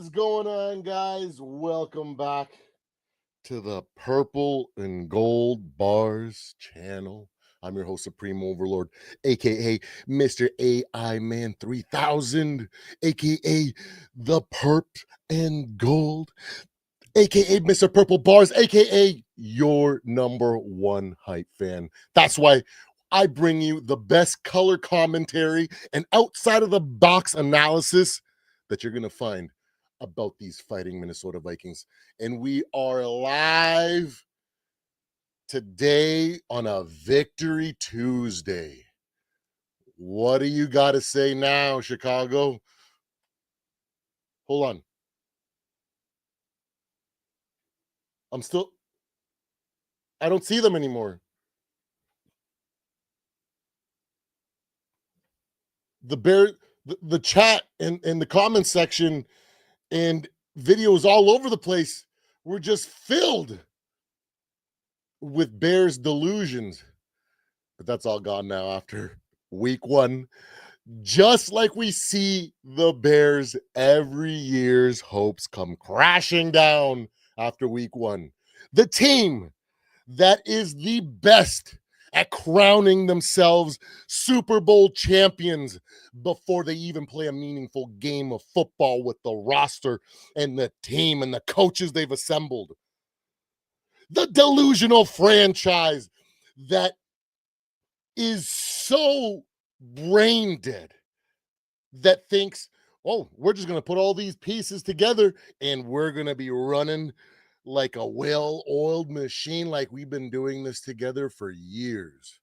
is going on, guys? Welcome back to the Purple and Gold Bars channel. I'm your host, Supreme Overlord, aka Mr. AI Man 3000, aka the Perp and Gold, aka Mr. Purple Bars, aka your number one hype fan. That's why I bring you the best color commentary and outside of the box analysis that you're going to find about these fighting Minnesota Vikings. And we are live today on a Victory Tuesday. What do you got to say now, Chicago? Hold on. I don't see them anymore. The chat and the comment section and videos all over the place were just filled with Bears delusions. But that's all gone now after week one. Just like we see the Bears every year's hopes come crashing down after week one. The team that is the best at crowning themselves Super Bowl champions before they even play a meaningful game of football with the roster and the team and the coaches they've assembled. The delusional franchise that is so brain dead that thinks, oh, we're just going to put all these pieces together and we're going to be running like a well-oiled machine, like we've been doing this together for years.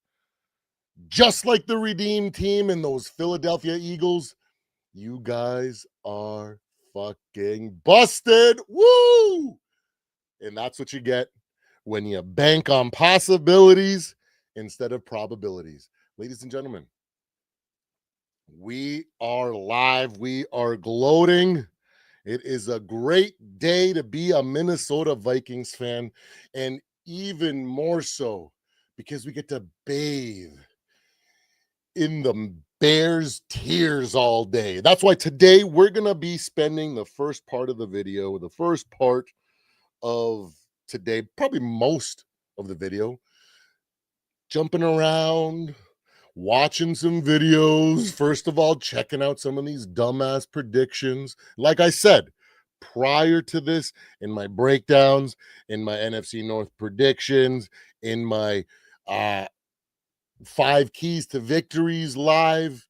Just like the Redeem team and those Philadelphia Eagles, you guys are fucking busted. Woo! And that's what you get when you bank on possibilities instead of probabilities. Ladies and gentlemen, we are live. We are gloating. It is a great day to be a Minnesota Vikings fan, and even more so because we get to bathe in the Bears' tears all day. That's why today we're going to be spending the first part of the video, the first part of today, probably most of the video, jumping around, watching some videos. First of all, checking out some of these dumbass predictions. Like I said, prior to this, in my breakdowns, in my NFC North predictions, in my 5 keys to victories live,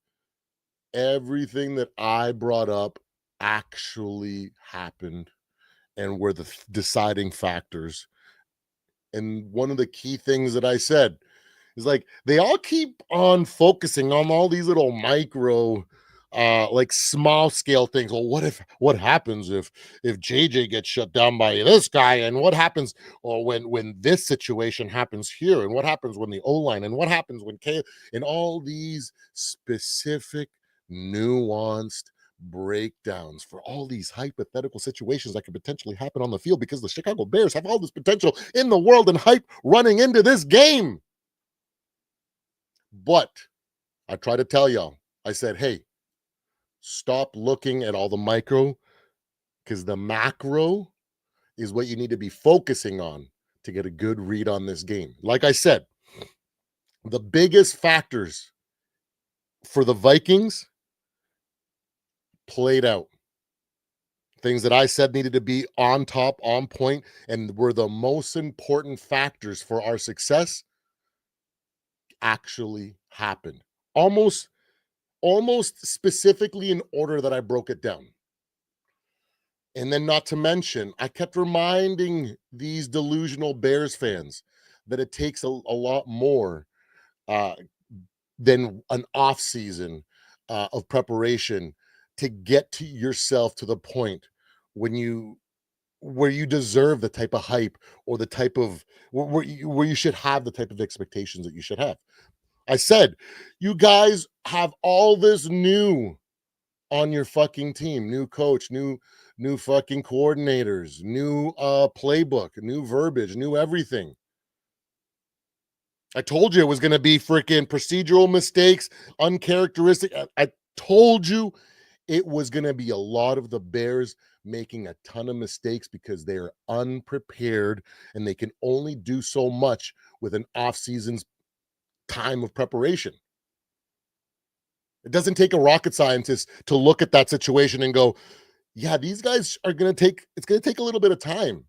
everything that I brought up actually happened and were the deciding factors. And one of the key things that I said is like they all keep on focusing on all these little micro like small scale things. Well, what happens if JJ gets shut down by this guy, and what happens or when this situation happens here, and what happens when the O-line, and what happens when K, and all these specific nuanced breakdowns for all these hypothetical situations that could potentially happen on the field, because the Chicago Bears have all this potential in the world and hype running into this game. But I try to tell y'all, I said, hey, stop looking at all the micro, because the macro is what you need to be focusing on to get a good read on this game. Like I said, the biggest factors for the Vikings played out. Things that I said needed to be on top, on point, and were the most important factors for our success actually happened. Almost specifically in order that I broke it down. And then, not to mention, I kept reminding these delusional Bears fans that it takes a lot more than an off season of preparation to get to yourself to the point where you deserve the type of hype or the type of where you should have the type of expectations that you should have. I said, you guys have all this new on your fucking team, new coach, new fucking coordinators, new playbook, new verbiage, new everything. I told you it was going to be freaking procedural mistakes, uncharacteristic. I told you it was going to be a lot of the Bears making a ton of mistakes because they're unprepared and they can only do so much with an off-season's time of preparation. It doesn't take a rocket scientist to look at that situation and go, yeah, these guys are going to it's going to take a little bit of time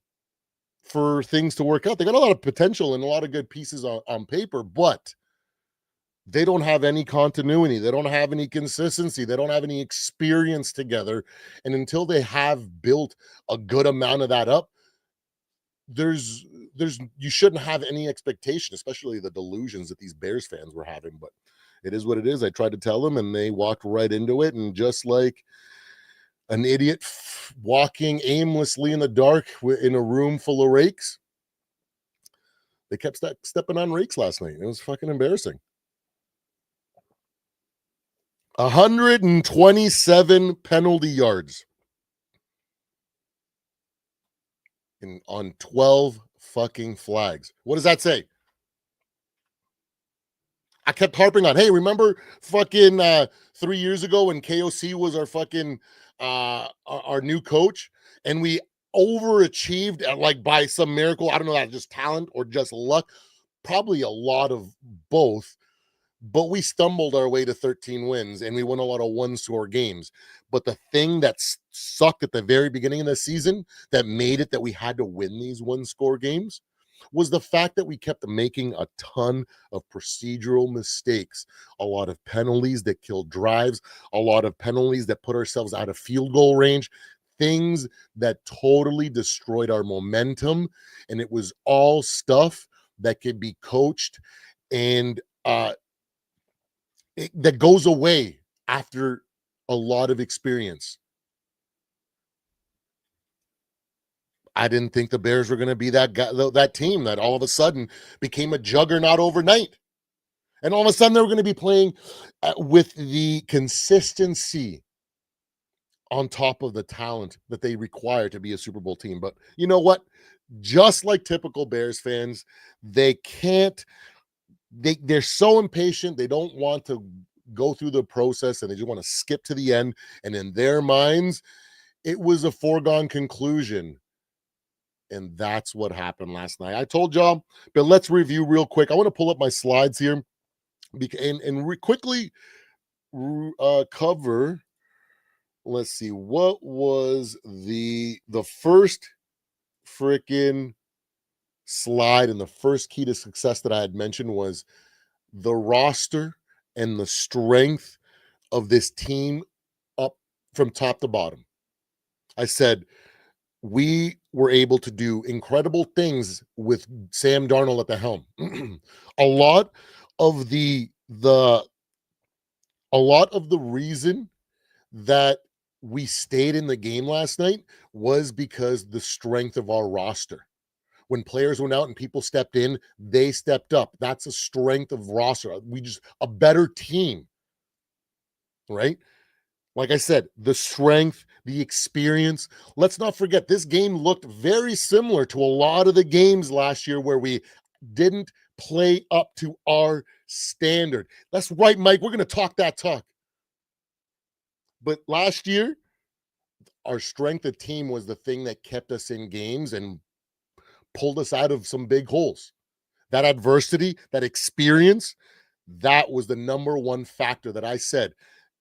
for things to work out. They got a lot of potential and a lot of good pieces on paper, but they don't have any continuity. They don't have any consistency. They don't have any experience together. And until they have built a good amount of that up, there's you shouldn't have any expectation, especially the delusions that these Bears fans were having. But it is what it is. I tried to tell them and they walked right into it. And just like an idiot walking aimlessly in the dark in a room full of rakes, they kept stepping on rakes last night. It was fucking embarrassing. 127 penalty yards on 12 fucking flags. What does that say? I kept harping on, hey, remember fucking 3 years ago when KOC was our fucking our new coach and we overachieved at, like, by some miracle? I don't know, that just talent or just luck, probably a lot of both. But we stumbled our way to 13 wins and we won a lot of one-score games. But the thing that sucked at the very beginning of the season that made it that we had to win these one-score games was the fact that we kept making a ton of procedural mistakes, a lot of penalties that killed drives, a lot of penalties that put ourselves out of field goal range, things that totally destroyed our momentum. And it was all stuff that could be coached and that goes away after a lot of experience. I didn't think the Bears were going to be that team that all of a sudden became a juggernaut overnight. And all of a sudden they were going to be playing with the consistency on top of the talent that they require to be a Super Bowl team. But you know what? Just like typical Bears fans, they're so impatient. They don't want to go through the process and they just want to skip to the end. And in their minds, it was a foregone conclusion. And that's what happened last night. I told y'all, but let's review real quick. I want to pull up my slides here and quickly cover. Let's see, what was the first freaking slide and the first key to success that I had mentioned was the roster and the strength of this team up from top to bottom. I said we were able to do incredible things with Sam Darnold at the helm. a lot of the reason that we stayed in the game last night was because the strength of our roster. When players went out and people stepped in, they stepped up. That's a strength of roster. We just a better team, right? Like I said, the strength, the experience. Let's not forget, this game looked very similar to a lot of the games last year where we didn't play up to our standard. That's right, Mike. We're going to talk that talk. But last year, our strength of team was the thing that kept us in games and pulled us out of some big holes. That adversity, that experience, that was the number one factor that I said.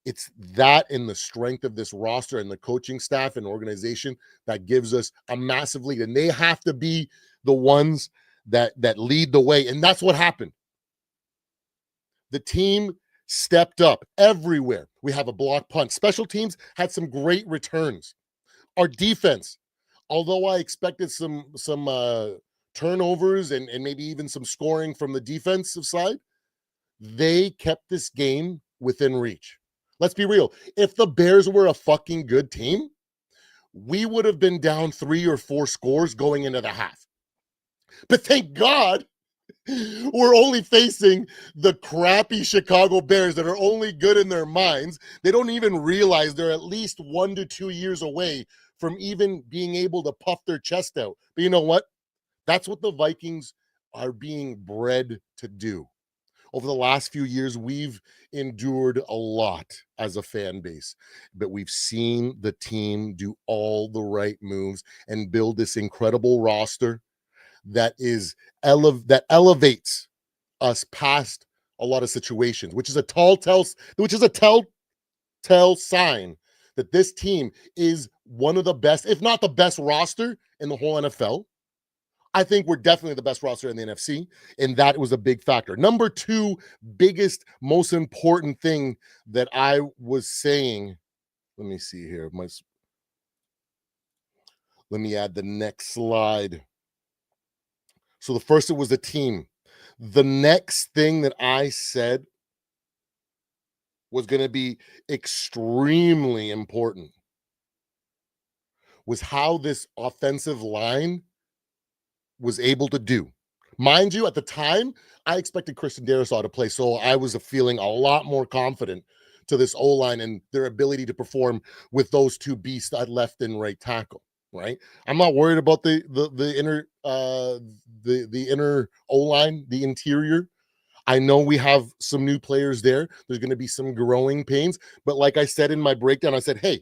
It's that in the strength of this roster and the coaching staff and organization that gives us a massive lead. And they have to be the ones that lead the way. And that's what happened. The team stepped up everywhere. We have a block punt. Special teams had some great returns. Our defense, although I expected some turnovers and maybe even some scoring from the defensive side, they kept this game within reach. Let's be real. If the Bears were a fucking good team, we would have been down 3 or 4 scores going into the half. But thank God we're only facing the crappy Chicago Bears that are only good in their minds. They don't even realize they're at least 1 to 2 years away from even being able to puff their chest out. But you know what? That's what the Vikings are being bred to do. Over the last few years, we've endured a lot as a fan base, but we've seen the team do all the right moves and build this incredible roster that is that elevates us past a lot of situations, which is a telltale sign that this team is one of the best, if not the best roster in the whole NFL. I think we're definitely the best roster in the NFC, and that was a big factor. Number two, biggest, most important thing that I was saying. Let me see here. Let me add the next slide. So the first, it was the team. The next thing that I said was going to be extremely important was how this offensive line was able to do. Mind you, at the time, I expected Christian Darrisaw to play, so I was feeling a lot more confident to this O-line and their ability to perform with those two beasts at left and right tackle. Right, I'm not worried about the inner the inner O-line, the interior. I know we have some new players there. There's going to be some growing pains, but like I said in my breakdown, I said, hey,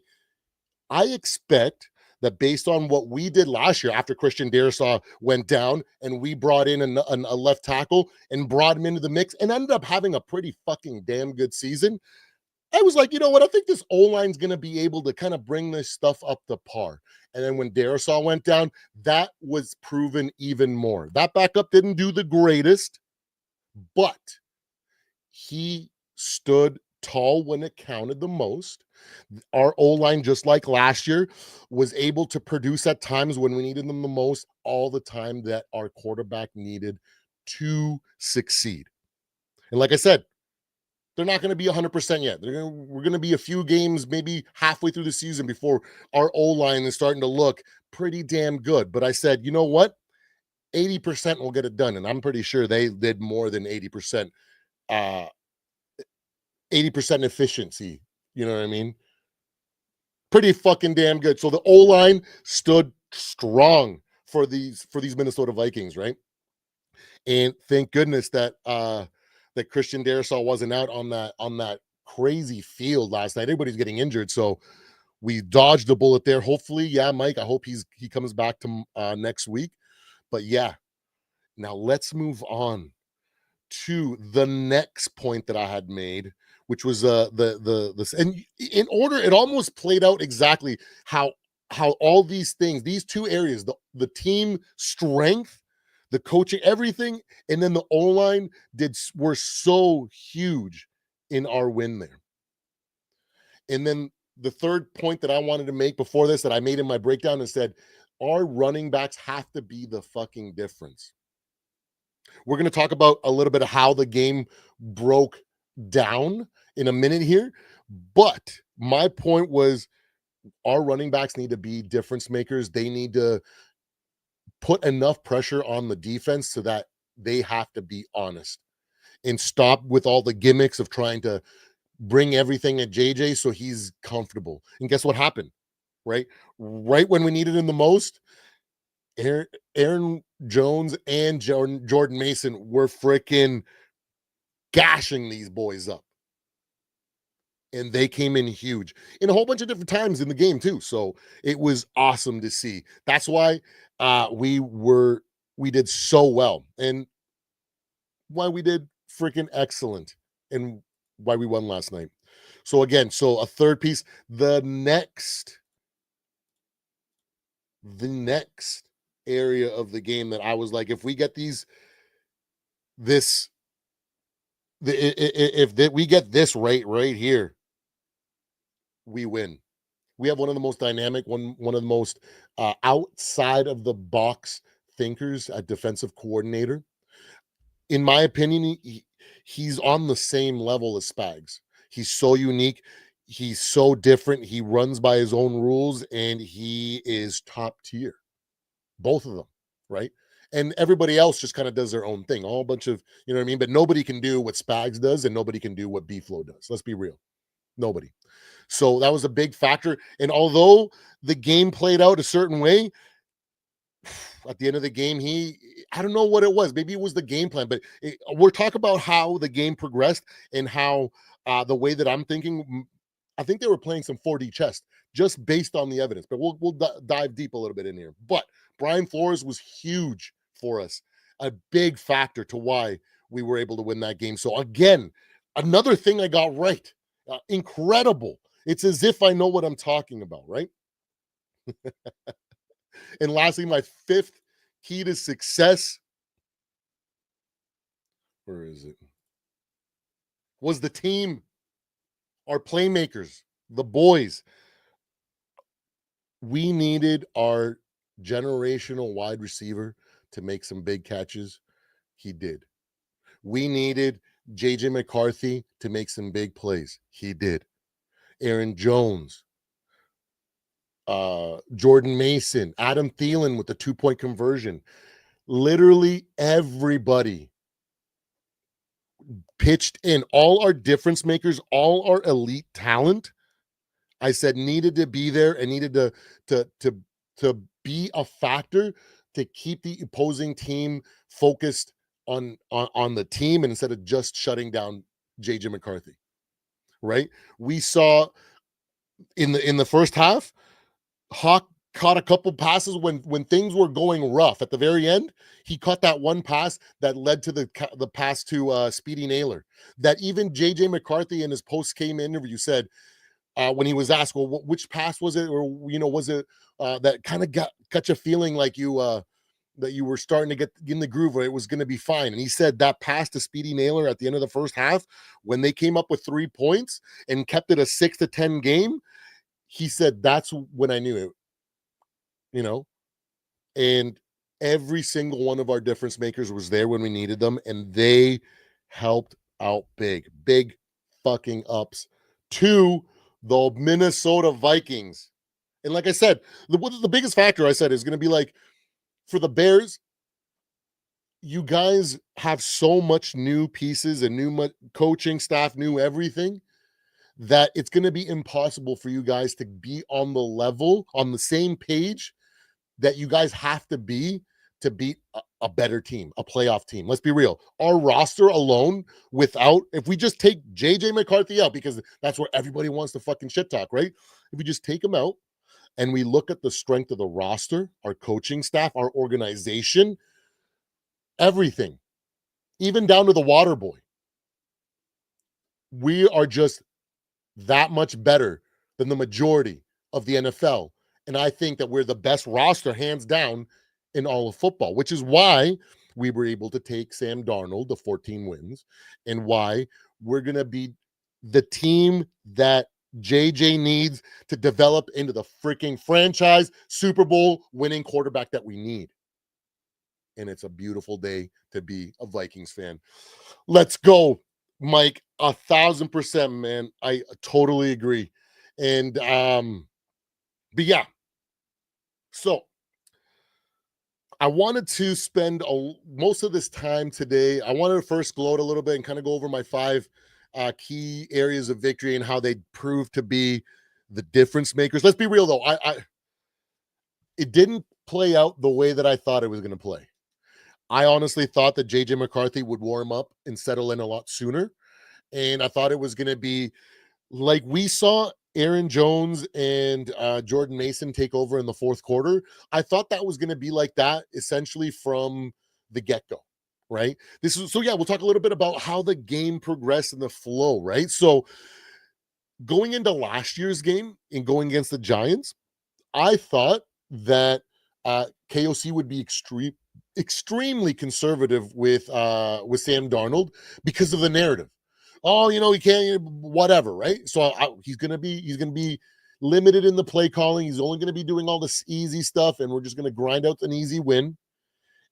I expect that based on what we did last year after Christian Darrisaw went down and we brought in a left tackle and brought him into the mix and ended up having a pretty fucking damn good season. I was like, you know what? I think this O-line's going to be able to kind of bring this stuff up to par. And then when Darrisaw went down, that was proven even more. That backup didn't do the greatest, but he stood tall when it counted the most. Our O-line, just like last year, was able to produce at times when we needed them the most, all the time that our quarterback needed to succeed. And like I said, they're not going to be 100% yet. We're going to be a few games, maybe halfway through the season before our O-line is starting to look pretty damn good. But I said, you know what? 80% will get it done. And I'm pretty sure they did more than 80%. 80% efficiency. You know what I mean? Pretty fucking damn good. So the O-line stood strong for these Minnesota Vikings, right? And thank goodness that that Christian Darrisaw wasn't out on that crazy field last night. Everybody's getting injured, so we dodged a bullet there. Hopefully, yeah, Mike. I hope he comes back to next week. But yeah, now let's move on to the next point that I had made, which was and in order, it almost played out exactly how all these things, these two areas, the team strength, the coaching, everything, and then the O-line were so huge in our win there. And then the third point that I wanted to make before this that I made in my breakdown and said, our running backs have to be the fucking difference. We're going to talk about a little bit of how the game broke down in a minute here. But my point was our running backs need to be difference makers. They need to put enough pressure on the defense so that they have to be honest and stop with all the gimmicks of trying to bring everything at JJ so he's comfortable. And guess what happened? Right when we needed him the most, Aaron Jones and Jordan Mason were freaking gashing these boys up. And they came in huge in a whole bunch of different times in the game too. So it was awesome to see. That's why we did so well and why we did freaking excellent and why we won last night. So again, so a third piece, the next area of the game that I was like, if we get we get this right here, we win. We have one of the most dynamic, one of the most outside of the box thinkers at defensive coordinator. In my opinion, he's on the same level as Spags. He's so unique. He's so different. He runs by his own rules, and he is top tier. Both of them, right? And everybody else just kind of does their own thing. A whole bunch of, you know what I mean? But nobody can do what Spags does, and nobody can do what B-Flow does. Let's be real. Nobody. So that was a big factor. And although the game played out a certain way, at the end of the game, I don't know what it was. Maybe it was the game plan, but we're talking about how the game progressed and how the way that I'm thinking. I think they were playing some 4D chess just based on the evidence. But we'll dive deep a little bit in here. But Brian Flores was huge for us, a big factor to why we were able to win that game. So again, another thing I got right. Incredible. It's as if I know what I'm talking about, right? And lastly, my fifth key to success, where is it? Was the team, our playmakers, the boys. We needed our generational wide receiver to make some big catches. He did. We needed JJ McCarthy to make some big plays. He did. Aaron Jones, Jordan Mason, Adam Thielen with the 2-point conversion. Literally everybody pitched in. All our difference makers, all our elite talent, I said needed to be there and needed to be a factor to keep the opposing team focused on the team instead of just shutting down JJ McCarthy. Right? We saw in the first half, Hawk caught a couple passes when things were going rough at the very end. He caught that one pass that led to the pass to Speedy Naylor. That even JJ McCarthy in his post-game interview said when he was asked, well, which pass was it, or was it that kind of got you feeling like that you were starting to get in the groove where it was going to be fine. And he said that pass to Speedy Naylor at the end of the first half, when they came up with 3 points and kept it a 6-10 game, he said that's when I knew it, and every single one of our difference makers was there when we needed them, and they helped out big fucking ups to the Minnesota Vikings. And like I said, the biggest factor I said is going to be like for the Bears, you guys have so much new pieces and new coaching staff, new everything, that it's going to be impossible for you guys to be on the same page that you guys have to be to beat a better team, a playoff team. Let's be real. Our roster alone, if we just take JJ McCarthy out, because that's where everybody wants to fucking shit talk, right? If we just take him out and we look at the strength of the roster, our coaching staff, our organization, everything, even down to the water boy, we are just that much better than the majority of the NFL. And I think that we're the best roster, hands down, in all of football, which is why we were able to take Sam Darnold to 14 wins and why we're going to be the team that JJ needs to develop into the freaking franchise Super Bowl winning quarterback that we need. And it's a beautiful day to be a Vikings fan. Let's go, Mike. 1,000%, man. I totally agree. And but yeah. So I wanted to spend most of this time today. I wanted to first gloat a little bit and kind of go over my 5 key areas of victory and how they proved to be the difference makers. Let's be real though. It didn't play out the way that I thought it was going to play. I honestly thought that JJ McCarthy would warm up and settle in a lot sooner. And I thought it was going to be like we saw Aaron Jones and Jordan Mason take over in the fourth quarter. I thought that was going to be like that essentially from the get-go, right? We'll talk a little bit about how the game progressed and the flow, right? So going into last year's game and going against the Giants, I thought that KOC would be extremely conservative with Sam Darnold because of the narrative. Oh, he can't, whatever, right? So he's gonna be limited in the play calling. He's only gonna be doing all this easy stuff, and we're just gonna grind out an easy win.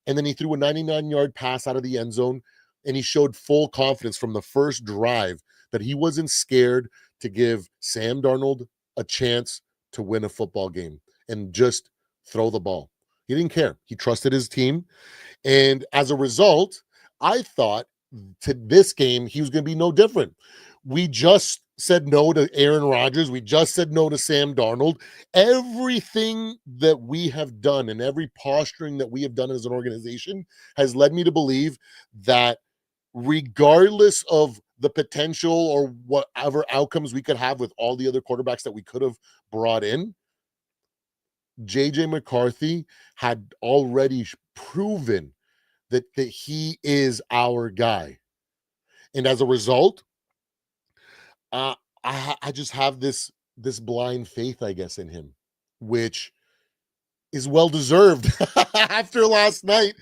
And then he threw a 99-yard pass out of the end zone, and he showed full confidence from the first drive that he wasn't scared to give Sam Darnold a chance to win a football game and just throw the ball. He didn't care. He trusted his team. And as a result, I thought to this game, he was going to be no different. We just said no to Aaron Rodgers. We just said no to Sam Darnold. Everything that we have done and every posturing that we have done as an organization has led me to believe that regardless of the potential or whatever outcomes we could have with all the other quarterbacks that we could have brought in, JJ McCarthy had already proven that he is our guy. And as a result, uh, I just have this blind faith, I guess, in him, which is well deserved after last night.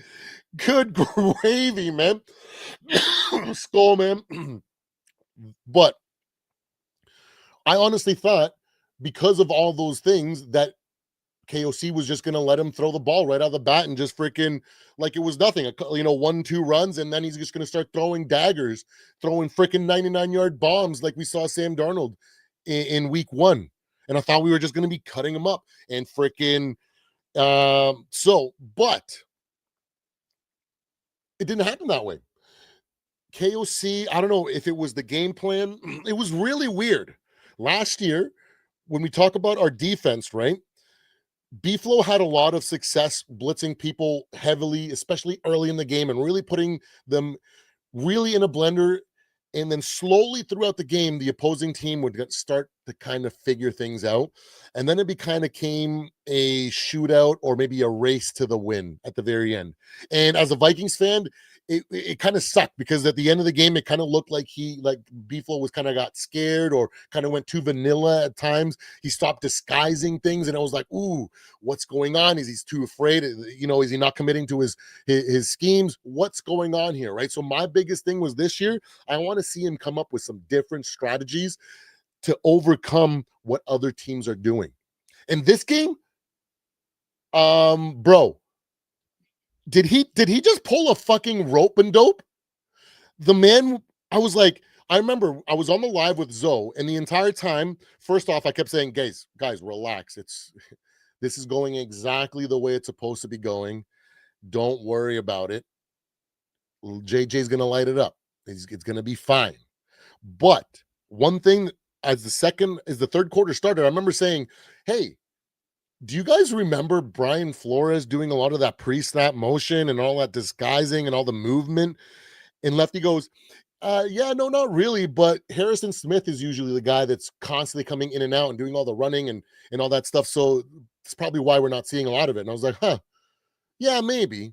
Good gravy, man. Skull, man. But I honestly thought because of all those things that KOC was just going to let him throw the ball right out of the bat and just freaking like it was nothing. 1-2 runs, and then he's just going to start throwing daggers, throwing freaking 99-yard bombs like we saw Sam Darnold in week 1. And I thought we were just going to be cutting him up and freaking but it didn't happen that way. KOC, I don't know if it was the game plan. It was really weird. Last year, when we talk about our defense, right? B-Flow had a lot of success blitzing people heavily, especially early in the game, and really putting them really in a blender. And then slowly throughout the game, the opposing team would start to kind of figure things out. And then it kind of came a shootout or maybe a race to the win at the very end. And as a Vikings fan, it kind of sucked because at the end of the game, it kind of looked like B-Flow was kind of got scared or kind of went too vanilla at times. He stopped disguising things, and it was like, ooh, what's going on? Is he too afraid? Is he not committing to his schemes? What's going on here, right? So my biggest thing was this year, I want to see him come up with some different strategies to overcome what other teams are doing. In this game, bro, did he just pull a fucking rope and dope? The man, I was like, I remember I was on the live with Zoe, and the entire time, first off, I kept saying, guys, relax. This is going exactly the way it's supposed to be going. Don't worry about it. JJ's gonna light it up. It's gonna be fine. But one thing, as the third quarter started, I remember saying, hey, do you guys remember Brian Flores doing a lot of that pre-snap motion and all that disguising and all the movement? And Lefty goes, yeah, no, not really. But Harrison Smith is usually the guy that's constantly coming in and out and doing all the running and all that stuff. So it's probably why we're not seeing a lot of it. And I was like, huh, yeah, maybe.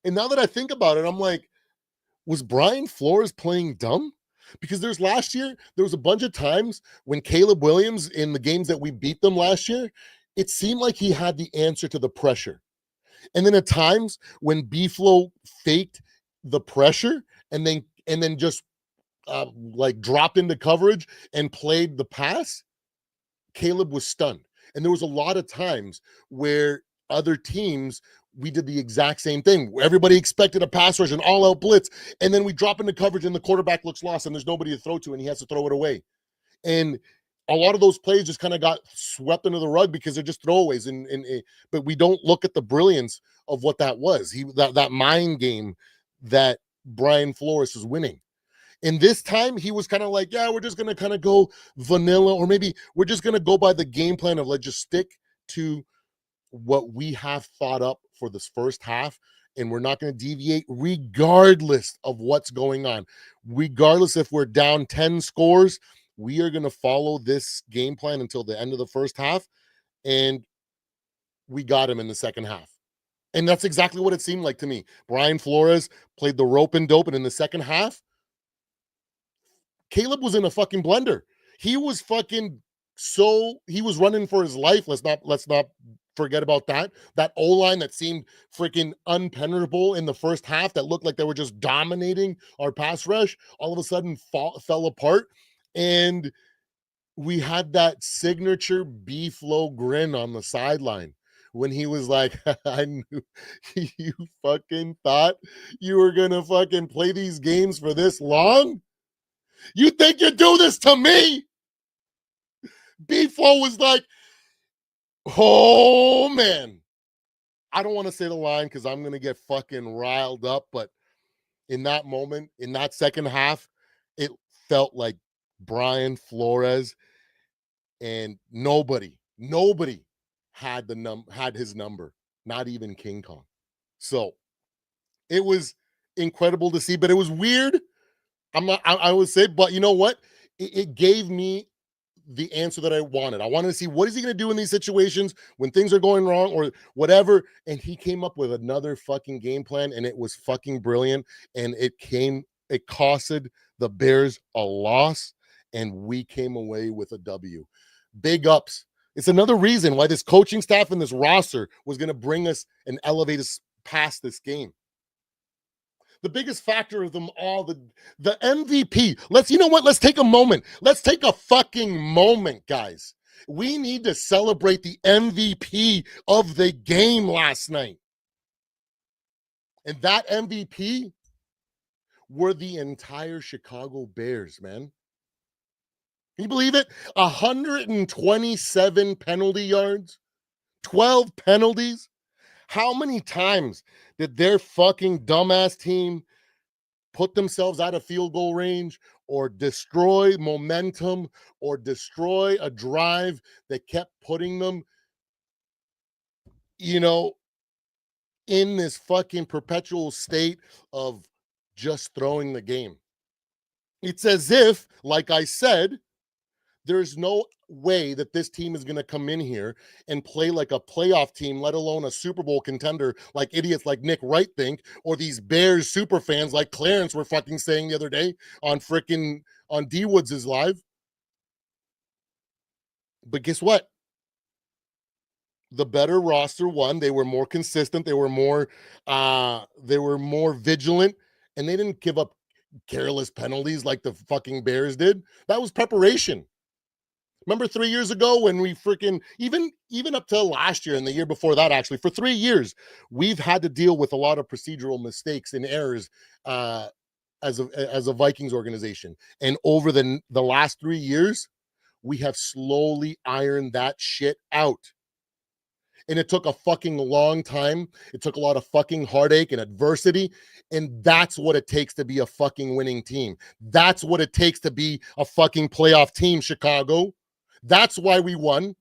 And now that I think about it, I'm like, was Brian Flores playing dumb? Because last year, there was a bunch of times when Caleb Williams, in the games that we beat them last year, it seemed like he had the answer to the pressure. And then at times when B-Flow faked the pressure and then just like dropped into coverage and played the pass, Caleb was stunned. And there was a lot of times where other teams, we did the exact same thing. Everybody expected a pass rush and all out blitz. And then we drop into coverage and the quarterback looks lost and there's nobody to throw to and he has to throw it away. And a lot of those plays just kind of got swept under the rug because they're just throwaways. But we don't look at the brilliance of what that was. That mind game that Brian Flores is winning. And this time he was kind of like, yeah, we're just going to kind of go vanilla, or maybe we're just going to go by the game plan of like just stick to what we have thought up for this first half. And we're not going to deviate regardless of what's going on. Regardless if we're down 10 scores, we are going to follow this game plan until the end of the first half. And we got him in the second half. And that's exactly what it seemed like to me. Brian Flores played the rope and dope. And in the second half, Caleb was in a fucking blender. He was he was running for his life. Let's not forget about that. That O-line that seemed freaking unpenetrable in the first half, that looked like they were just dominating our pass rush, all of a sudden fell apart. And we had that signature B-Flow grin on the sideline when he was like, I knew you fucking thought you were going to fucking play these games for this long? You think you do this to me? B-Flow was like, oh, man. I don't want to say the line because I'm going to get fucking riled up. But in that moment, in that second half, it felt like Brian Flores, and nobody had his number, not even King Kong. So it was incredible to see, but it was weird. I would say, but you know what? It gave me the answer that I wanted. I wanted to see what is he going to do in these situations when things are going wrong or whatever. And he came up with another fucking game plan, and it was fucking brilliant. And it costed the Bears a loss, and we came away with a W. Big ups. It's another reason why this coaching staff and this roster was going to bring us and elevate us past this game. The biggest factor of them all, the MVP. You know what? Let's take a moment. Let's take a fucking moment, guys. We need to celebrate the MVP of the game last night. And that MVP were the entire Chicago Bears, man. Can you believe it? 127 penalty yards, 12 penalties. How many times did their fucking dumbass team put themselves out of field goal range or destroy momentum or destroy a drive that kept putting them, in this fucking perpetual state of just throwing the game? It's as if, like I said, there's no way that this team is going to come in here and play like a playoff team, let alone a Super Bowl contender, like idiots like Nick Wright think, or these Bears super fans like Clarence were fucking saying the other day on D Woods' live. But guess what? The better roster won. They were more consistent. They were more vigilant, and they didn't give up careless penalties like the fucking Bears did. That was preparation. Remember 3 years ago when we freaking, even up till last year and the year before that, actually, for 3 years, we've had to deal with a lot of procedural mistakes and errors as a Vikings organization. And over the last 3 years, we have slowly ironed that shit out. And it took a fucking long time. It took a lot of fucking heartache and adversity. And that's what it takes to be a fucking winning team. That's what it takes to be a fucking playoff team, Chicago. That's why we won.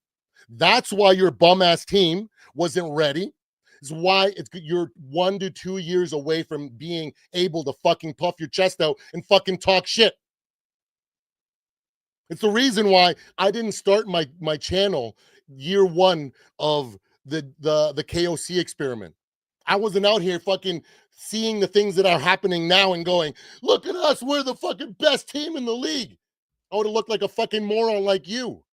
That's why your bum-ass team wasn't ready. It's why you're 1 to 2 years away from being able to fucking puff your chest out and fucking talk shit. It's the reason why I didn't start my channel year one of the KOC experiment. I wasn't out here fucking seeing the things that are happening now and going, look at us, we're the fucking best team in the league. I would have looked like a fucking moron like you.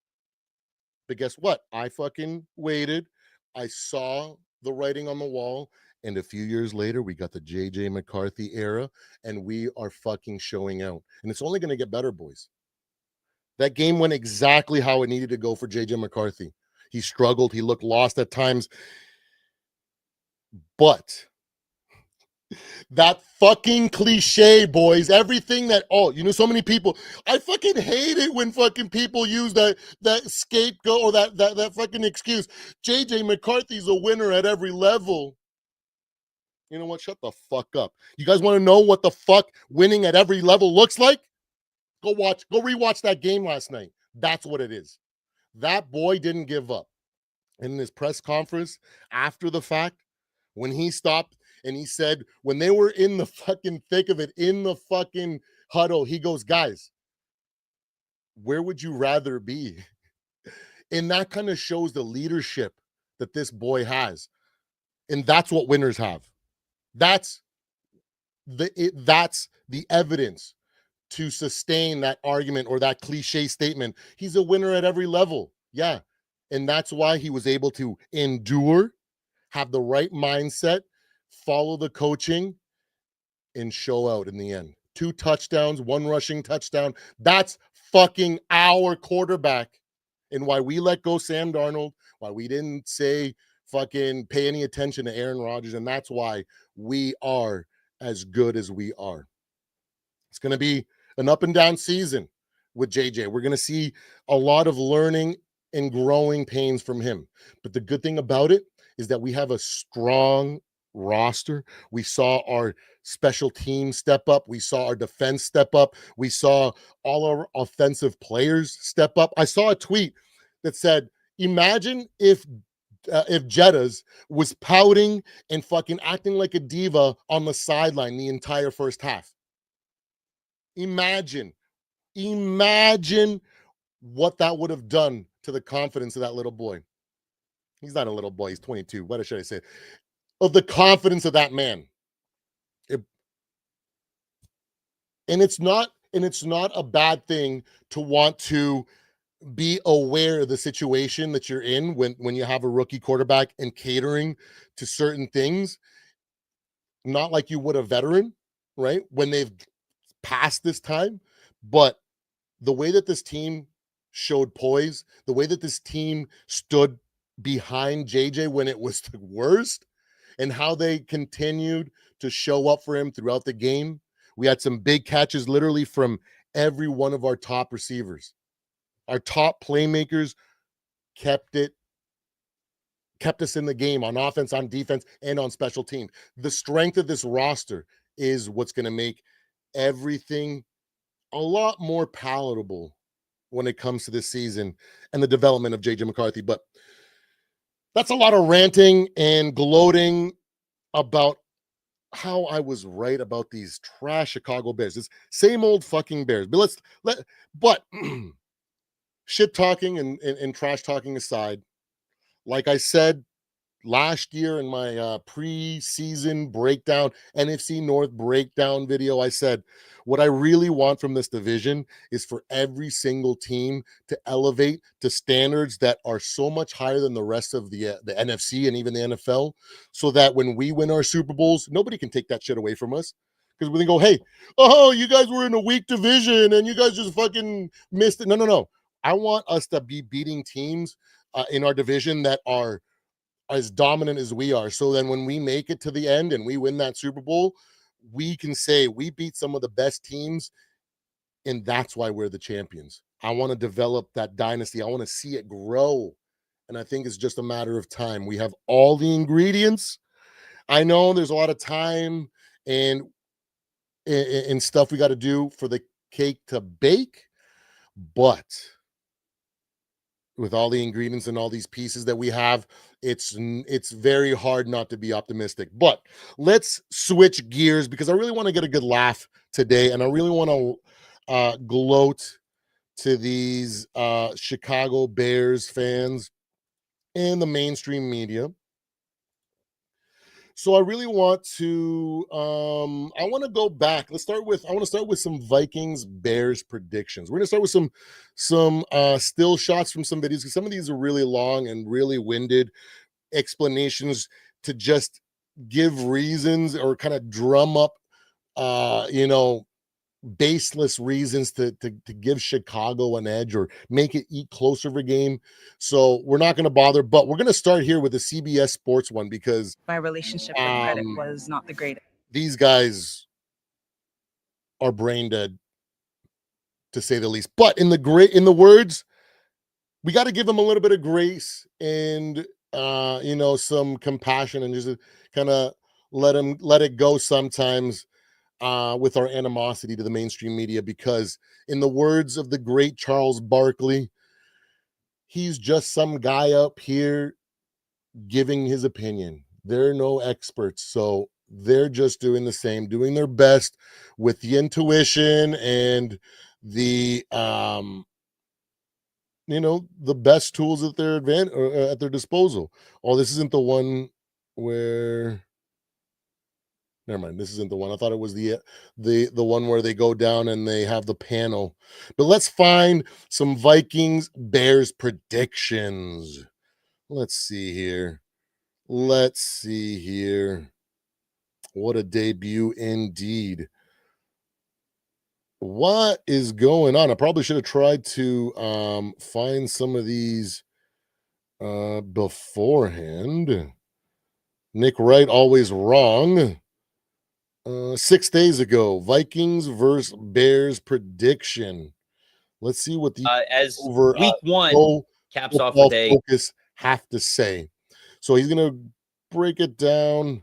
But guess what? I fucking waited. I saw the writing on the wall. And a few years later, we got the JJ McCarthy era, and we are fucking showing out. And it's only going to get better, boys. That game went exactly how it needed to go for JJ McCarthy. He struggled. He looked lost at times. But that fucking cliche, boys, everything that, so many people, I fucking hate it when fucking people use that scapegoat or that fucking excuse. JJ McCarthy's a winner at every level. You know what? Shut the fuck up. You guys want to know what the fuck winning at every level looks like? Go rewatch that game last night. That's what it is. That boy didn't give up. In his press conference after the fact, when he stopped and he said, when they were in the fucking thick of it, in the fucking huddle, he goes, guys, where would you rather be? And that kind of shows the leadership that this boy has. And that's what winners have. That's the evidence to sustain that argument or that cliche statement. He's a winner at every level. Yeah. And that's why he was able to endure, have the right mindset, follow the coaching, and show out in the end. 2 touchdowns, 1 rushing touchdown. That's fucking our quarterback. And why we let go Sam Darnold, why we didn't say fucking pay any attention to Aaron Rodgers. And that's why we are as good as we are. It's going to be an up and down season with JJ. We're going to see a lot of learning and growing pains from him. But the good thing about it is that we have a strong roster. We saw our special team step up. We saw our defense step up. We saw all our offensive players step up. I saw a tweet that said, "Imagine if Jettas was pouting and fucking acting like a diva on the sideline the entire first half. Imagine, imagine what that would have done to the confidence of that little boy. He's not a little boy, he's 22. What should I say? Of the confidence of that man. It, and it's not a bad thing to want to be aware of the situation that you're in when you have a rookie quarterback and catering to certain things, not like you would a veteran, right? When they've passed this time, but the way that this team showed poise, the way that this team stood behind JJ when it was the worst, and how they continued to show up for him throughout the game. We had some big catches literally from every one of our top receivers. Our top playmakers kept us in the game on offense, on defense, and on special teams. The strength of this roster is what's going to make everything a lot more palatable when it comes to this season and the development of JJ McCarthy. But that's a lot of ranting and gloating about how I was right about these trash Chicago Bears. It's same old fucking Bears. But shit talking and trash talking aside, like I said last year in my preseason breakdown, NFC North breakdown video, I said, what I really want from this division is for every single team to elevate to standards that are so much higher than the rest of the NFC and even the NFL, so that when we win our Super Bowls, nobody can take that shit away from us. Because when they go, hey, oh, you guys were in a weak division and you guys just fucking missed it. No, no, no. I want us to be beating teams in our division that are as dominant as we are. So then when we make it to the end and we win that Super Bowl, we can say we beat some of the best teams, and that's why we're the champions. I want to develop that dynasty. I want to see it grow. And I think it's just a matter of time. We have all the ingredients. I know there's a lot of time and stuff we got to do for the cake to bake, but with all the ingredients and all these pieces that we have, it's very hard not to be optimistic. But let's switch gears because I really want to get a good laugh today, and I really want to gloat to these Chicago Bears fans and the mainstream media. So I really want to I want to go back. I want to start with some Vikings Bears predictions. We're going to start with some still shots from some videos because some of these are really long and really winded explanations to just give reasons or kind of drum up baseless reasons to give Chicago an edge or make it eat closer of a game. So we're not going to bother, but we're going to start here with the CBS Sports one because my relationship with credit was not the greatest. These guys are brain dead, to say the least. But in the words, we got to give them a little bit of grace and some compassion and just kind of let it go sometimes with our animosity to the mainstream media, because in the words of the great Charles Barkley, he's just some guy up here giving his opinion. They're no experts, so they're just doing doing their best with the intuition and the the best tools at their at their disposal. Oh, this isn't the one where never mind, this isn't the one. I thought it was the one where they go down and they have the panel. But let's find some Vikings Bears predictions. Let's see here. What a debut indeed. What is going on? I probably should have tried to find some of these beforehand. Nick Wright always wrong. 6 days ago, Vikings versus Bears prediction. Let's see what the as over week one caps off the day focus have to say. So he's gonna break it down.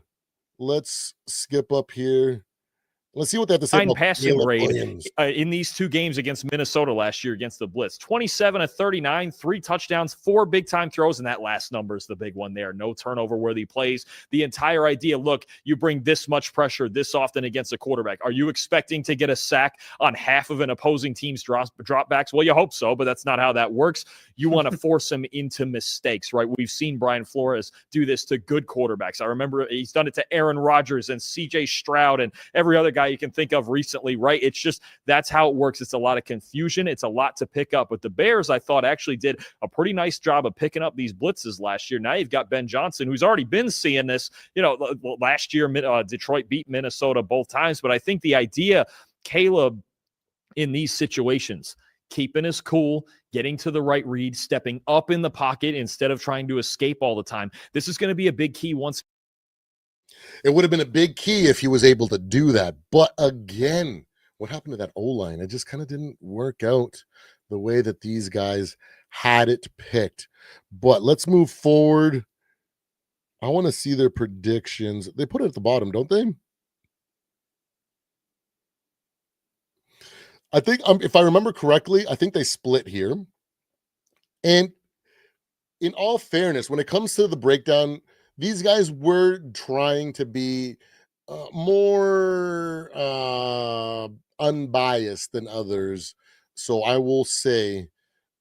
let's skip up here. Let's see what they have to say about passing Caleb grade Williams. In these 2 games against Minnesota last year against the Blitz. 27 of 39, 3 touchdowns, 4 big-time throws, and that last number is the big one there. No turnover-worthy plays. The entire idea, look, you bring this much pressure this often against a quarterback. Are you expecting to get a sack on half of an opposing team's dropbacks? Well, you hope so, but that's not how that works. You want to force him into mistakes, right? We've seen Brian Flores do this to good quarterbacks. I remember he's done it to Aaron Rodgers and C.J. Stroud and every other guy you can think of recently, right? It's just that's how it works. It's a lot of confusion. It's a lot to pick up. But the Bears, I thought, actually did a pretty nice job of picking up these blitzes last year. Now you've got Ben Johnson, who's already been seeing this. Last year, Detroit beat Minnesota both times. But I think the idea, Caleb, in these situations, keeping his cool, getting to the right read, stepping up in the pocket instead of trying to escape all the time. This is going to be a big key once. It would have been a big key if he was able to do that. But again, what happened to that O-line? It just kind of didn't work out the way that these guys had it picked. But let's move forward. I want to see their predictions. They put it at the bottom, don't they? I think, if I remember correctly, I think they split here. And in all fairness, when it comes to the breakdown, these guys were trying to be more unbiased than others. So I will say,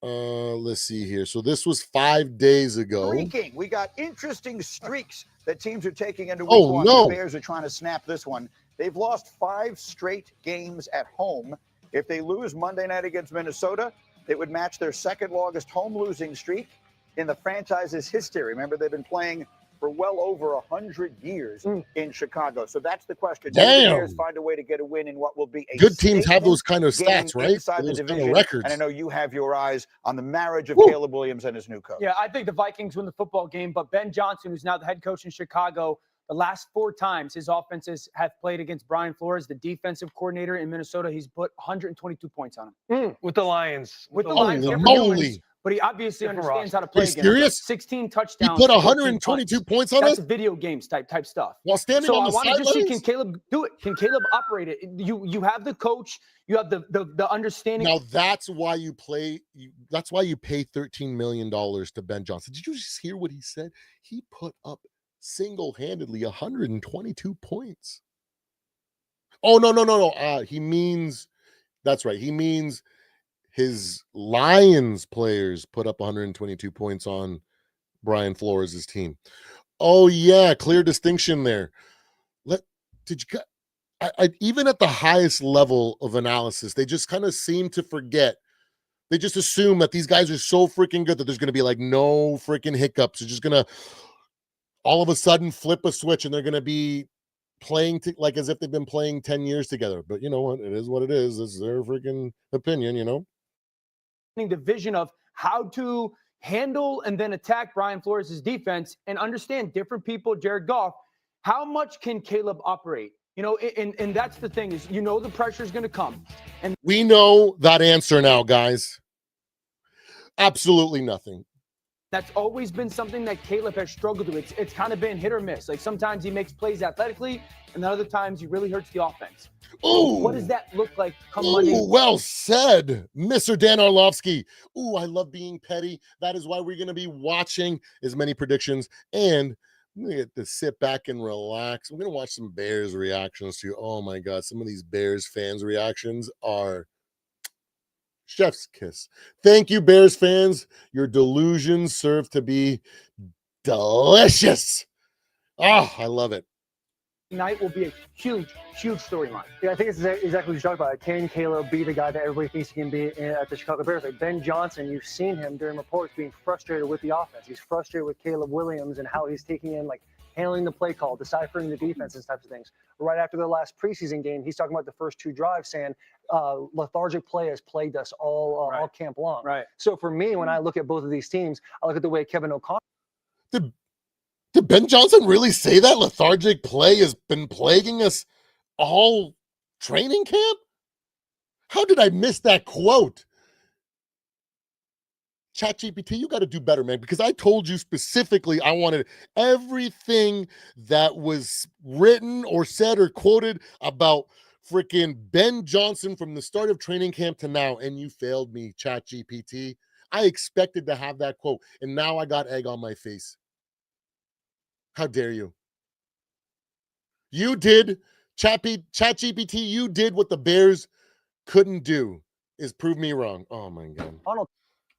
let's see here. So this was 5 days ago. Streaking. We got interesting streaks that teams are taking into week Oh, one. no. The Bears are trying to snap this one. They've lost 5 straight games at home. If they lose Monday night against Minnesota, it would match their second longest home losing streak in the franchise's history. Remember, they've been playing for well over 100 years in Chicago. So that's the question. Do the Bears find a way to get a win in what will be a good teams have those kind of stats, right? Inside the Those kind division. of records. And I know you have your eyes on the marriage of Caleb Williams and his new coach. Yeah, I think the Vikings win the football game, but Ben Johnson, who's now the head coach in Chicago, the last 4 times his offenses have played against Brian Flores, the defensive coordinator in Minnesota, he's put 122 points on him. With the Lions. With the Lions. Holy different moly. humans, but he obviously understands how to Are play you against serious? 16 He touchdowns. put 14 122 punts. points on That's us video games type stuff. while standing So on I the want to just see, can sidelines. Caleb do it? Can Caleb operate it? You have the coach, you have the understanding. Now that's why you play. That's why you pay $13 million to Ben Johnson. Did you just hear what he said? He put up single-handedly 122 points. Oh no. He means that's right. He means his Lions players put up 122 points on Brian Flores' team. Oh yeah, clear distinction there. Even at the highest level of analysis, they just kind of seem to forget. They just assume that these guys are so freaking good that there's going to be like no freaking hiccups. They're just going to all of a sudden flip a switch and they're going to be playing like as if they've been playing 10 years together. But you know what? It is what it is. This is their freaking opinion, you know? The vision of how to handle and then attack Brian Flores' defense and understand different people, Jared Goff. How much can Caleb operate? You know, and that's the thing is, the pressure is going to come. And we know that answer now, guys. Absolutely nothing. That's always been something that Caleb has struggled with. It's kind of been hit or miss. Like sometimes he makes plays athletically, and then other times he really hurts the offense. Ooh, what does that look like come Monday? Well said, Mr. Dan Orlovsky. Ooh, I love being petty. That is why we're going to be watching as many predictions, and I'm going to get to sit back and relax. I'm going to watch some Bears reactions too. Oh my God, some of these Bears fans' reactions are chef's kiss. Thank you, Bears fans. Your delusions serve to be delicious. Oh, I love it. Tonight will be a huge storyline. Yeah, I think it's exactly what you're talking about. Can Caleb be the guy that everybody thinks he can be at the Chicago Bears? Like Ben Johnson, you've seen him during reports being frustrated with the offense. He's frustrated with Caleb Williams and how he's taking in, like, handling the play call, deciphering the defense, and types of things. Right after the last preseason game, he's talking about the first 2 drives, saying lethargic play has plagued us all camp long. Right. So for me, when I look at both of these teams, I look at the way Kevin O'Connor. Did Ben Johnson really say that lethargic play has been plaguing us all training camp? How did I miss that quote? ChatGPT, you got to do better, man, because I told you specifically I wanted everything that was written or said or quoted about freaking Ben Johnson from the start of training camp to now, and you failed me, ChatGPT. I expected to have that quote, and now I got egg on my face. How dare you? You did, ChatGPT, you did what the Bears couldn't do, is prove me wrong. Oh, my God. Donald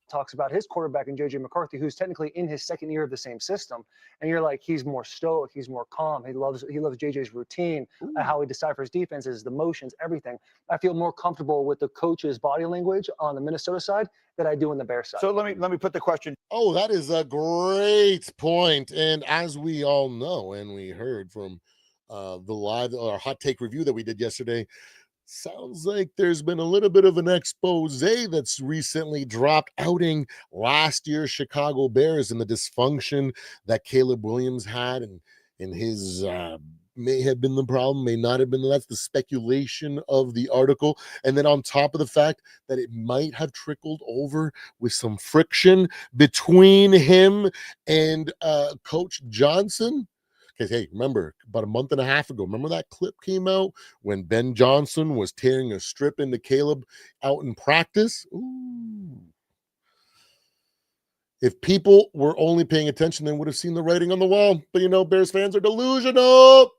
talks about his quarterback in JJ McCarthy, who's technically in his second year of the same system, and you're like, he's more stoic, he's more calm, he loves JJ's routine, how he deciphers defenses, the motions, everything. I feel more comfortable with the coach's body language on the Minnesota side than I do on the Bears side. So let me put the question. Oh, that is a great point. And as we all know, and we heard from the live or hot take review that we did yesterday, sounds like there's been a little bit of an expose that's recently dropped outing last year's Chicago Bears and the dysfunction that Caleb Williams had, and his may have been the problem, may not have been. That's the speculation of the article. And then on top of the fact that it might have trickled over with some friction between him and Coach Johnson. Because, hey, remember, about a month and a half ago, remember that clip came out when Ben Johnson was tearing a strip into Caleb out in practice? Ooh. If people were only paying attention, they would have seen the writing on the wall. But, you know, Bears fans are delusional.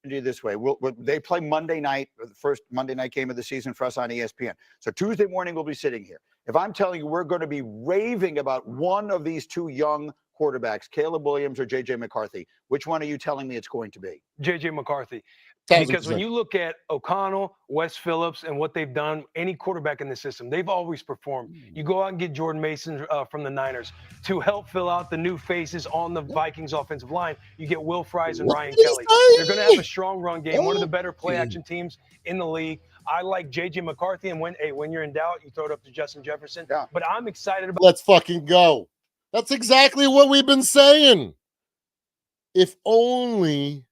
Do this way. They play Monday night, the first Monday night game of the season for us on ESPN. So Tuesday morning, we'll be sitting here. If I'm telling you we're going to be raving about one of these two young quarterbacks, Caleb Williams or JJ McCarthy, which one are you telling me it's going to be? JJ McCarthy. 1,000%. Because when you look at O'Connell, Wes Phillips, and what they've done, any quarterback in the system, they've always performed. You go out and get Jordan Mason from the Niners to help fill out the new faces on the Vikings offensive line. You get Will Fries and Ryan Kelly. They're going to have a strong run game, one of the better play action teams in the league. I like JJ McCarthy, and when you're in doubt, you throw it up to Justin Jefferson. Yeah. But I'm excited about. Let's fucking go. That's exactly what we've been saying. If only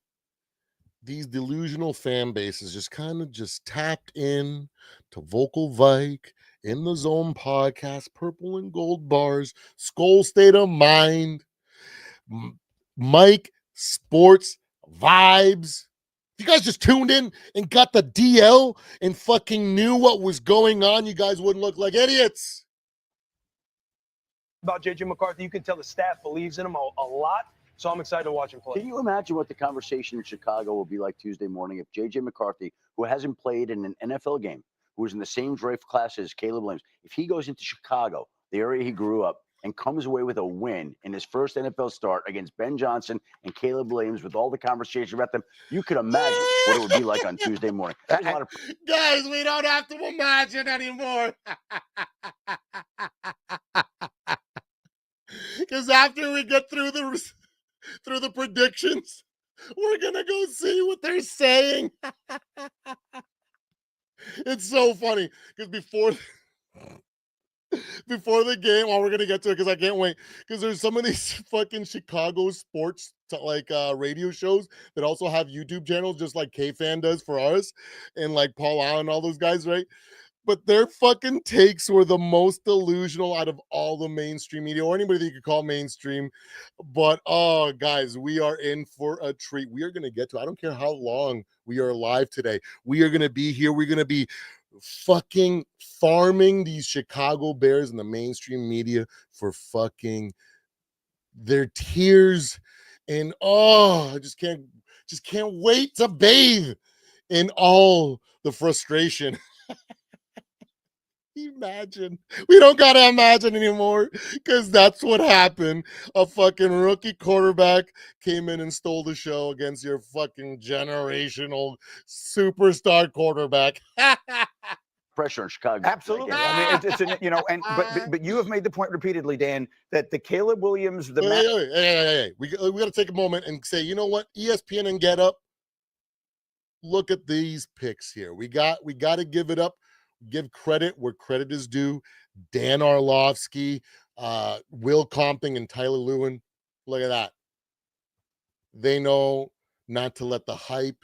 these delusional fan bases just kind of just tapped in to Vocal Vike, In the Zone podcast, Purple and Gold Bars, Skull State of Mind, Mike Sports Vibes. If you guys just tuned in and got the DL and fucking knew what was going on, you guys wouldn't look like idiots. About JJ McCarthy, you can tell the staff believes in him a lot. So I'm excited to watch him play. Can you imagine what the conversation in Chicago will be like Tuesday morning if JJ McCarthy, who hasn't played in an NFL game, who was in the same draft class as Caleb Williams, if he goes into Chicago, the area he grew up, and comes away with a win in his first NFL start against Ben Johnson and Caleb Williams with all the conversation about them, you could imagine what it would be like on Tuesday morning. Guys, we don't have to imagine anymore. Because after we get through the predictions, we're gonna go see what they're saying. It's so funny because before the game, we're gonna get to it because I can't wait. Because there's some of these fucking Chicago sports radio shows that also have YouTube channels, just like K-Fan does for ours, and like Paul Allen and all those guys, right? But their fucking takes were the most delusional out of all the mainstream media, or anybody that you could call mainstream. But oh, guys, we are in for a treat. We are going to get to, I don't care how long we are live today. We are going to be here. We're going to be fucking farming these Chicago Bears in the mainstream media for fucking their tears. And oh, I just can't wait to bathe in all the frustration. Imagine. We don't gotta imagine anymore because that's what happened. A fucking rookie quarterback came in and stole the show against your fucking generational superstar quarterback. pressure in Chicago. Absolutely. I mean, but you have made the point repeatedly, Dan, that the Caleb Williams, Hey. We got to take a moment and say, you know what, ESPN and Get Up, look at these picks here. We got to give it up. Give credit where credit is due. Dan Orlovsky, Will Compton, and Tyler Lewin. Look at that. They know not to let the hype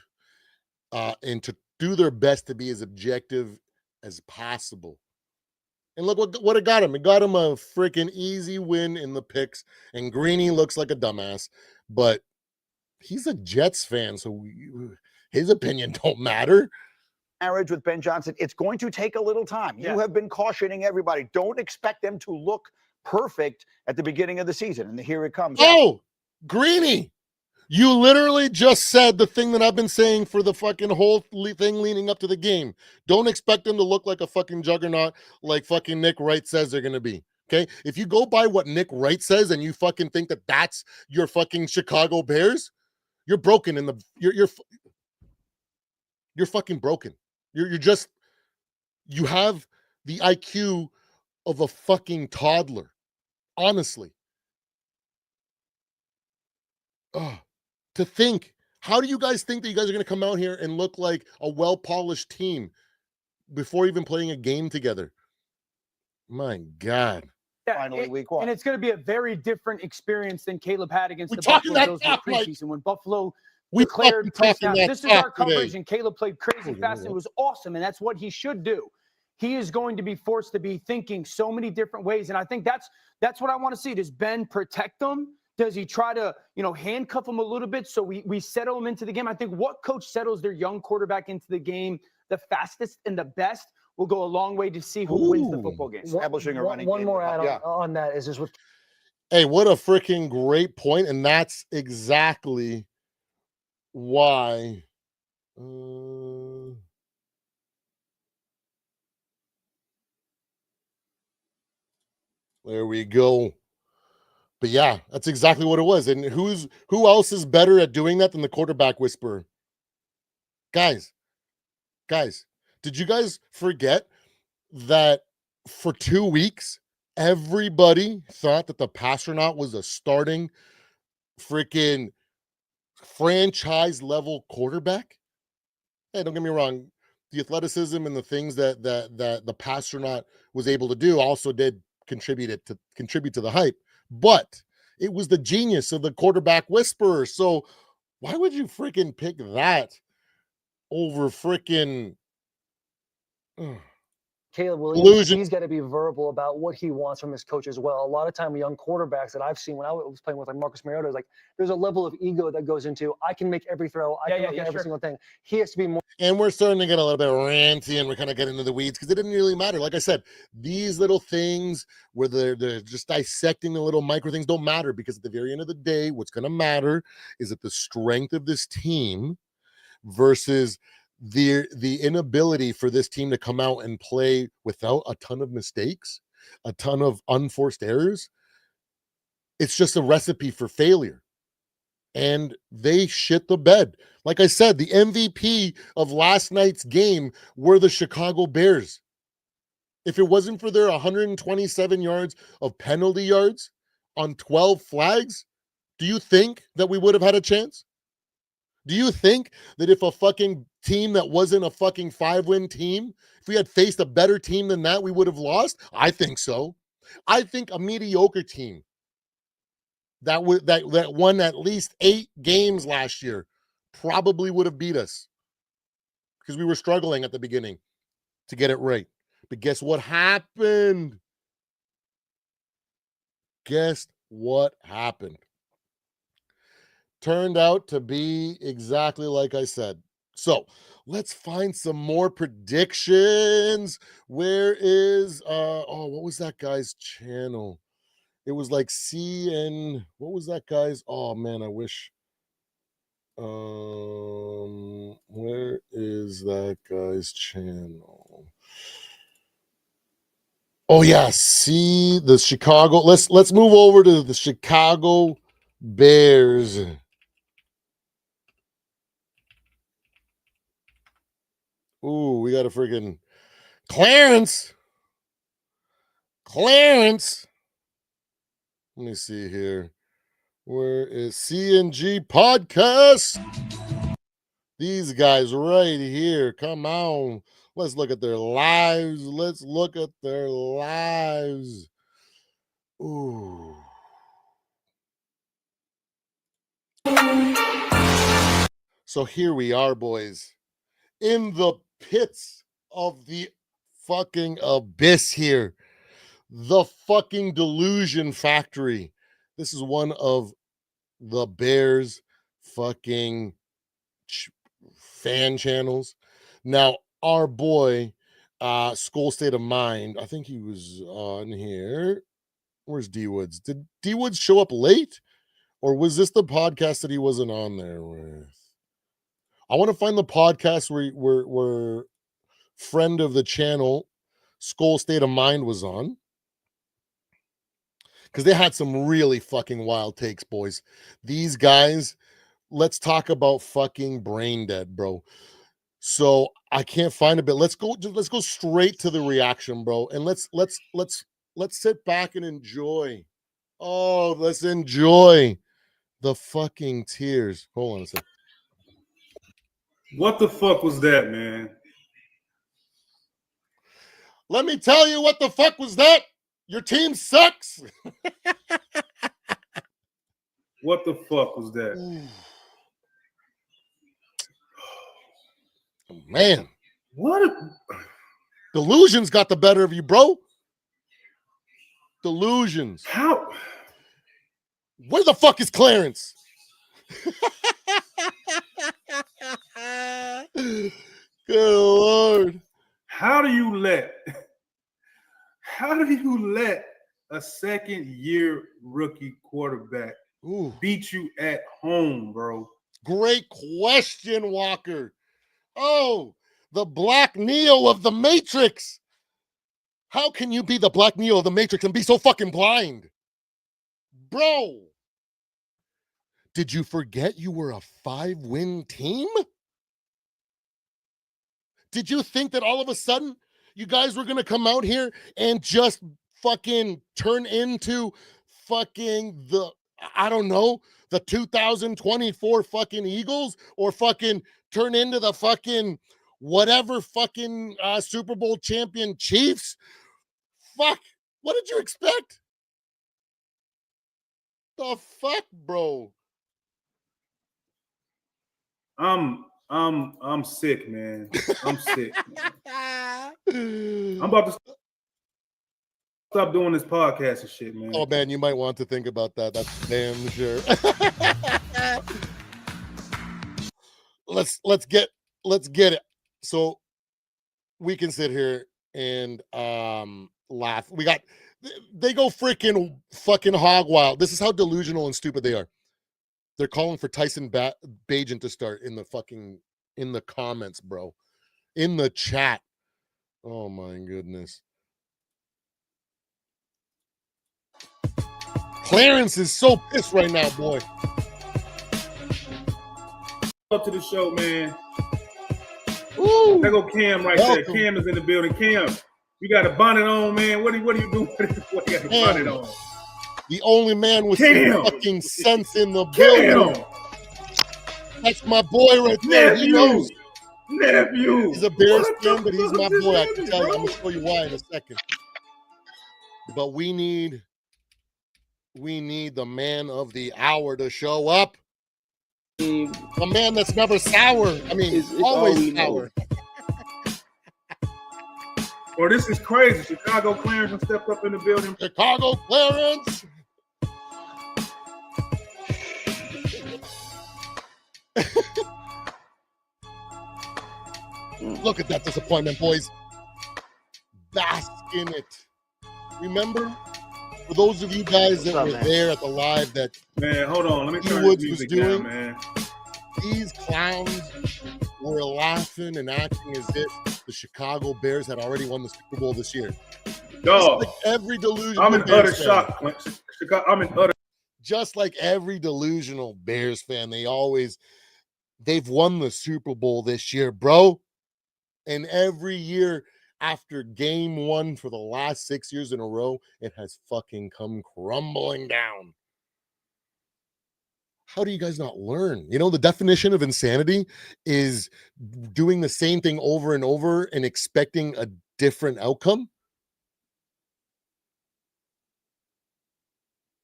and to do their best to be as objective as possible. And look what it got him. It got him a freaking easy win in the picks. And Greeny looks like a dumbass, but he's a Jets fan, so his opinion don't matter. Marriage with Ben Johnson, it's going to take a little time. You have been cautioning everybody. Don't expect them to look perfect at the beginning of the season. And here it comes. Oh, Greeny, you literally just said the thing that I've been saying for the fucking whole thing leading up to the game. Don't expect them to look like a fucking juggernaut like fucking Nick Wright says they're going to be. Okay? If you go by what Nick Wright says and you fucking think that that's your fucking Chicago Bears, you're broken in the you're fucking broken. You're just, you have the IQ of a fucking toddler. Honestly. To think, how do you guys think that you guys are going to come out here and look like a well-polished team before even playing a game together? My God. Yeah, Finally, week one. And it's going to be a very different experience than Caleb had against the talking Buffalo Bills in the talk, Mike. preseason when Buffalo We declared fucking pre-snap. talking that This is talk our coverage, today. and Caleb played crazy Oh, fast, and it was awesome, and that's what he should do. He is going to be forced to be thinking so many different ways, and I think that's what I want to see. Does Ben protect them? Does he try to, handcuff him a little bit so we settle him into the game? I think what coach settles their young quarterback into the game the fastest and the best will go a long way to see who wins the football game. Establishing a running One game. more add on that is just with Hey, what a freaking great point, and that's exactly why. There we go. But yeah, that's exactly what it was. And who else is better at doing that than the quarterback whisperer? Guys, did you guys forget that for 2 weeks, everybody thought that the Pastronaut was a starting freaking franchise level quarterback? Hey, don't get me wrong. The athleticism and the things that the Pastronaut was able to do also did contribute to the hype, but it was the genius of the quarterback whisperer. So why would you freaking pick that over freaking Caleb Williams, illusion? he's got to be verbal about what he wants from his coach as well. A lot of time, young quarterbacks that I've seen when I was playing with like Marcus Mariota, is like there's a level of ego that goes into I can make every throw, I can look at every single thing. He has to be more. And we're starting to get a little bit ranty, and we're kind of getting into the weeds because it didn't really matter. Like I said, these little things where they're just dissecting the little micro things don't matter, because at the very end of the day, what's going to matter is that the strength of this team versus the inability for this team to come out and play without a ton of mistakes, a ton of unforced errors. It's just a recipe for failure. And they shit the bed. Like I said, the MVP of last night's game were the Chicago Bears. If it wasn't for their 127 yards of penalty yards on 12 flags, do you think that we would have had a chance? Do you think that if a fucking team that wasn't a fucking 5-win team, if we had faced a better team than that, we would have lost? I think so. I think a mediocre team that won at least 8 games last year probably would have beat us, because we were struggling at the beginning to get it right. But guess what happened? Guess what happened? Turned out to be exactly like I said. So let's find some more predictions. Where is what was that guy's channel? It was like CN. What was that guy's? Oh man, I wish. Where is that guy's channel? Oh yeah, see the Chicago. Let's move over to the Chicago Bears. Ooh, we got a freaking Clarence. Let me see here. Where is CNG Podcast? These guys right here. Come on. Let's look at their lives. Ooh. So here we are, boys, in the pits of the fucking abyss here. the fucking delusion factory. This is one of the Bears fucking fan channels. Now, our boy, Skull State of Mind, I think he was on here. Where's D Woods? Did D Woods show up late? Or was this the podcast that he wasn't on there with? I want to find the podcast where friend of the channel, Skull State of Mind, was on. Because they had some really fucking wild takes, boys. These guys, let's talk about fucking brain dead, bro. So I can't find it, but let's go straight to the reaction, bro. And let's sit back and enjoy. Oh, let's enjoy the fucking tears. Hold on a second. What the fuck was that, man? Let me tell you what the fuck was that. Your team sucks. What the fuck was that? Oh, man. What? Delusions got the better of you, bro. Delusions. How? Where the fuck is Clarence? Good Lord. How do you let a second-year rookie quarterback beat you at home, bro? Great question, Walker. Oh, the Black Neo of the Matrix. How can you be the Black Neo of the Matrix and be so fucking blind? Bro, did you forget you were a 5-win team? Did you think that all of a sudden you guys were going to come out here and just fucking turn into fucking the 2024 fucking Eagles, or fucking turn into the fucking whatever fucking Super Bowl champion Chiefs? Fuck. What did you expect? The fuck, bro? I'm sick, man. I'm sick. I'm about to stop doing this podcast and shit, man. Oh man, you might want to think about that. That's damn sure. let's get it. So we can sit here and laugh. They go freaking fucking hog wild. This is how delusional and stupid they are. They're calling for Tyson Bagent to start in the comments, bro. In the chat. Oh my goodness. Clarence is so pissed right now, boy. Up to the show, man. Ooh, there go Cam right welcome. there. Cam is in the building. Cam, you got a bonnet on, man. What are you doing? What you got a bonnet on? The only man with some fucking sense in the Cam. building. That's my boy right there. He knows. Nephew. He's a Bears fan, but he's my boy. I can tell you. I'm gonna show you why in a second. But we need the man of the hour to show up. A man that's never sour. I mean, it's always sour. Well, this is crazy. Chicago Clarence stepped up in the building. Chicago Clarence. Look at that disappointment, boys. Bask in it. Remember, for those of you guys that were there at the live that hold on, let me turn Woods this was music doing, down, man. These clowns were laughing and acting as if the Chicago Bears had already won the Super Bowl this year. Dog, like every delusional I'm in Bears utter fan. shock. I'm in utter. Just like every delusional Bears fan, they've won the Super Bowl this year, bro. And every year after game one for the last 6 years in a row, it has fucking come crumbling down. How do you guys not learn? You know, the definition of insanity is doing the same thing over and over and expecting a different outcome.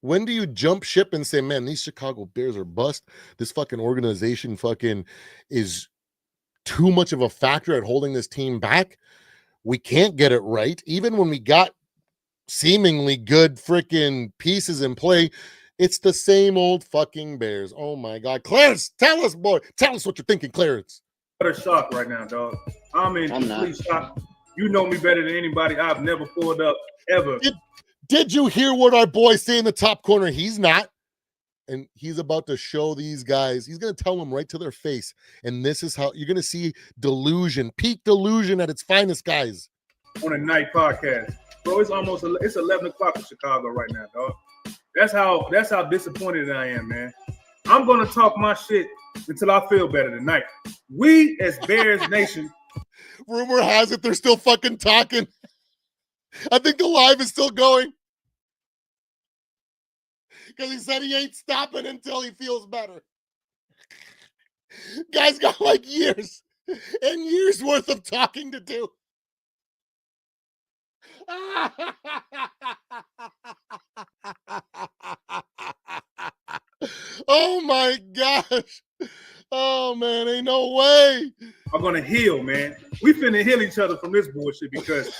When do you jump ship and say, man, these Chicago Bears are bust? This fucking organization fucking is too much of a factor at holding this team back. We can't get it right. Even when we got seemingly good freaking pieces in play. It's the same old fucking Bears. Oh my God. Clarence, tell us, boy. Tell us what you're thinking, Clarence. What a shock right now, dog. I'm in complete shock. You know me better than anybody. I've never pulled up ever. Did you hear what our boy say in the top corner? He's not. And he's about to show these guys. He's going to tell them right to their face. And this is how you're going to see delusion, peak delusion at its finest, guys. On a night podcast. Bro, it's 11 o'clock in Chicago right now, dog. That's how disappointed I am, man. I'm going to talk my shit until I feel better tonight. We as Bears Nation. Rumor has it they're still fucking talking. I think the live is still going. Because he said he ain't stopping until he feels better. Guy's got like years and years worth of talking to do. Oh my gosh. Oh man, ain't no way. I'm gonna heal, man. We finna heal each other from this bullshit because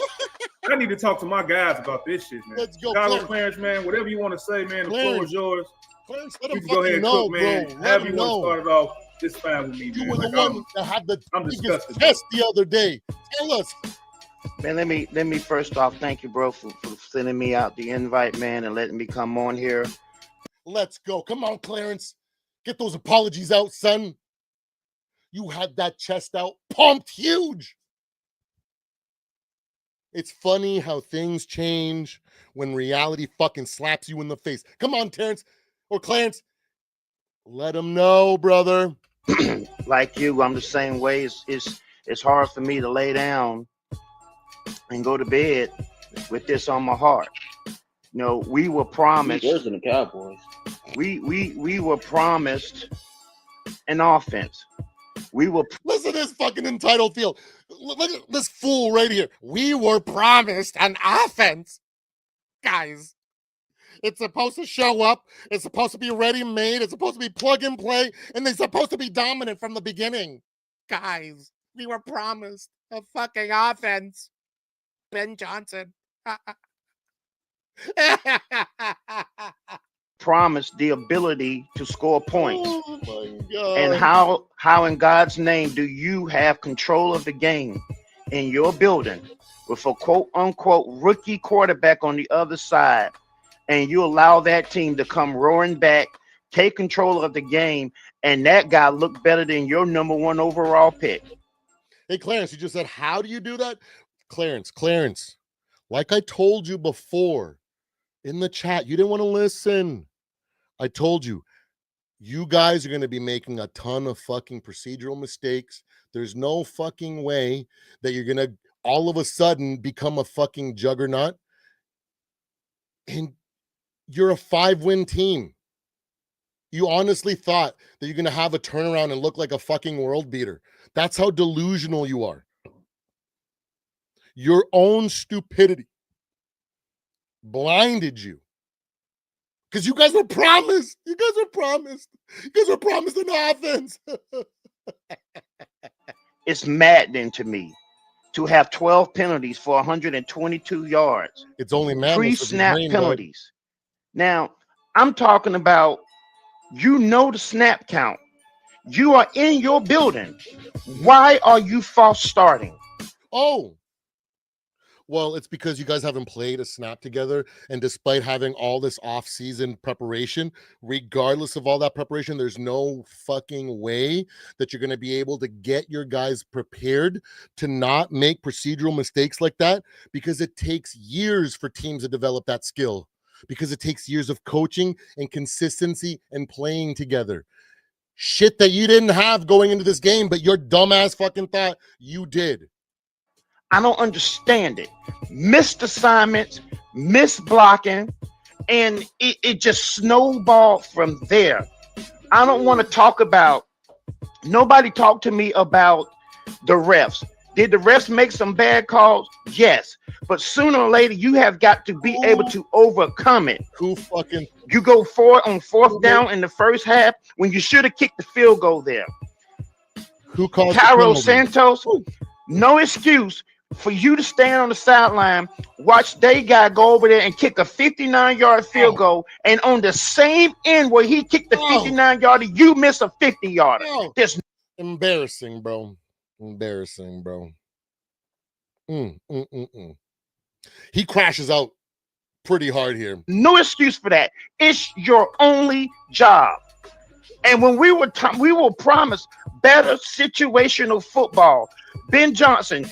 I need to talk to my guys about this shit, man. Let's go, Chicago Clarence, man. Whatever you want to say, man. The floor is yours. Clarence, let You him can go ahead and know, cook, man. bro. However you want to start it off, it's fine with me, You man. were the Like, one that had the I'm biggest disgusted. test the other day. Tell us. Man, let me first off thank you, bro, for sending me out the invite, man, and letting me come on here. Let's go. Come on, Clarence. Get those apologies out, son. You had that chest out, pumped huge. It's funny how things change when reality fucking slaps you in the face. Come on, Terrence or Clarence. Let them know, brother. Like you, I'm the same way. It's hard for me to lay down and go to bed with this on my heart. You know, we were promised. Bears and the Cowboys. We were promised an offense. Listen to this fucking entitled feel. Look at this fool right here. We were promised an offense. Guys, it's supposed to show up. It's supposed to be ready-made. It's supposed to be plug and play. And they're supposed to be dominant from the beginning. Guys, we were promised a fucking offense. Ben Johnson. Promised the ability to score points. Oh my God. And how in God's name do you have control of the game in your building with a quote unquote rookie quarterback on the other side, and you allow that team to come roaring back, take control of the game, and that guy look better than your number one overall pick? Hey, Clarence, you just said, how do you do that? Clarence, like I told you before in the chat, you didn't want to listen. I told you, you guys are going to be making a ton of fucking procedural mistakes. There's no fucking way that you're going to all of a sudden become a fucking juggernaut. And you're a 5-win team. You honestly thought that you're going to have a turnaround and look like a fucking world beater. That's how delusional you are. Your own stupidity blinded you. Because you guys were promised. You guys were promised an offense. It's maddening to me to have 12 penalties for 122 yards. It's only madness. Pre-snap penalties. Now, I'm talking about, you know, the snap count. You are in your building. Why are you false starting? Oh. Well, it's because you guys haven't played a snap together. And despite having all this off-season preparation, regardless of all that preparation, there's no fucking way that you're going to be able to get your guys prepared to not make procedural mistakes like that, because it takes years for teams to develop that skill, because it takes years of coaching and consistency and playing together. Shit that you didn't have going into this game, but your dumbass fucking thought you did. I don't understand it. Missed assignments, missed blocking, and it just snowballed from there. I don't want to talk about, nobody talked to me about the refs. Did the refs make some bad calls? Yes. But sooner or later, you have got to be able to overcome it. You go forward on fourth down in the first half when you should have kicked the field goal there. Who called Cairo Santos? No excuse. for you to stand on the sideline, watch they guy go over there and kick a 59-yard field goal, and on the same end where he kicked the 59-yarder, you miss a 50-yarder. There's embarrassing, bro. He crashes out pretty hard here. No excuse for that. It's your only job. And when we were promised better situational football, Ben Johnson.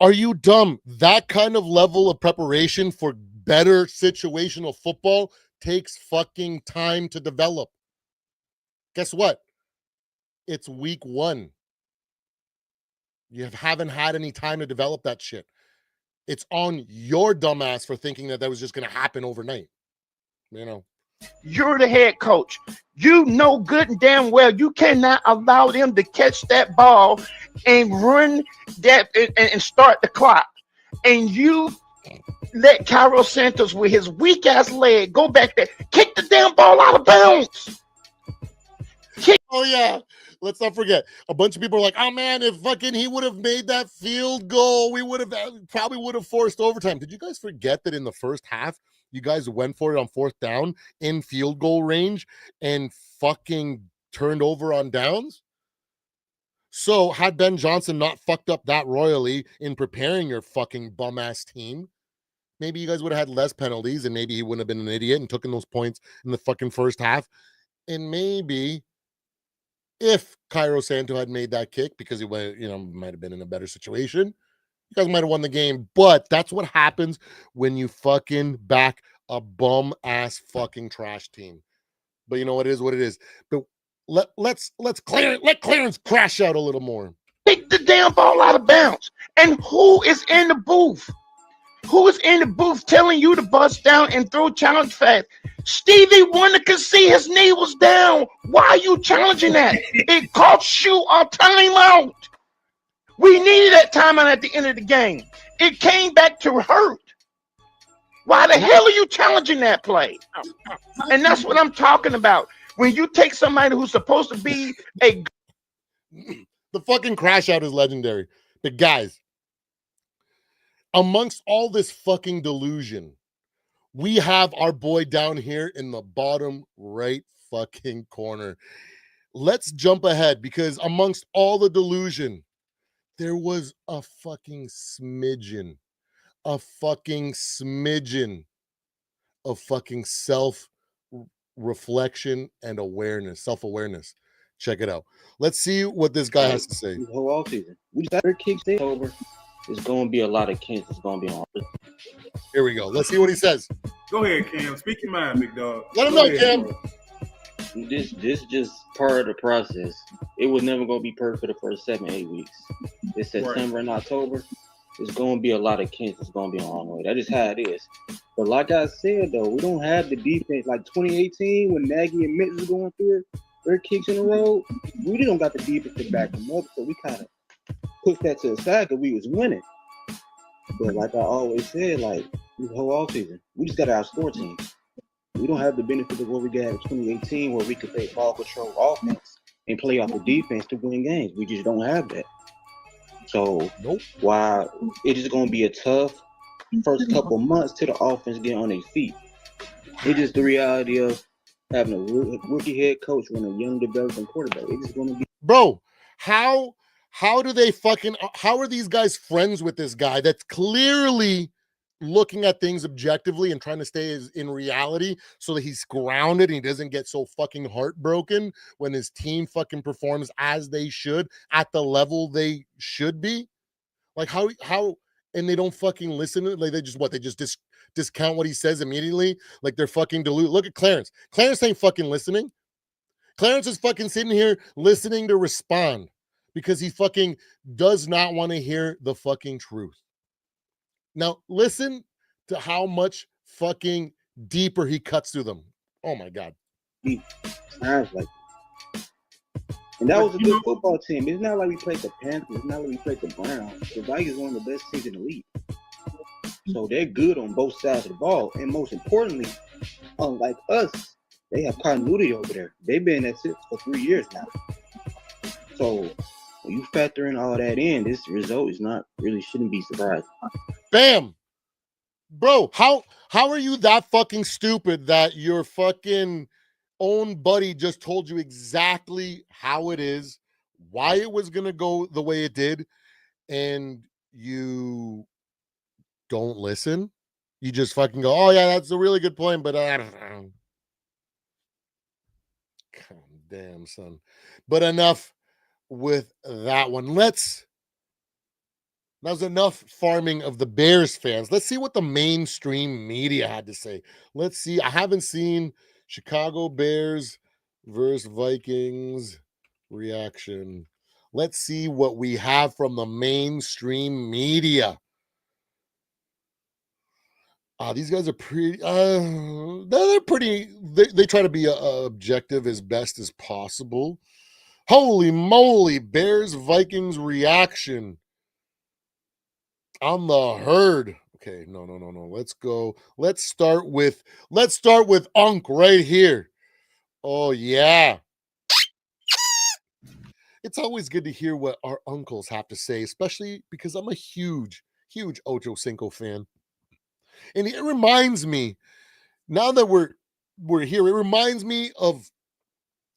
Are you dumb? That kind of level of preparation for better situational football takes fucking time to develop. Guess what? It's week 1. You haven't had any time to develop that shit. It's on your dumbass for thinking that was just going to happen overnight. You know. You're the head coach. You know good and damn well you cannot allow them to catch that ball and run that and start the clock. And you let Cairo Santos with his weak ass leg go back there, kick the damn ball out of bounds. Oh yeah. Let's not forget. A bunch of people are like, oh man, if fucking he would have made that field goal, we would have probably forced overtime. Did you guys forget that in the first half, you guys went for it on 4th down in field goal range and fucking turned over on downs? So had Ben Johnson not fucked up that royally in preparing your fucking bum ass team, maybe you guys would have had less penalties, and maybe he wouldn't have been an idiot and taken those points in the fucking first half. And maybe if Cairo Santo had made that kick, because he might have been in a better situation, you guys might have won the game. But that's what happens when you fucking back a bum ass fucking trash team. But you know what it is. But let Clarence crash out a little more. Kick the damn ball out of bounds. And who is in the booth? Who is in the booth telling you to bust down and throw challenge fast? Stevie Wonder could see his knee was down. Why are you challenging that? It cost you a timeout. We needed that timeout at the end of the game. It came back to hurt. Why the hell are you challenging that play? And that's what I'm talking about. When you take somebody who's supposed to be a... The fucking crash out is legendary. But guys, amongst all this fucking delusion, we have our boy down here in the bottom right fucking corner. Let's jump ahead, because amongst all the delusion, there was a fucking smidgen of fucking self-reflection and awareness, self-awareness. Check it out. Let's see what this guy has to say. The whole off season. We just got our kicks over. There's going to be a lot of kids that's going to be on. Here we go. Let's see what he says. Go ahead, Cam. Speak your mind, big dog. Let him know, Cam. This just part of the process. It was never going to be perfect for the first 7-8 weeks. It's September and October. There's going to be a lot of kids that's going to be on the way. That is how it is. But like I said, though, we don't have the defense like 2018 when Nagy and Mitch was going through their kicks in a row. We don't got the defense to back them up, so we kind of put that to the side because we was winning. But like I always said, like the whole offseason, we just got to outscore teams. We don't have the benefit of what we got in 2018 where we could play ball control offense and play off the defense to win games. We just don't have that. So while it is going to be a tough first couple months to the offense get on their feet, it's just the reality of having a rookie head coach run a young developing quarterback. It's just going to be. Bro, how do they fucking, how are these guys friends with this guy that's clearly looking at things objectively and trying to stay in reality so that he's grounded and he doesn't get so fucking heartbroken when his team fucking performs as they should at the level they should be? Like how and they don't fucking listen to it? Like they just discount what he says immediately, like they're fucking deluded. Look at Clarence. Clarence ain't fucking listening. Clarence is fucking sitting here listening to respond because he fucking does not want to hear the fucking truth. Now, listen to how much fucking deeper he cuts through them. Oh, my God. Sounds like it. And that was a good football team. It's not like we played the Panthers. It's not like we played the Browns. The Vikings are one of the best teams in the league. So they're good on both sides of the ball. And most importantly, unlike us, they have continuity over there. They've been at it for 3 years now. So When you factor in all that in, this result is not really shouldn't be surprising. Bam. Bro, how are you that fucking stupid that your fucking own buddy just told you exactly how it is, why it was going to go the way it did, and you don't listen? You just fucking go, oh, yeah, that's a really good point, but I don't know. God damn, son. But enough with that one. That's enough farming of the Bears fans. Let's see what the mainstream media had to say. Let's see. I haven't seen Chicago Bears versus Vikings reaction. Let's see what we have from the mainstream media. These guys are pretty. They're pretty. They try to be objective as best as possible. Holy moly! Bears Vikings reaction on the herd. Okay, no. Let's go. Let's start with Unk right here. Oh yeah. It's always good to hear what our uncles have to say, especially because I'm a huge Ocho Cinco fan. And it reminds me, now that we're here, it reminds me of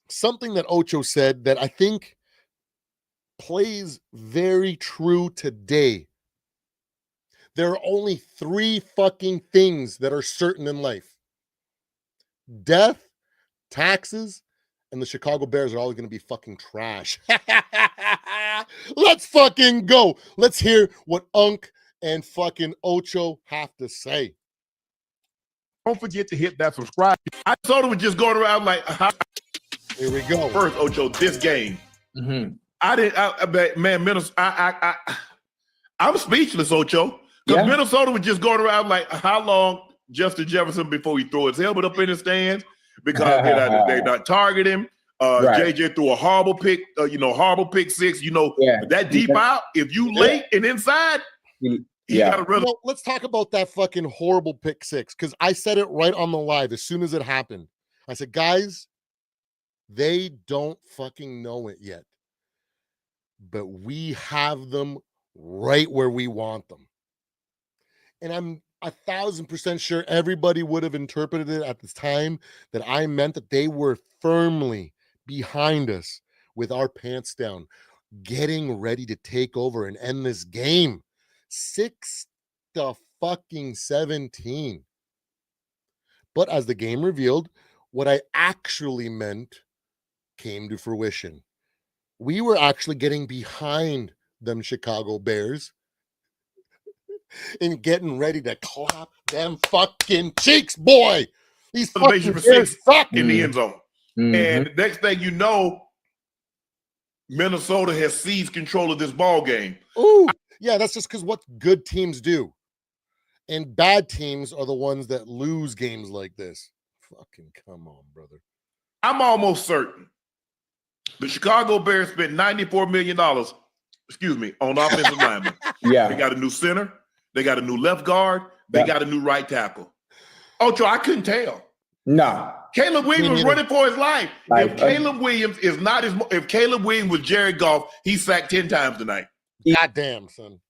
something that Ocho said that I think plays very true today. There are only 3 fucking things that are certain in life: death, taxes, and the Chicago Bears are always going to be fucking trash. Let's fucking go. Let's hear what Unk and fucking Ocho have to say. Don't forget to hit that subscribe. I told him just going around like, here we go. First, Ocho, this game. I didn't. Man, Minnesota. I'm speechless, Ocho, because Minnesota was just going around like, how long Justin Jefferson before he threw his helmet up in the stands because they not target him. JJ threw a horrible pick. Horrible pick 6. That deep out. If you late and inside. Let's talk about that fucking horrible pick 6, because I said it right on the live as soon as it happened. I said, guys, they don't fucking know it yet, but we have them right where we want them. And I'm 1,000% sure everybody would have interpreted it at the time that I meant that they were firmly behind us with our pants down, getting ready to take over and end this game. 6-17. But as the game revealed, what I actually meant came to fruition. We were actually getting behind them Chicago Bears and getting ready to clap them fucking cheeks, boy. These fucking Bears suck in the end zone. And the next thing you know, Minnesota has seized control of this ball game. Ooh, yeah, that's just because what good teams do. And bad teams are the ones that lose games like this. Fucking come on, brother. I'm almost certain the Chicago Bears spent $94 million, on offensive linemen. They got a new center. They got a new left guard. They got a new right tackle. Ocho, I couldn't tell. No. Caleb Williams was running for his life. If Caleb Williams was Jared Goff, he sacked 10 times tonight. God damn, son.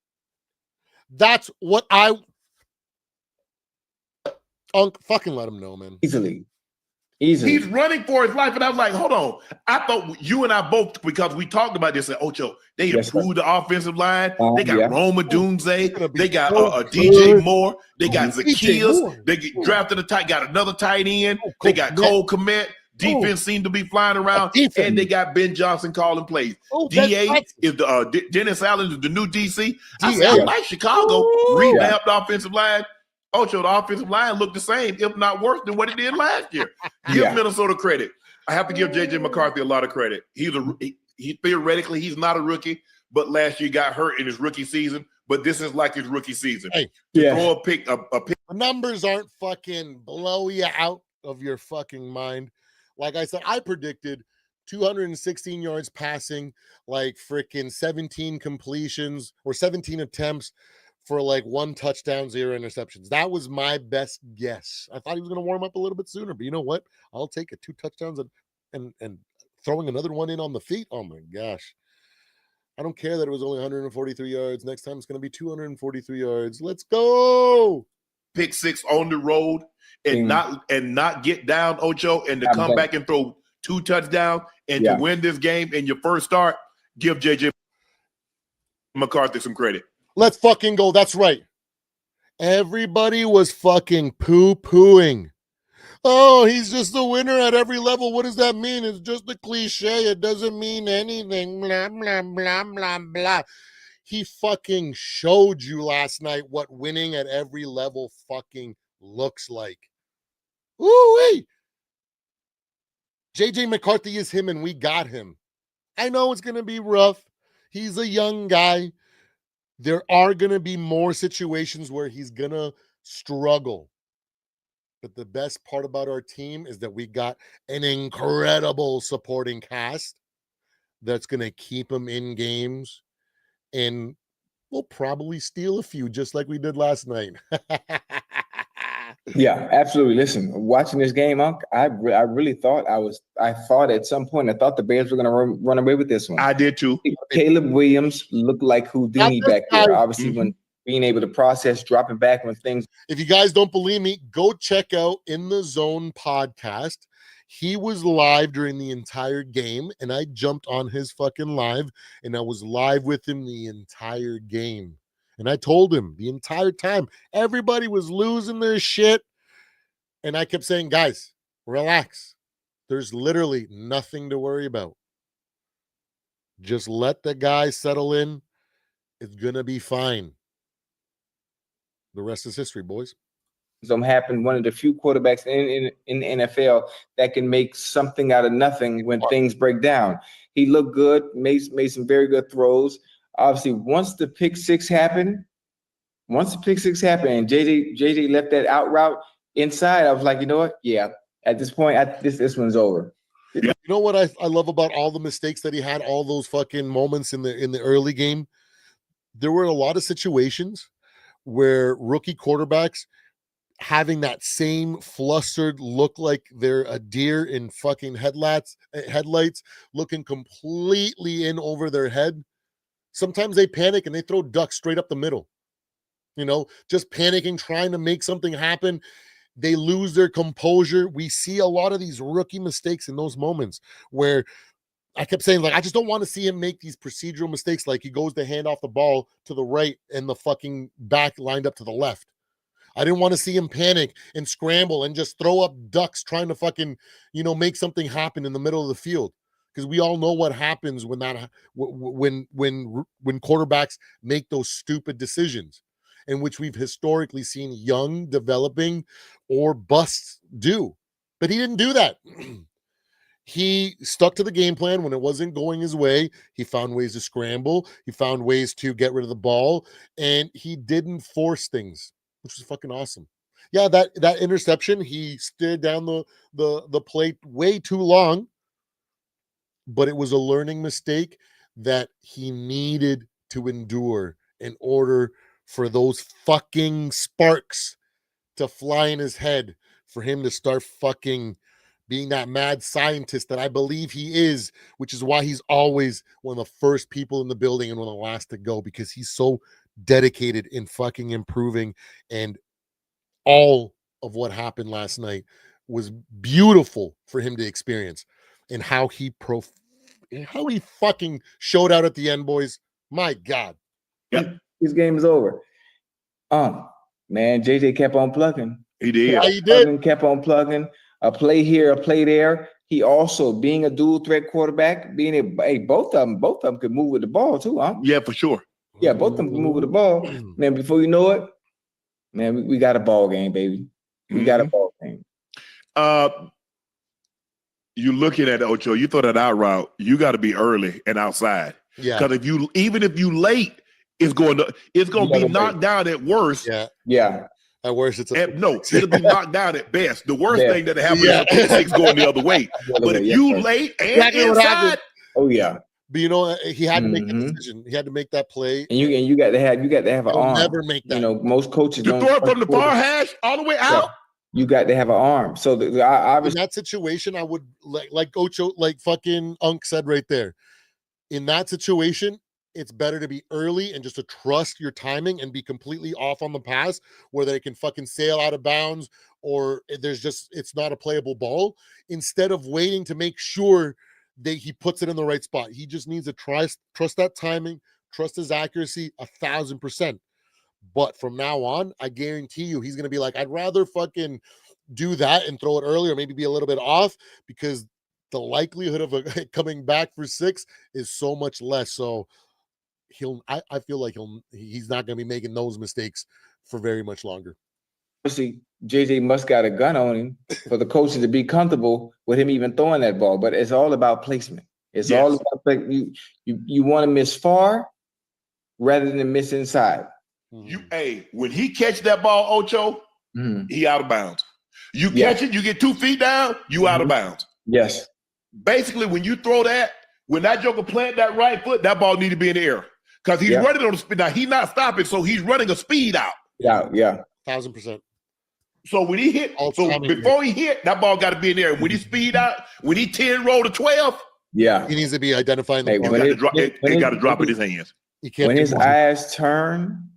That's what fucking let him know, man. Easily. He's running for his life. And I was like, hold on. I thought you and I both, because we talked about this, said, Ocho, they improved the offensive line. They got Roma Dunze. They got DJ Moore. They got Zacchaeus. They drafted got another tight end. They got Cole Kmet. Defense seemed to be flying around. And they got Ben Johnson calling plays. DA is the Dennis Allen is the new DC. I said, I like Chicago. Revamped offensive line. Ocho, the offensive line looked the same, if not worse than what it did last year. Give Minnesota credit. I have to give JJ McCarthy a lot of credit. Theoretically, he's not a rookie, but last year got hurt in his rookie season. But this is like his rookie season. Hey, throw a pick. The numbers aren't fucking blow you out of your fucking mind. Like I said, I predicted 216 yards passing, like freaking 17 completions or 17 attempts for like 1 touchdown, 0 interceptions. That was my best guess. I thought he was going to warm up a little bit sooner, but you know what? I'll take it. 2 touchdowns and throwing another one in on the feet. Oh my gosh. I don't care that it was only 143 yards. Next time it's going to be 243 yards. Let's go. Pick 6 on the road and not get down, Ocho, and to come back and throw 2 touchdowns and to win this game in your first start, give JJ McCarthy some credit. Let's fucking go. That's right. Everybody was fucking poo-pooing. Oh, he's just a winner at every level. What does that mean? It's just a cliche. It doesn't mean anything. Blah, blah, blah, blah, blah. He fucking showed you last night what winning at every level fucking looks like. Woo-wee. JJ McCarthy is him, and we got him. I know it's going to be rough. He's a young guy. There are going to be more situations where he's going to struggle. But the best part about our team is that we got an incredible supporting cast that's going to keep him in games. And we'll probably steal a few just like we did last night. Yeah, absolutely. Listen, watching this game, Unc, I really thought I thought at some point, I thought the Bears were going to run away with this one. I did too. Caleb Williams looked like Houdini back there. Obviously, when being able to process, dropping back when things. If you guys don't believe me, go check out In the Zone podcast. He was live during the entire game, and I jumped on his fucking live, and I was live with him the entire game. And I told him the entire time, everybody was losing their shit. And I kept saying, guys, relax. There's literally nothing to worry about. Just let the guy settle in. It's going to be fine. The rest is history, boys. Happen. One of the few quarterbacks in the NFL that can make something out of nothing when things break down. He looked good, made some very good throws. Obviously, once the pick six happened, and JJ left that out route inside, I was like, you know what? Yeah, at this point, this one's over. You know what I love about all the mistakes that he had, all those fucking moments in the early game? There were a lot of situations where rookie quarterbacks having that same flustered look like they're a deer in fucking headlights, looking completely in over their head. Sometimes they panic and they throw ducks straight up the middle. You know, just panicking, trying to make something happen. They lose their composure. We see a lot of these rookie mistakes in those moments where I kept saying, like, I just don't want to see him make these procedural mistakes. Like he goes to hand off the ball to the right and the fucking back lined up to the left. I didn't want to see him panic and scramble and just throw up ducks trying to fucking, make something happen in the middle of the field. Because we all know what happens when quarterbacks make those stupid decisions, in which we've historically seen young, developing, or busts do. But he didn't do that. He stuck to the game plan when it wasn't going his way. He found ways to scramble. He found ways to get rid of the ball, and he didn't force things, which was fucking awesome. Yeah, that interception, he stared down the plate way too long, but it was a learning mistake that he needed to endure in order for those fucking sparks to fly in his head, for him to start fucking being that mad scientist that I believe he is, which is why he's always one of the first people in the building and one of the last to go, because he's so dedicated in fucking improving. And all of what happened last night was beautiful for him to experience, and how he fucking showed out at the end, boys. My God. Yep. This game is over. Man, JJ kept on plugging. He did. Yeah, he did. Kept on plugging. A play here, a play there. He also, being a dual threat quarterback, both of them could move with the ball too, huh? Yeah, for sure. Yeah, both of them can move with the ball. Man, before you know it, man, we got a ball game, baby. We got a ball game. You looking at Ocho, you throw that out route, you got to be early and outside. Yeah. Because even if you late, it's going to be knocked down at worst. Yeah. At worst, it'll be knocked down at best. The worst thing that happens is a pick six going the other way. But if you late and inside, oh yeah. But he had to make the decision. He had to make that play. And you got to have an arm. Never make that. Most coaches don't throw it from the far hash all the way out. You got to have an arm. So in that situation, I would like Ocho, like fucking Unc said right there. In that situation, it's better to be early and just to trust your timing and be completely off on the pass where they can fucking sail out of bounds or it's not a playable ball, instead of waiting to make sure that he puts it in the right spot. He just needs to trust that timing, trust his accuracy 1,000%. But from now on, I guarantee you he's going to be like, I'd rather fucking do that and throw it early or maybe be a little bit off, because the likelihood of it coming back for 6 is so much less. So I feel like he's not going to be making those mistakes for very much longer. Obviously, JJ must got a gun on him for the coaches to be comfortable with him even throwing that ball. But it's all about placement. It's all about you want to miss far rather than miss inside. When he catch that ball, Ocho, he out of bounds. You catch it, you get 2 feet down, you out of bounds. Yes. Basically, when you throw that, when that joker plant that right foot, that ball need to be in the air. Because he's running on the speed. Now, he's not stopping, so he's running a speed out. Yeah. 1,000%. So when he hit, before he hit, that ball got to be in there. When he speed out, when he 10 roll to 12, he needs to be identifying the ball. He got to drop in his hands. When his eyes turn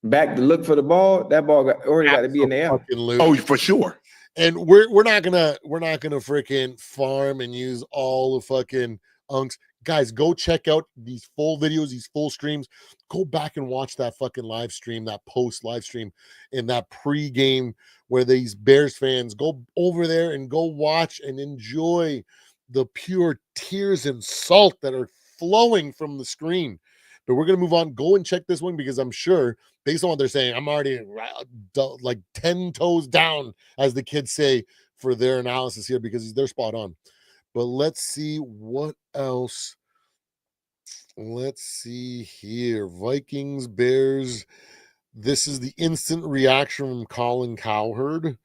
back to look for the ball, that ball already got to be in the air. Oh, for sure. And we're not gonna freaking farm and use all the fucking unks. Guys, go check out these full videos, these full streams. Go back and watch that fucking live stream, that post live stream, and that pregame where these Bears fans go over there and go watch and enjoy the pure tears and salt that are flowing from the screen. But we're going to move on. Go and check this one, because I'm sure, based on what they're saying, I'm already like 10 toes down, as the kids say, for their analysis here, because they're spot on. But let's see what else. Let's see here. Vikings, Bears. This is the instant reaction from Colin Cowherd. Do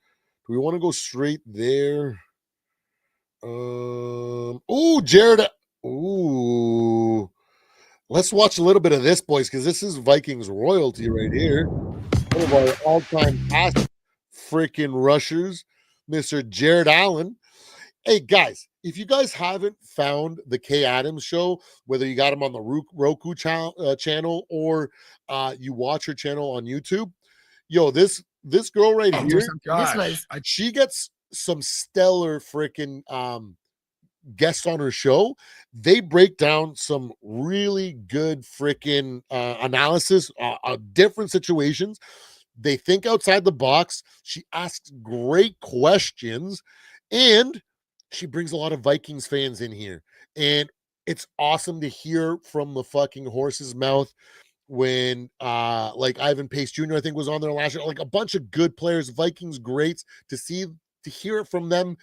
we want to go straight there? Jared. Let's watch a little bit of this, boys, because this is Vikings royalty right here. One of our all-time pass freaking rushers, Mr. Jared Allen. Hey, guys, if you guys haven't found the Kay Adams show, whether you got him on the Roku channel or you watch her channel on YouTube, this girl right here, she gets some stellar freaking guests on her show. They break down some really good freaking analysis of different situations. They think outside the box. She asks great questions, and she brings a lot of Vikings fans in here. And it's awesome to hear from the fucking horse's mouth when like Ivan Pace Jr. I think was on there last year, like a bunch of good players, Vikings greats, to hear it from them.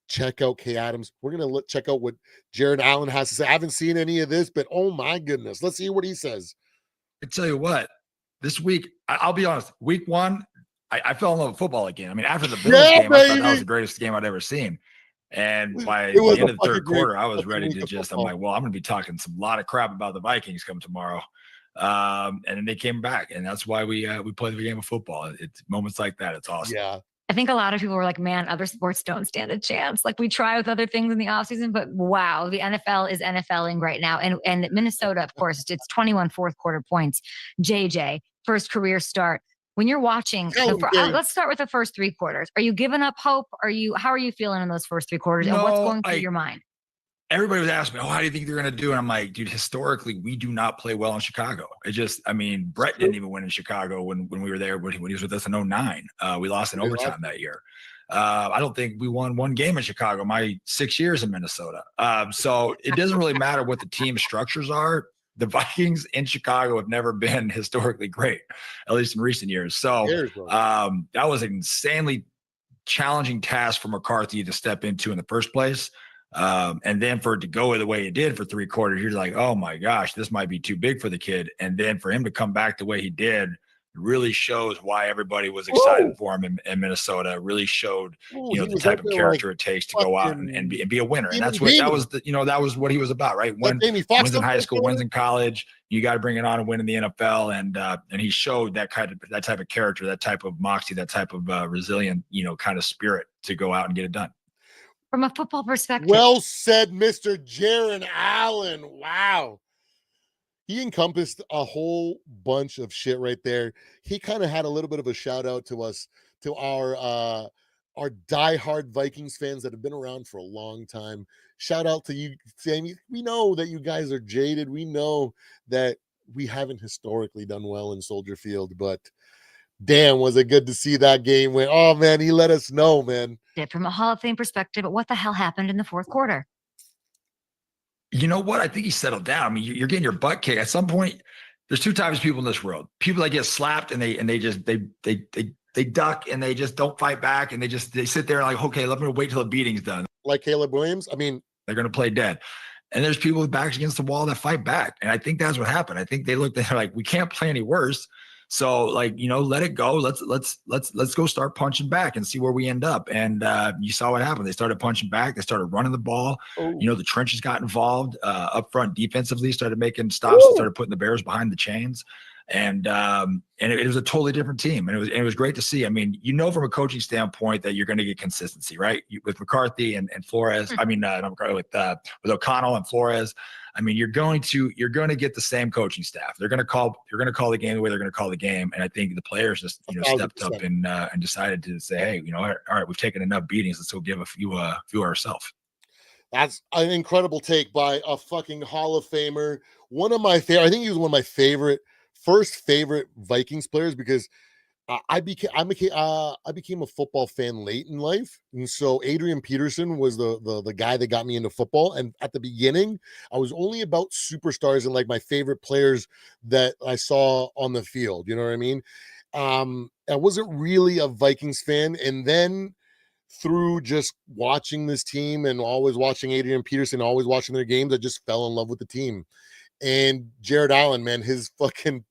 Check out Kay Adams. We're gonna check out what Jared Allen has to say. I haven't seen any of this, but oh my goodness, let's see what he says. I tell you what, this week, I'll be honest, week 1, I fell in love with football again. I mean, after the Bills game, I thought that was the greatest game I'd ever seen. And by the end of the third quarter, I was ready to just, I'm like, well, I'm going to be talking some lot of crap about the Vikings come tomorrow. And then they came back, and that's why we play the game of football. It's moments like that. It's awesome. Yeah. I think a lot of people were like, man, other sports don't stand a chance. Like, we try with other things in the offseason, but wow, the NFL is NFLing right now. And Minnesota, of course, it's 21 fourth quarter points. JJ, first career start. When you're watching, let's start with the first 3 quarters. Are you giving up hope? How are you feeling in those first 3 quarters? And what's going through your mind? Everybody was asking me, how do you think they're going to do? And I'm like, dude, historically, we do not play well in Chicago. Brett didn't even win in Chicago when we were there, when he was with us in 2009. We lost in overtime that year. I don't think we won 1 game in Chicago, my 6 years in Minnesota. So it doesn't really matter what the team structures are. The Vikings in Chicago have never been historically great, at least in recent years. So that was an insanely challenging task for McCarthy to step into in the first place. And then for it to go the way it did for 3 quarters, you're like, oh my gosh, this might be too big for the kid. And then for him to come back the way he did really shows why everybody was excited for him in Minnesota. It really showed, the type of character it takes to go out and be a winner. And that was what he was about, right? Wins in high school, wins in college. You got to bring it on and win in the NFL. And he showed that type of character, that type of moxie, that type of resilient, kind of spirit to go out and get it done. From a football perspective. Well said, Mr. Jared Allen. Wow. he encompassed a whole bunch of shit right there. He kind of had a little bit of a shout out to us, to our diehard Vikings fans that have been around for a long time. Shout out to you, Sammy. We know that you guys are jaded. We know that we haven't historically done well in Soldier Field, but damn, was it good to see that game win. Oh man, he let us know, man. From a Hall of Fame perspective, but what the hell happened in the fourth quarter? You know what? I think he settled down. I mean, you're getting your butt kicked. At some point, there's two types of people in this world: people that get slapped and they duck and they just don't fight back and they sit there like, okay, let me wait till the beating's done. Like Caleb Williams. I mean, they're going to play dead. And there's people with backs against the wall that fight back. And I think that's what happened. I think they looked at it like, we can't play any worse. So like, let it go. Let's go start punching back and see where we end up. And you saw what happened. They started punching back. They started running the ball. The trenches got involved up front defensively, started making stops, and started putting the Bears behind the chains. And it was a totally different team. And it was great to see. I mean, from a coaching standpoint that you're going to get consistency, right? With McCarthy and Flores. I mean, with O'Connell and Flores. I mean, you're going to get the same coaching staff. You're going to call the game the way they're going to call the game. And I think the players just stepped up and decided to say, hey, all right, we've taken enough beatings. Let's go give a few ourselves. That's an incredible take by a fucking Hall of Famer. One of my favorite. I think he was one of my first favorite Vikings players, because I became a football fan late in life, and so Adrian Peterson was the guy that got me into football. And at the beginning, I was only about superstars and like my favorite players that I saw on the field. You know what I mean? I wasn't really a Vikings fan, and then through just watching this team and always watching Adrian Peterson, always watching their games, I just fell in love with the team. And Jared Allen, man, his fucking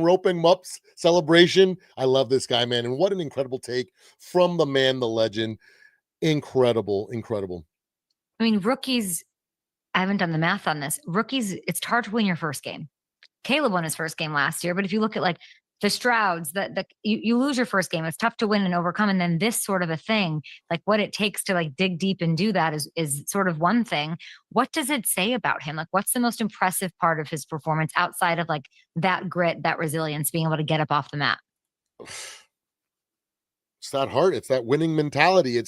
roping mups celebration. I love this guy, man. And what an incredible take from the man, the legend. Incredible. I mean, rookies, I haven't done the math on this. Rookies, it's hard to win your first game. Caleb won his first game last year, but if you look at like the Strouds, you lose your first game. It's tough to win and overcome. And then this sort of a thing, like what it takes to like dig deep and do that is sort of one thing. What does it say about him? Like, what's the most impressive part of his performance outside of like that grit, that resilience, being able to get up off the mat? It's that heart. It's that winning mentality.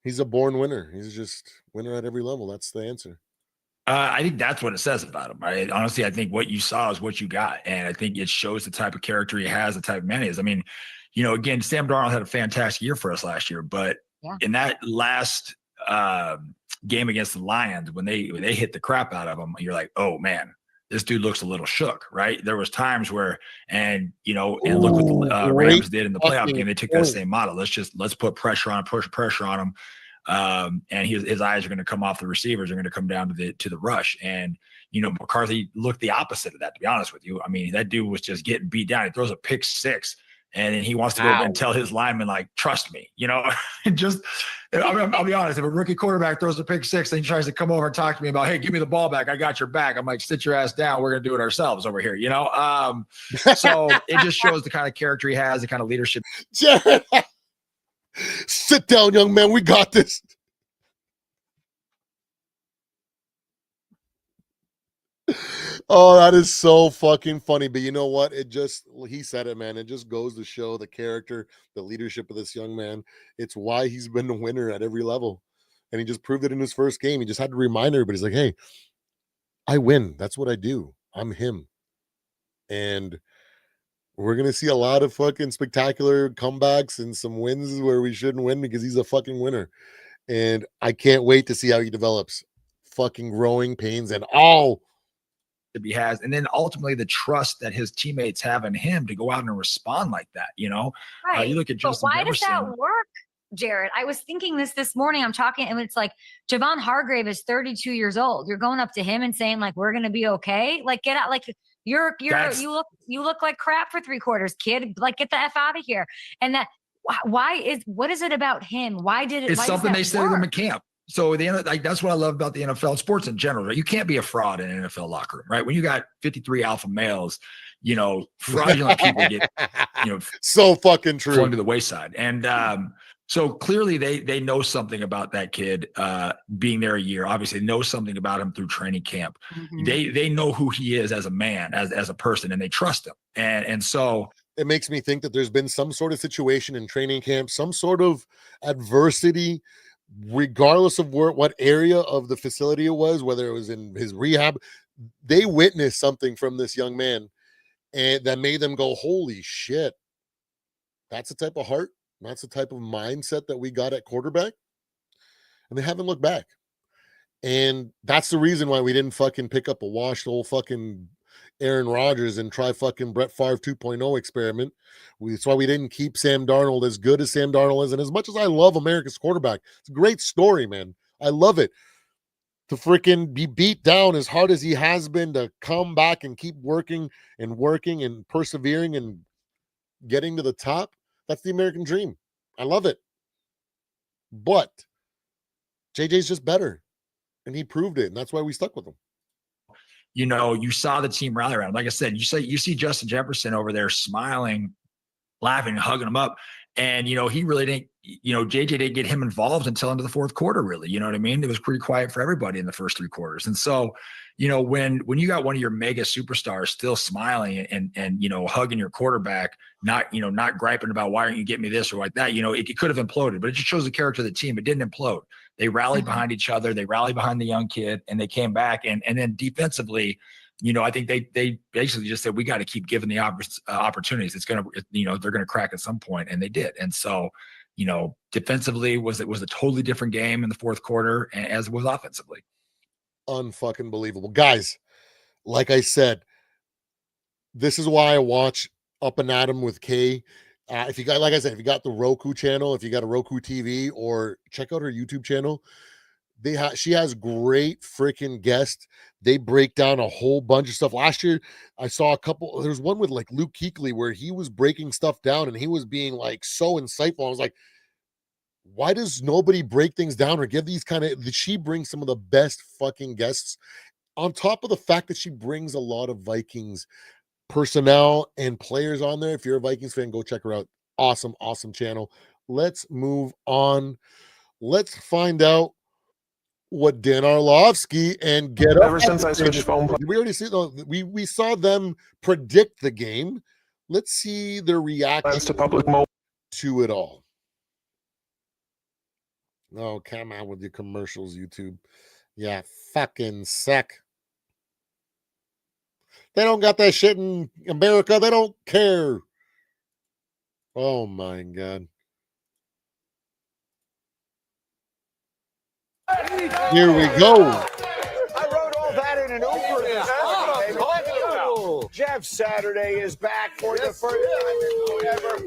He's a born winner. He's just winner at every level. That's the answer. I think that's what it says about him. Right? Honestly, I think what you saw is what you got. And I think it shows the type of character he has, the type of man he is. I mean, again, Sam Darnold had a fantastic year for us last year, but in that last game against the Lions, when they hit the crap out of him, you're like, oh man, this dude looks a little shook, right? There was times where, and look what the Rams did in the playoff game. They took that same model. Let's put pressure on, push pressure on him. And his eyes are going to come off the receivers, are going to come down to the rush. And, McCarthy looked the opposite of that, to be honest with you. I mean, that dude was just getting beat down. He throws a pick six, and then he wants to go over and tell his lineman, like, trust me, I'll be honest. If a rookie quarterback throws a pick six, then he tries to come over and talk to me about, hey, give me the ball back. I got your back. I'm like, sit your ass down. We're going to do it ourselves over here, So it just shows the kind of character he has, the kind of leadership. Jared, sit down, young man. We got this. Oh, that is so fucking funny. But you know what? He said it, man. It just goes to show the character, the leadership of this young man. It's why he's been the winner at every level. And he just proved it in his first game. He just had to remind everybody. He's like, hey, I win. That's what I do. I'm him. And we're going to see a lot of fucking spectacular comebacks and some wins where we shouldn't win because he's a fucking winner. And I can't wait to see how he develops. Fucking growing pains and all. He has, and then ultimately the trust that his teammates have in him to go out and respond like that. Right. You look at Justin why Jefferson. Does that work, Jared? I was thinking this morning. I'm talking, and it's like Javon Hargrave is 32 years old. You're going up to him and saying like, "We're gonna be okay." Like, get out. Like, you look like crap for 3 quarters, kid. Like, get the F out of here. And what is it about him? Why did it? It's something they said to him in camp. So that's what I love about the NFL, sports in general. Right? You can't be a fraud in an NFL locker room, right? When you got 53 alpha males, fraudulent people get, so fucking true, flung to the wayside. And So clearly they know something about that kid being there a year. Obviously, they know something about him through training camp. They know who he is as a man, as a person, and they trust him. And so it makes me think that there's been some sort of situation in training camp, some sort of adversity, regardless of what area of the facility it was, whether it was in his rehab. They witnessed something from this young man, and that made them go, "Holy shit!" That's the type of heart, that's the type of mindset that we got at quarterback, and they haven't looked back. And that's the reason why we didn't fucking pick up a washed old fucking Aaron Rodgers and try fucking Brett Favre 2.0 experiment. That's why we didn't keep Sam Darnold as good as Sam Darnold is. And as much as I love America's quarterback, it's a great story, man. I love it. To freaking be beat down as hard as he has been, to come back and keep working and persevering and getting to the top. That's the American dream. I love it. But JJ's just better. And he proved it. And that's why we stuck with him. You know, you saw the team rally around. Like I said, you see Justin Jefferson over there smiling, laughing, and hugging him up. And, you know, he really didn't, you know, JJ didn't get him involved until into the fourth quarter, really. You know what I mean? It was pretty quiet for everybody in the first three quarters. And so, you know, when you got one of your mega superstars still smiling and you know, hugging your quarterback, not griping about why aren't you getting me this or like that, you know, it could have imploded, but it just shows the character of the team. It didn't implode. They rallied behind each other. They rallied behind the young kid, and they came back. And then defensively, you know, I think they basically just said, we got to keep giving the opportunities. It's going to, you know, they're going to crack at some point, and they did. And so, you know, defensively was a totally different game in the fourth quarter, as it was offensively. Unfucking believable. Guys, like I said, this is why I watch Up and Atom with Kay. If you got, like I said, if you got the Roku channel, if you got a Roku TV, or check out her YouTube channel, she has great freaking guests. They break down a whole bunch of stuff. Last year, I saw a couple. There's one with like Luke Kuechly where he was breaking stuff down and he was being like so insightful. I was like, why does nobody break things down or give these kind of? She brings some of the best fucking guests. On top of the fact that she brings a lot of Vikings personnel and players on there. If you're a Vikings fan, go check her out. Awesome, awesome channel. Let's move on. Let's find out what Dan Orlovsky and Get Up. Ever since I switched phone, We already see. We saw them predict the game. Let's see their reaction to public mode to it all. Oh, come on with your commercials, YouTube. Yeah, fucking suck. They don't got that shit in America. They don't care. Oh my God. Here we go. I wrote all that in an Uber. Jeff Saturday is back for the first time ever.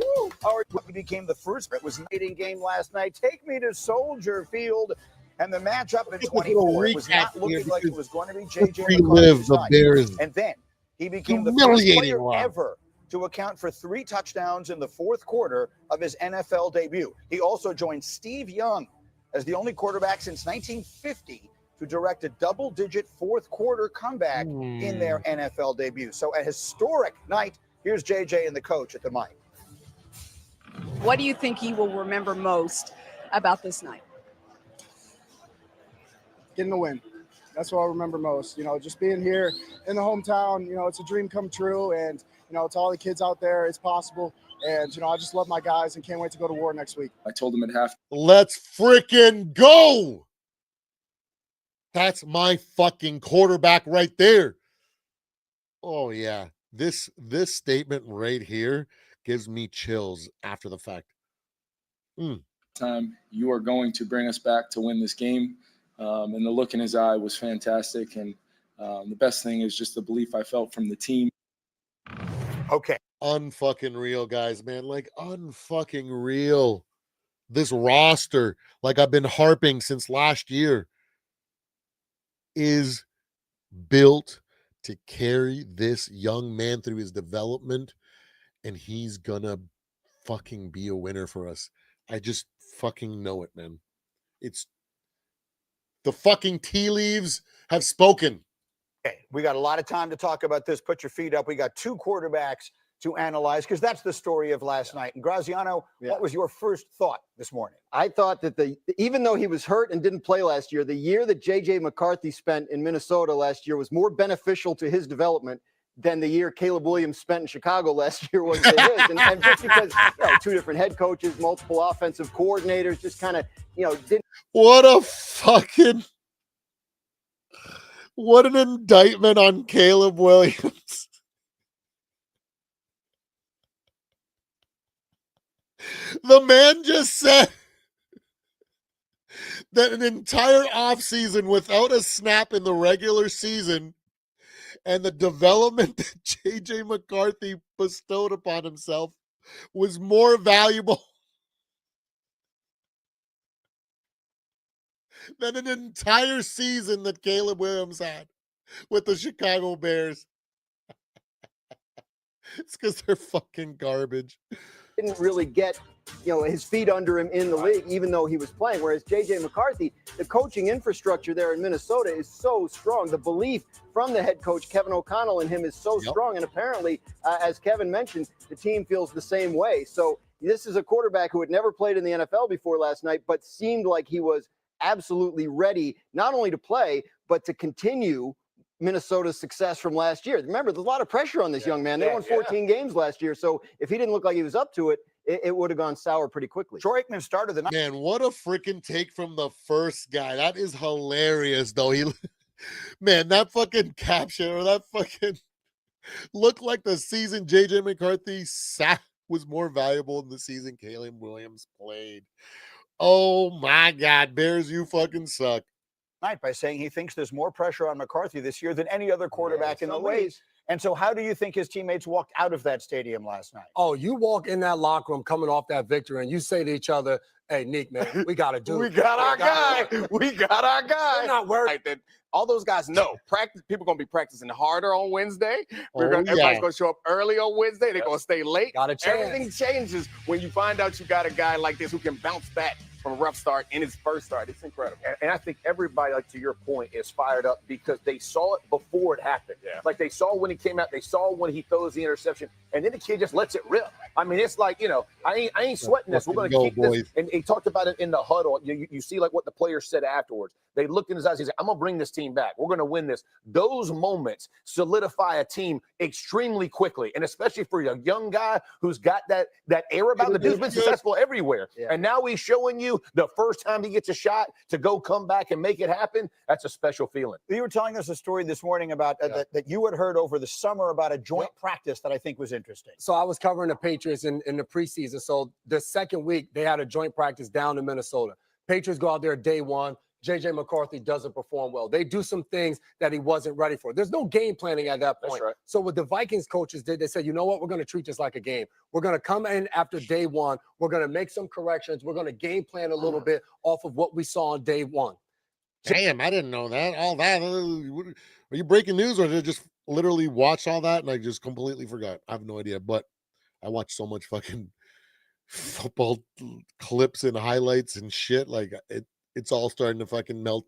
He became the first. It was a meeting game last night. Take me to Soldier Field. And the matchup in 24 was not looking like it was going to be JJ Relive the Bears. And then he became the first player ever to account for 3 touchdowns in the fourth quarter of his NFL debut. He also joined Steve Young as the only quarterback since 1950 to direct a double-digit fourth quarter comeback in their NFL debut. So a historic night. Here's JJ and the coach at the mic. What do you think he will remember most about this night? Getting the win. That's what I remember most. You know, just being here in the hometown, you know, it's a dream come true. And, you know, to all the kids out there, it's possible. And, you know, I just love my guys and can't wait to go to war next week. I told them at half. Let's freaking go. That's my fucking quarterback right there. Oh, yeah. This statement right here gives me chills after the fact. Time you are going to bring us back to win this game. And the look in his eye was fantastic. And the best thing is just the belief I felt from the team. Okay. Unfucking real, guys, man. Like, unfucking real. This roster, like I've been harping since last year, is built to carry this young man through his development. And he's gonna fucking be a winner for us. I just fucking know it, man. It's the fucking tea leaves have spoken. Okay, we got a lot of time to talk about this. Put your feet up. We got 2 quarterbacks to analyze because that's the story of last night. And Graziano, what was your first thought this morning? I thought that even though he was hurt and didn't play last year, the year that J.J. McCarthy spent in Minnesota last year was more beneficial to his development than the year Caleb Williams spent in Chicago last year was to his. And just because, two different head coaches, multiple offensive coordinators, just kind of, didn't. What an indictment on Caleb Williams. The man just said that an entire offseason without a snap in the regular season and the development that J.J. McCarthy bestowed upon himself was more valuable than an entire season that Caleb Williams had with the Chicago Bears. It's because they're fucking garbage. Didn't really get, his feet under him in the league, even though he was playing. Whereas J.J. McCarthy, the coaching infrastructure there in Minnesota is so strong. The belief from the head coach, Kevin O'Connell, in him is so strong. And apparently, as Kevin mentioned, the team feels the same way. So this is a quarterback who had never played in the NFL before last night, but seemed like he was absolutely ready, not only to play, but to continue Minnesota's success from last year. Remember, there's a lot of pressure on this young man. They won 14 games last year. So if he didn't look like he was up to it, it would have gone sour pretty quickly. Troy Aikman started the night. Man, what a freaking take from the first guy. That is hilarious, though. Man, that fucking caption or that fucking looked like the season J.J. McCarthy was more valuable than the season Caleb Williams played. Oh, my God. Bears, you fucking suck. By saying he thinks there's more pressure on McCarthy this year than any other quarterback in the league. And so how do you think his teammates walked out of that stadium last night? Oh, you walk in that locker room coming off that victory and you say to each other, hey, Nick, man, we got to do it. We got our guy. We got our guy. We're not worried. That all those guys know. People going to be practicing harder on Wednesday. Everybody's going to show up early on Wednesday. They're going to stay late. Got a chance. Everything changes when you find out you got a guy like this who can bounce back from a rough start in his first start. It's incredible. And I think everybody, like to your point, is fired up because they saw it before it happened. Yeah. Like they saw when he came out, they saw when he throws the interception, and then the kid just lets it rip. I mean, it's like, I ain't sweating this. We're going to keep this. And he talked about it in the huddle. You see like what the players said afterwards. They looked in his eyes. He said, I'm going to bring this team back. We're going to win this. Those moments solidify a team extremely quickly. And especially for a young guy who's got that air about the dude's been successful everywhere. Yeah. And now he's showing you the first time he gets a shot to go come back and make it happen. That's a special feeling. You were telling us a story this morning about that you had heard over the summer about a joint practice that I think was interesting. So I was covering the Patriots in the preseason. So the second week, they had a joint practice down in Minnesota. Patriots go out there day one. J.J. McCarthy doesn't perform well. They do some things that he wasn't ready for. There's no game planning at that point. That's right. So what the Vikings coaches did, they said, you know what? We're going to treat this like a game. We're going to come in after day one. We're going to make some corrections. We're going to game plan a little bit off of what we saw on day one. Damn, I didn't know that. All that. Are you breaking news or did I just literally watch all that and I just completely forgot? I have no idea. But I watch so much fucking football clips and highlights and shit. Like it's all starting to fucking melt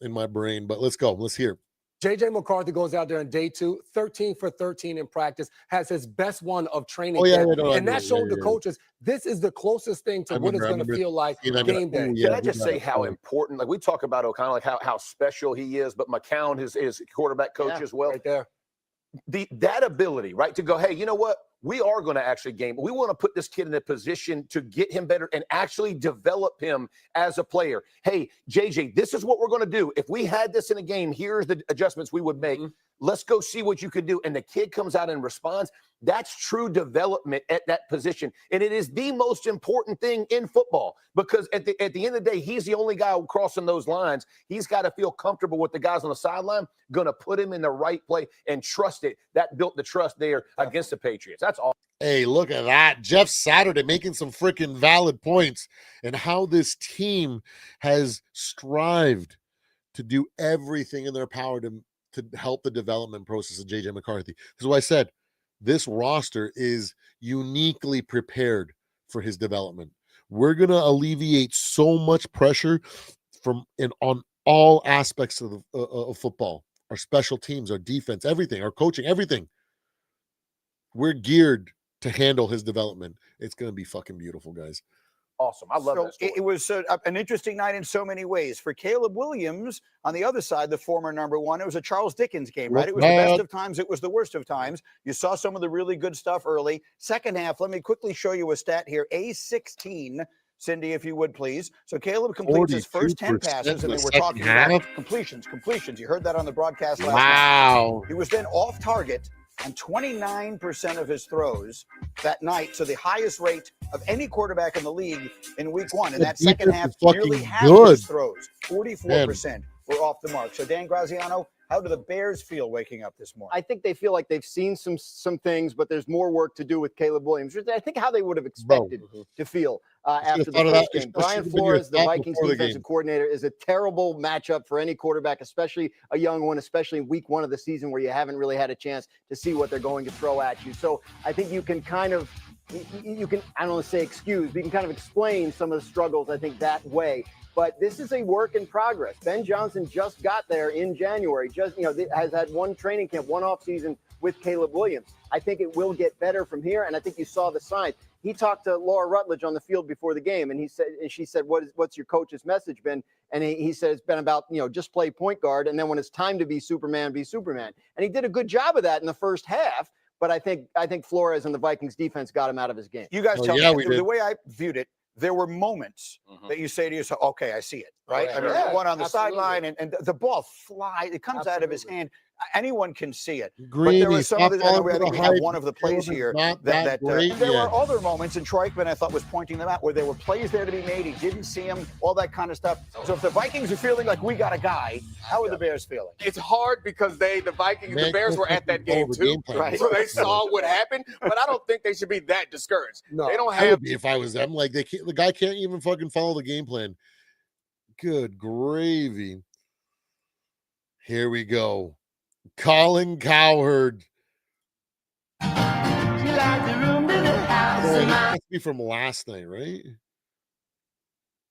in my brain. But let's go. Let's hear. J.J. McCarthy goes out there on day 2, 13 for 13 in practice, has his best one of training camp. And that showed the coaches this is the closest thing to what it's going to feel like game day. Can I just say how important, like we talk about O'Connell, like how special he is, but McCown, his quarterback coach as well. Right there. That ability, right, to go, hey, you know what? We are going to actually game, but we want to put this kid in a position to get him better and actually develop him as a player. Hey, JJ, this is what we're going to do. If we had this in a game, here's the adjustments we would make. Let's go see what you could do. And the kid comes out and responds. That's true development at that position. And it is the most important thing in football because at the end of the day, he's the only guy crossing those lines. He's got to feel comfortable with the guys on the sideline, going to put him in the right play and trust it. That built the trust there against the Patriots. That's all. Hey, look at that. Jeff Saturday making some freaking valid points and how this team has strived to do everything in their power to help the development process of J.J. McCarthy. This is why I said this roster is uniquely prepared for his development. We're going to alleviate so much pressure on all aspects of football, our special teams, our defense, everything, our coaching, everything. we're geared to handle his development. It's going to be fucking beautiful, guys. Awesome. I love that story. It was an interesting night in so many ways. For Caleb Williams, on the other side, the former #1, it was a Charles Dickens game, right? It was the best of times. It was the worst of times. You saw some of the really good stuff early. Second half, let me quickly show you a stat here. A16, Cindy, if you would, please. So Caleb completes his first 10 passes, and they were talking about completions. You heard that on the broadcast last night. He was then off target on 29% of his throws that night. So the highest rate of any quarterback in the league in week 1. And that second half, nearly half of his throws, 44%, were off the mark. So Dan Graziano, how do the Bears feel waking up this morning? I think they feel like they've seen some things, but there's more work to do with Caleb Williams. I think how they would have expected to feel after the first game. Brian Flores, the Vikings defensive coordinator, is a terrible matchup for any quarterback, especially a young one, especially in week 1 of the season where you haven't really had a chance to see what they're going to throw at you. So I think you can I don't want to say excuse, but you can kind of explain some of the struggles, I think, that way. But this is a work in progress. Ben Johnson just got there in January, has had one training camp, one off season with Caleb Williams. I think it will get better from here, and I think you saw the signs. He talked to Laura Rutledge on the field before the game, and she said, "What's your coach's message been?" And he said it's been about just play point guard, and then when it's time to be Superman, be Superman. And he did a good job of that in the first half. But I think Flores and the Vikings defense got him out of his game. You guys tell me the way I viewed it. There were moments that you say to yourself, "Okay, I see it." Right? I mean, one on the sideline, and the ball flies. It comes out of his hand. Anyone can see it. But there were some of the, I think we have one of the plays here that there were other moments, and Troy Aikman, I thought, was pointing them out, where there were plays there to be made. He didn't see them, all that kind of stuff. So if the Vikings are feeling like we got a guy, how are the Bears feeling? It's hard because the Bears were at that game too, right? So they saw what happened, but I don't think they should be that discouraged. No, they don't have. I would be if I was them. Like the guy can't even fucking follow the game plan. Good gravy. Here we go. Colin Cowherd. It must be from last night, right?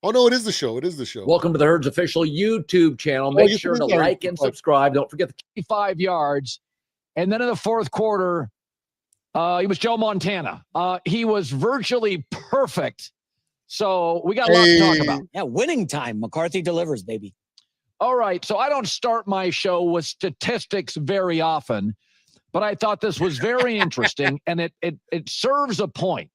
Oh no, it is the show. It is the show. Welcome to the Herd's official YouTube channel. Make sure to like and subscribe. Don't forget the 5 yards. And then in the fourth quarter, he was Joe Montana. He was virtually perfect. So we got a lot to talk about. Yeah, winning time. McCarthy delivers, baby. All right. So I don't start my show with statistics very often, but I thought this was very interesting, and it serves a point.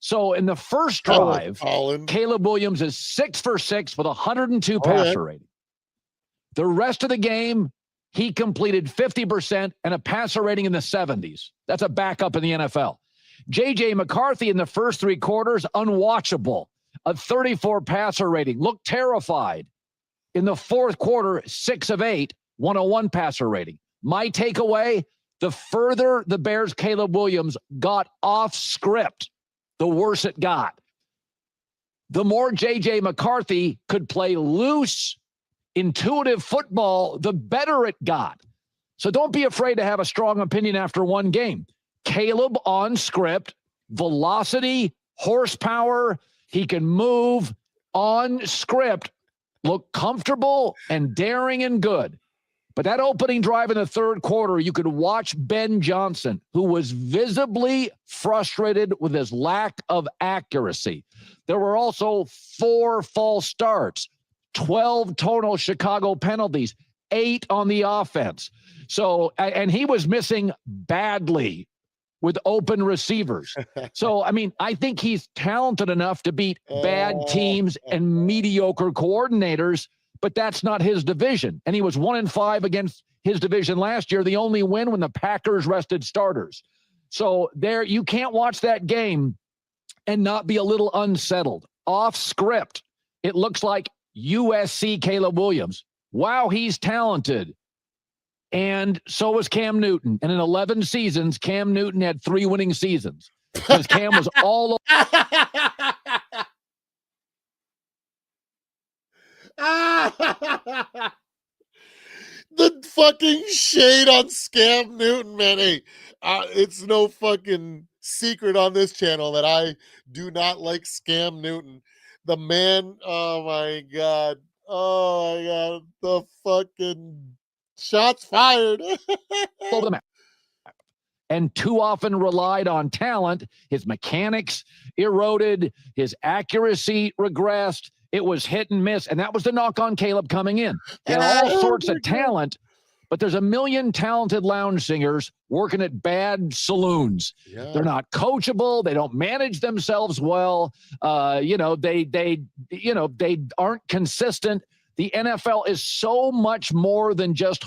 So in the first drive, Caleb Williams is 6 for 6 with 102 passer rating. The rest of the game, he completed 50% and a passer rating in the 70s. That's a backup in the NFL. J.J. McCarthy in the first 3 quarters, unwatchable. A 34 passer rating. Looked terrified. In the fourth quarter, 6 of 8, 101 passer rating. My takeaway, the further the Bears' Caleb Williams got off script, the worse it got. The more J.J. McCarthy could play loose, intuitive football, the better it got. So don't be afraid to have a strong opinion after one game. Caleb on script, velocity, horsepower, he can move on script, look comfortable and daring and good. But that opening drive in the third quarter, you could watch Ben Johnson, who was visibly frustrated with his lack of accuracy. There were also 4 false starts, 12 total Chicago penalties, 8 on the offense. So, and he was missing badly with open receivers. So, I mean, I think he's talented enough to beat bad teams and mediocre coordinators, but that's not his division. And he was 1-5 against his division last year, the only win when the Packers rested starters. So there, you can't watch that game and not be a little unsettled. Off script, it looks like USC Caleb Williams. Wow, he's talented. And so was Cam Newton. And in 11 seasons, Cam Newton had 3 winning seasons because Cam was all over. The fucking shade on Cam Newton, man. Hey, it's no fucking secret on this channel that I do not like Cam Newton. The man, oh my God. Oh my God. The fucking shots fired. Over the map. and too often relied on talent. His mechanics eroded, his accuracy regressed. It was hit and miss, and that was the knock on Caleb coming in. He had all sorts of talent, but there's a million talented lounge singers working at bad saloons. Yeah. They're not coachable. They don't manage themselves well. They aren't consistent. The NFL is so much more than just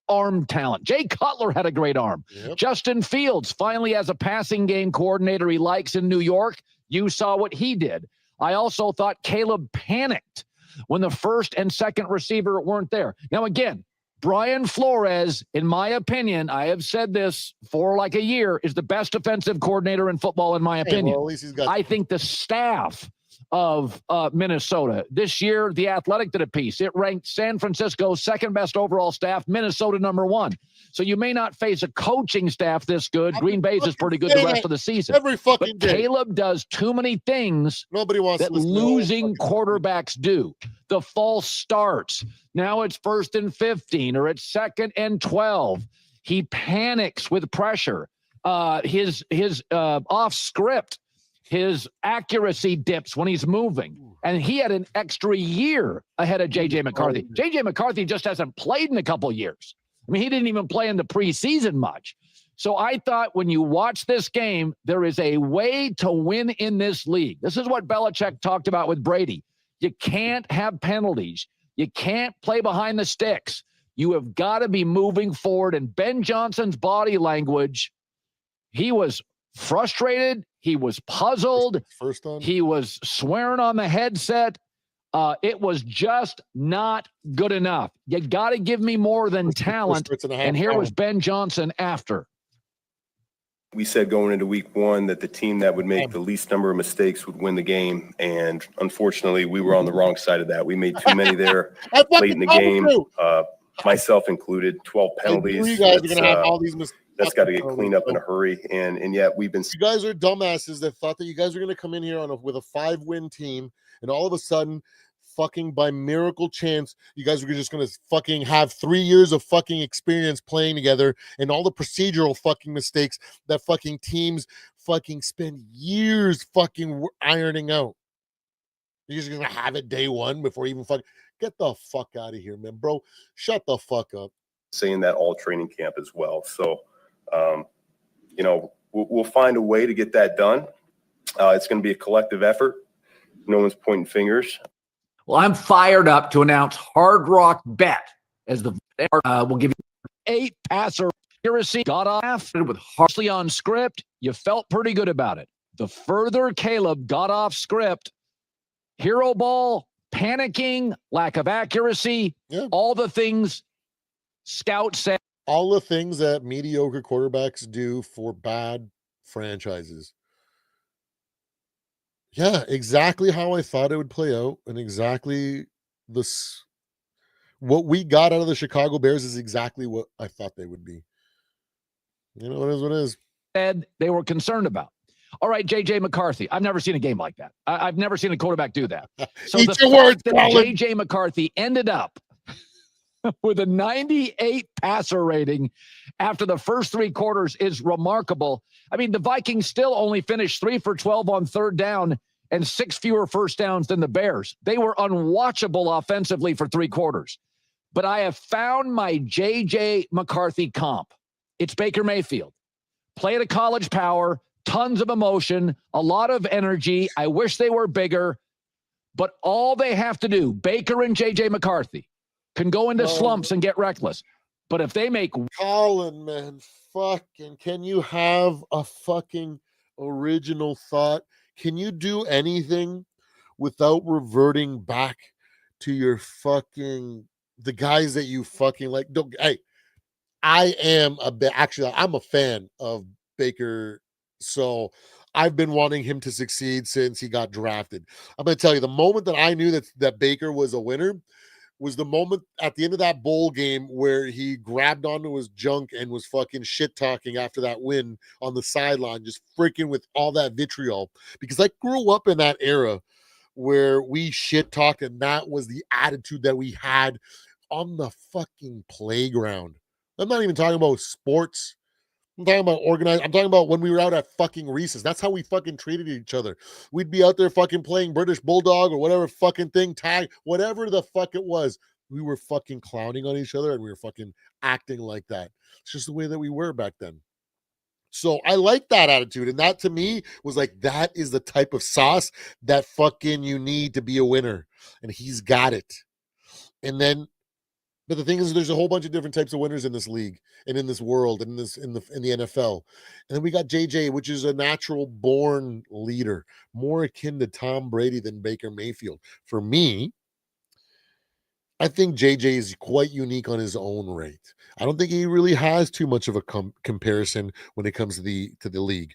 arm talent. Jay Cutler had a great arm. Yep. Justin Fields finally has a passing game coordinator he likes in New York. You saw what he did. I also thought Caleb panicked when the first and second receiver weren't there. Now, again, Brian Flores, in my opinion, I have said this for like a year, is the best defensive coordinator in football, in my opinion. Well, at least he's got. I think the staff of Minnesota this year, The Athletic did a piece. It ranked San Francisco's second best overall staff, Minnesota number 1. So you may not face a coaching staff this good. Green Bay's is pretty good the rest of the season. Every fucking but day. Caleb does too many things Nobody wants that to listen to losing quarterbacks do. The false starts. Now it's 1st and 15 or it's 2nd and 12. He panics with pressure. His off script. His accuracy dips when he's moving. And he had an extra year ahead of J.J. McCarthy. J.J. McCarthy just hasn't played in a couple years. I mean, he didn't even play in the preseason much. So I thought when you watch this game, there is a way to win in this league. This is what Belichick talked about with Brady. You can't have penalties. You can't play behind the sticks. You have got to be moving forward. And Ben Johnson's body language, he was frustrated. He was puzzled. He was swearing on the headset. It was just not good enough. You got to give me more than talent. And here was Ben Johnson after. We said going into week 1 that the team that would make the least number of mistakes would win the game. And unfortunately, we were on the wrong side of that. We made too many there late in the game, myself included, 12 penalties. You guys are going to have all these mistakes. That's got to get cleaned up in a hurry. And yet we've been. You guys are dumbasses that thought that you guys were going to come in here with a 5-win team, and all of a sudden, fucking by miracle chance, you guys were just going to fucking have 3 years of fucking experience playing together, and all the procedural fucking mistakes that fucking teams fucking spend years fucking ironing out. You're just going to have it day one before you even fucking get the fuck out of here, man, bro. Shut the fuck up. Saying that all training camp as well. So, we'll find a way to get that done. It's going to be a collective effort. No one's pointing fingers. Well, I'm fired up to announce Hard Rock Bet as the we'll give you 8 passer accuracy. Got off with harshly on script. You felt pretty good about it. The further Caleb got off script, hero ball, panicking, lack of accuracy, all the things Scout said. All the things that mediocre quarterbacks do for bad franchises. Yeah, exactly how I thought it would play out, and exactly what we got out of the Chicago Bears is exactly what I thought they would be. You know, it is what it is. Said they were concerned about. All right, J.J. McCarthy. I've never seen a game like that. I've never seen a quarterback do that. So Eat the your fact words, that Colin. J.J. McCarthy ended up with a 98 passer rating after the first 3 quarters is remarkable. I mean, the Vikings still only finished 3 for 12 on 3rd down and 6 fewer first downs than the Bears. They were unwatchable offensively for 3 quarters. But I have found my J.J. McCarthy comp. It's Baker Mayfield. Play at a college power, tons of emotion, a lot of energy. I wish they were bigger. But all they have to do, Baker and J.J. McCarthy, can go into slumps and get reckless. But if they make Colin, man, fucking, can you have a fucking original thought? Can you do anything without reverting back to your fucking the guys that you fucking like? Don't. Hey, I am I'm a fan of Baker, so I've been wanting him to succeed since he got drafted. I'm going to tell you, the moment that I knew that Baker was a winner was the moment at the end of that bowl game where he grabbed onto his junk and was fucking shit talking after that win on the sideline, just freaking with all that vitriol. Because I grew up in that era where we shit talked, and that was the attitude that we had on the fucking playground. I'm not even talking about sports. I'm talking about organized. I'm talking about when we were out at fucking recess. That's how we fucking treated each other. We'd be out there fucking playing British Bulldog or whatever fucking thing, tag, whatever the fuck it was. We were fucking clowning on each other and we were fucking acting like that. It's just the way that we were back then. So I like that attitude. And that to me was like, that is the type of sauce that fucking you need to be a winner. And he's got it. And then, but the thing is, there's a whole bunch of different types of winners in this league and in this world and in the NFL. And then we got JJ, which is a natural born leader, more akin to Tom Brady than Baker Mayfield. For me, I think JJ is quite unique on his own rate. I don't think he really has too much of a comparison when it comes to the league.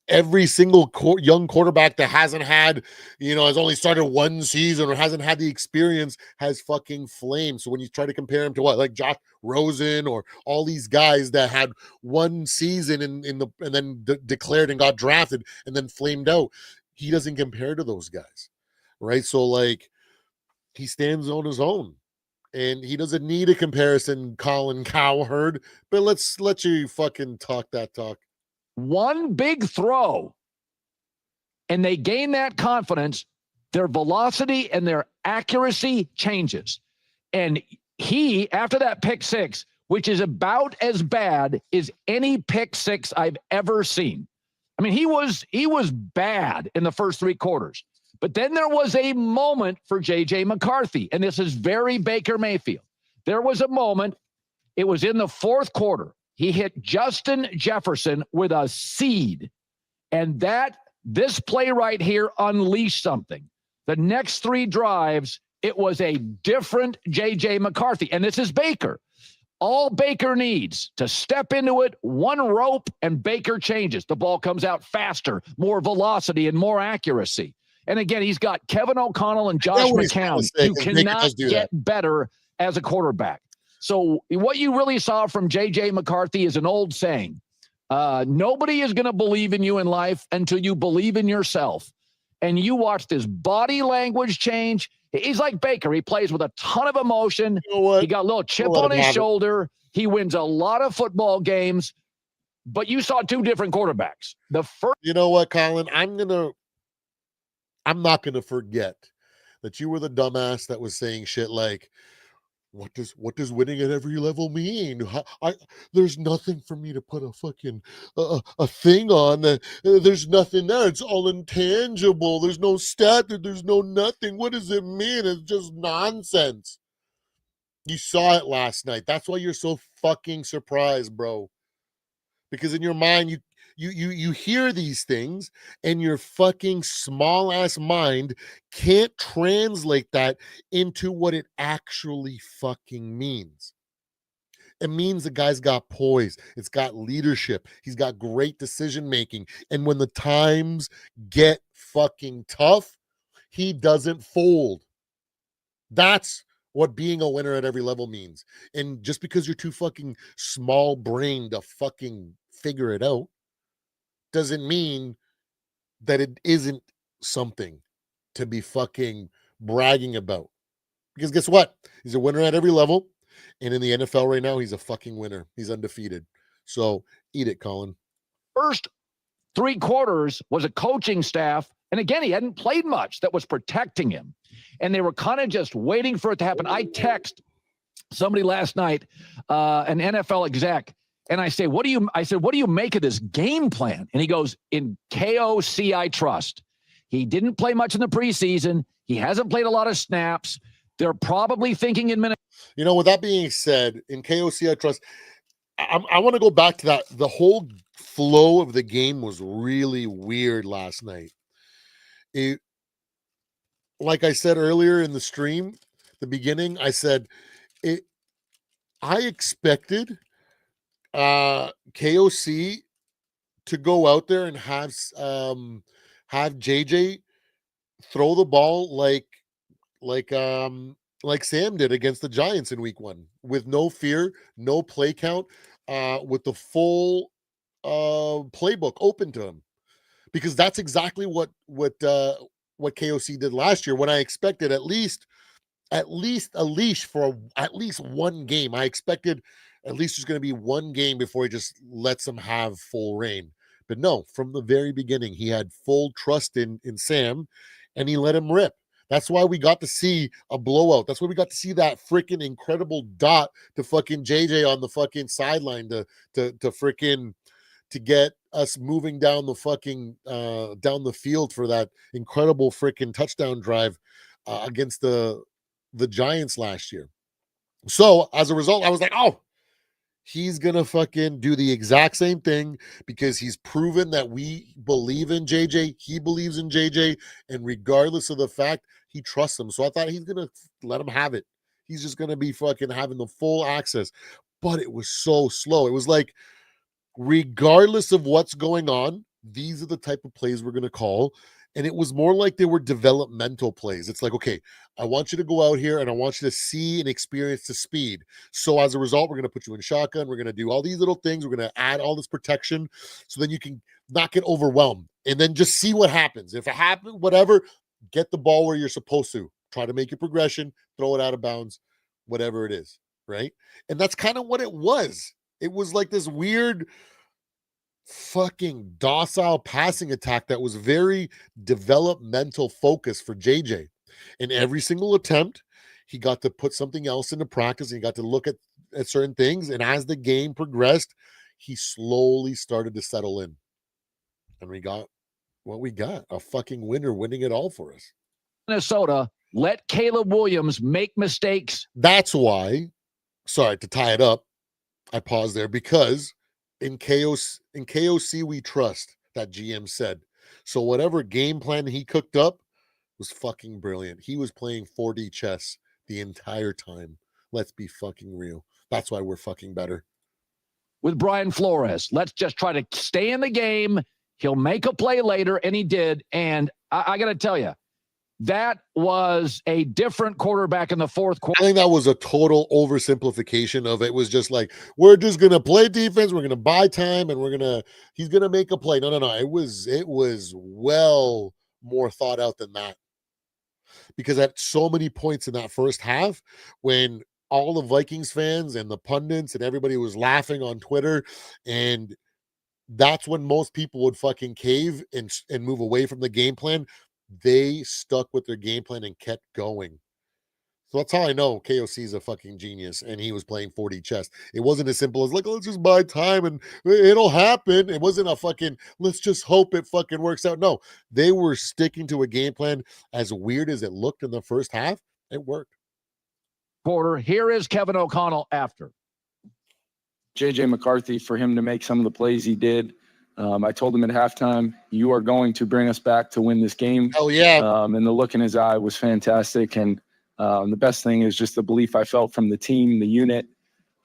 Every single young quarterback that hasn't had, has only started one season or hasn't had the experience has fucking flamed. So when you try to compare him to what, like Josh Rosen or all these guys that had one season and then declared and got drafted and then flamed out, he doesn't compare to those guys, right? So like he stands on his own. And he doesn't need a comparison, Colin Cowherd. But let's let you fucking talk that talk. One big throw, and they gain that confidence. Their velocity and their accuracy changes. And he, after that pick six, which is about as bad as any pick six I've ever seen. I mean, he was bad in the first three quarters. But then there was a moment for J.J. McCarthy, and this is very Baker Mayfield. There was a moment, it was in the fourth quarter. He hit Justin Jefferson with a seed, and this play right here unleashed something. The next three drives, it was a different J.J. McCarthy, and this is Baker. All Baker needs to step into it, one rope, and Baker changes. The ball comes out faster, more velocity, and more accuracy. And again, he's got Kevin O'Connell and Josh McCown. You cannot get better as a quarterback. So what you really saw from J.J. McCarthy is an old saying. Nobody is going to believe in you in life until you believe in yourself. And you watch this body language change. He's like Baker. He plays with a ton of emotion. He got a little chip on his shoulder. He wins a lot of football games. But you saw two different quarterbacks. The first, you know what, Colin? I'm not going to forget that you were the dumbass that was saying shit like, what does winning at every level mean? There's nothing for me to put a fucking a thing on. There's nothing there. It's all intangible. There's no stat. There's no nothing. What does it mean? It's just nonsense. You saw it last night. That's why you're so fucking surprised, bro. Because in your mind, you hear these things and your fucking small ass mind can't translate that into what it actually fucking means. It means the guy's got poise. It's got leadership. He's got great decision making. And when the times get fucking tough, he doesn't fold. That's what being a winner at every level means. And just because you're too fucking small brained to fucking figure it out doesn't mean that it isn't something to be fucking bragging about. Because guess what? He's a winner at every level. And in the NFL right now, he's a fucking winner. He's undefeated. So eat it, Colin. First three quarters was a coaching staff. And again, he hadn't played much that was protecting him. And they were kind of just waiting for it to happen. I text somebody last night, an NFL exec, and I said, what do you make of this game plan? And he goes, in KOC, I trust. He didn't play much in the preseason. He hasn't played a lot of snaps. They're probably thinking in minutes. You know, with that being said, in KOC, I trust. I want to go back to that. The whole flow of the game was really weird last night. Like I said earlier in the stream, the beginning, I said I expected KOC to go out there and have JJ throw the ball like Sam did against the Giants in week 1 with no fear, no play count, with the full playbook open to him, because that's exactly what KOC did last year when I expected at least a leash for at least one game. I expected at least there's going to be one game before he just lets them have full reign. But no, from the very beginning, he had full trust in Sam, and he let him rip. That's why we got to see a blowout. That's why we got to see that freaking incredible dot to fucking JJ on the fucking sideline to freaking to get us moving down the fucking down the field for that incredible freaking touchdown drive against the Giants last year. So as a result, I was like, oh, he's gonna fucking do the exact same thing because he's proven that we believe in JJ. He believes in JJ, and regardless of the fact, he trusts him. So I thought he's gonna let him have it. He's just gonna be fucking having the full access. But it was so slow. It was like, regardless of what's going on, these are the type of plays we're gonna call. And it was more like they were developmental plays. It's like, okay, I want you to go out here and I want you to see and experience the speed. So as a result, we're going to put you in shotgun. We're going to do all these little things. We're going to add all this protection so then you can not get overwhelmed and then just see what happens. If it happens, whatever, get the ball where you're supposed to. Try to make your progression, throw it out of bounds, whatever it is, right? And that's kind of what it was. It was like this weird fucking docile passing attack that was very developmental focus for JJ. In every single attempt, he got to put something else into practice and he got to look at certain things. And as the game progressed, he slowly started to settle in. And we got what we got, a fucking winner winning it all for us. Minnesota let Caleb Williams make mistakes. That's why, sorry, to tie it up, I paused there because in KOC, we trust, that GM said. So whatever game plan he cooked up was fucking brilliant. He was playing 4D chess the entire time. Let's be fucking real. That's why we're fucking better. With Brian Flores, let's just try to stay in the game. He'll make a play later, and he did. And I got to tell you, that was a different quarterback in the fourth quarter. I think that was a total oversimplification of it. It was just like, we're just going to play defense. We're going to buy time and he's going to make a play. No. It was well more thought out than that. Because at so many points in that first half, when all the Vikings fans and the pundits and everybody was laughing on Twitter, and that's when most people would fucking cave and move away from the game plan. They stuck with their game plan and kept going. So that's how I know KOC is a fucking genius, and he was playing 4D chess. It wasn't as simple as like, let's just buy time and it'll happen. It wasn't a fucking, let's just hope it fucking works out. No, they were sticking to a game plan. As weird as it looked in the first half, it worked. Quarter. Here is Kevin O'Connell after. JJ McCarthy, for him to make some of the plays he did. I told him at halftime, you are going to bring us back to win this game. Oh, yeah. And the look in his eye was fantastic. And the best thing is just the belief I felt from the team, the unit,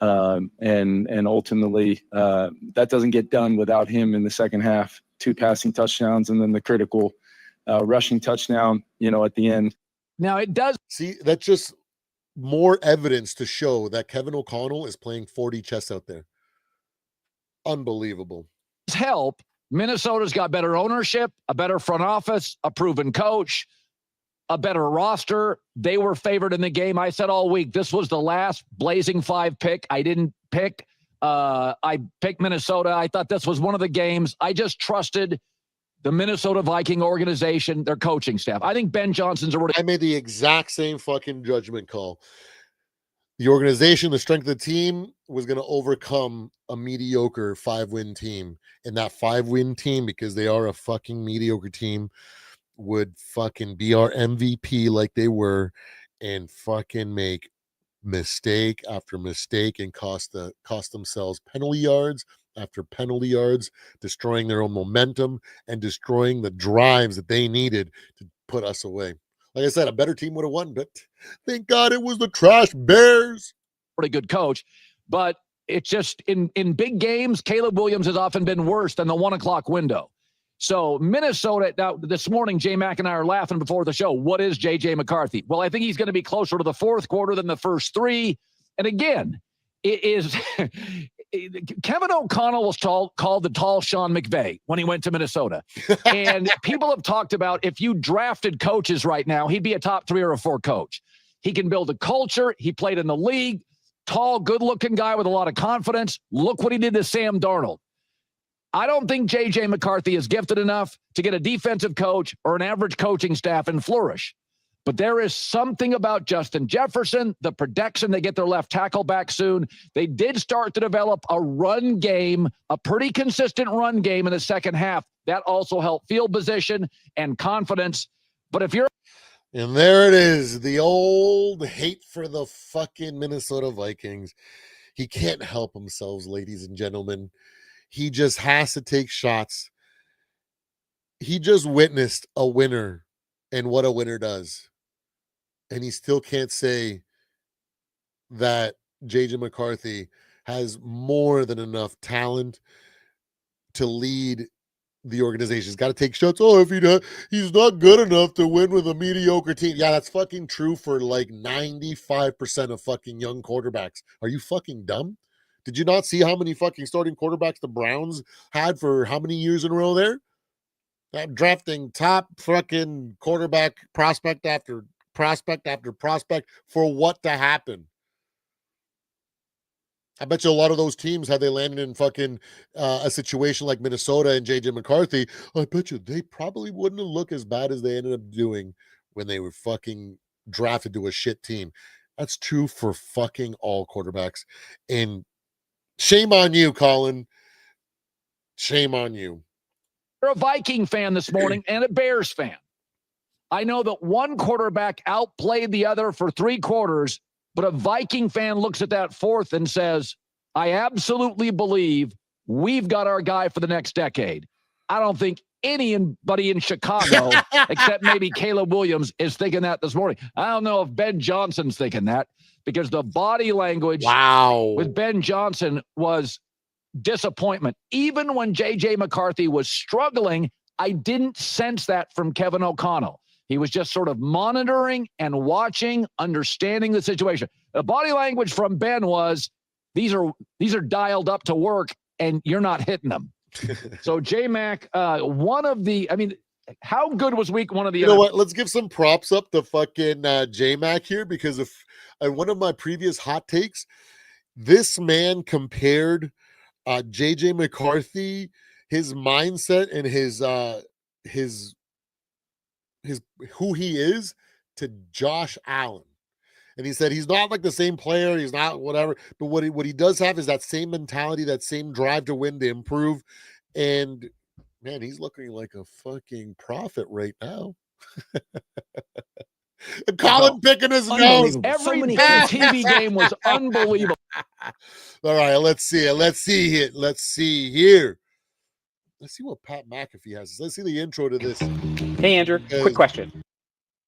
and ultimately that doesn't get done without him in the second half. 2 passing touchdowns and then the critical rushing touchdown, at the end. Now it does. See, that's just more evidence to show that Kevin O'Connell is playing 4D chess out there. Unbelievable. Help. Minnesota's got better ownership, a better front office, a proven coach, a better roster. They were favored in the game. I said all week, this was the last Blazing 5 pick. I didn't pick. I picked Minnesota. I thought this was one of the games. I just trusted the Minnesota Viking organization, their coaching staff. I think Ben Johnson's already. I made the exact same fucking judgment call. The organization, the strength of the team was going to overcome a mediocre 5-win team. And that 5-win team, because they are a fucking mediocre team, would fucking be our MVP like they were and fucking make mistake after mistake and cost themselves penalty yards after penalty yards, destroying their own momentum and destroying the drives that they needed to put us away. Like I said, a better team would have won, but thank God it was the trash Bears. Pretty good coach, but it's just in big games, Caleb Williams has often been worse than the 1 o'clock window. So Minnesota, now this morning, J-Mac and I are laughing before the show. What is J.J. McCarthy? Well, I think he's going to be closer to the fourth quarter than the first 3. And again, it is Kevin O'Connell was called the tall Sean McVay when he went to Minnesota. And people have talked about if you drafted coaches right now, he'd be a top 3 or a 4 coach. He can build a culture. He played in the league. tall, good-looking guy with a lot of confidence. Look what he did to Sam Darnold. I don't think J.J. McCarthy is gifted enough to get a defensive coach or an average coaching staff and flourish. But there is something about Justin Jefferson, the protection. They get their left tackle back soon. They did start to develop a run game, a pretty consistent run game in the second half. That also helped field position and confidence. But if you're... And there it is, the old hate for the fucking Minnesota Vikings. He can't help himself, ladies and gentlemen. He just has to take shots. He just witnessed a winner and what a winner does. And he still can't say that J.J. McCarthy has more than enough talent to lead the organization. He's got to take shots. Oh, if he's not good enough to win with a mediocre team. Yeah, that's fucking true for like 95% of fucking young quarterbacks. Are you fucking dumb? Did you not see how many fucking starting quarterbacks the Browns had for how many years in a row there? That drafting top fucking quarterback prospect after prospect after prospect for what to happen. I bet you a lot of those teams, had they landed in fucking a situation like Minnesota and J.J. McCarthy, I bet you they probably wouldn't have looked as bad as they ended up doing when they were fucking drafted to a shit team. That's true for fucking all quarterbacks. And shame on you, Colin. Shame on you. You're a Viking fan this morning and a Bears fan. I know that one quarterback outplayed the other for 3 quarters, but a Viking fan looks at that fourth and says, I absolutely believe we've got our guy for the next decade. I don't think anybody in Chicago, except maybe Caleb Williams, is thinking that this morning. I don't know if Ben Johnson's thinking that, because the body language with Ben Johnson was disappointment. Even when J.J. McCarthy was struggling, I didn't sense that from Kevin O'Connell. He was just sort of monitoring and watching, understanding the situation. The body language from Ben was, these are dialed up to work, and you're not hitting them. So J-Mac, how good was week 1 of the... You know what? Let's give some props up to fucking J-Mac here, because if one of my previous hot takes, this man compared J.J. McCarthy, his mindset and his who he is, to Josh Allen. And he said he's not like the same player, he's not whatever, but what he does have is that same mentality, that same drive to win, to improve. And man, he's looking like a fucking prophet right now. Colin picking his nose. Every TV game was unbelievable. All right, let's see it. Let's see here. Let's see what Pat McAfee has. Let's see the intro to this. Hey, Andrew, quick question.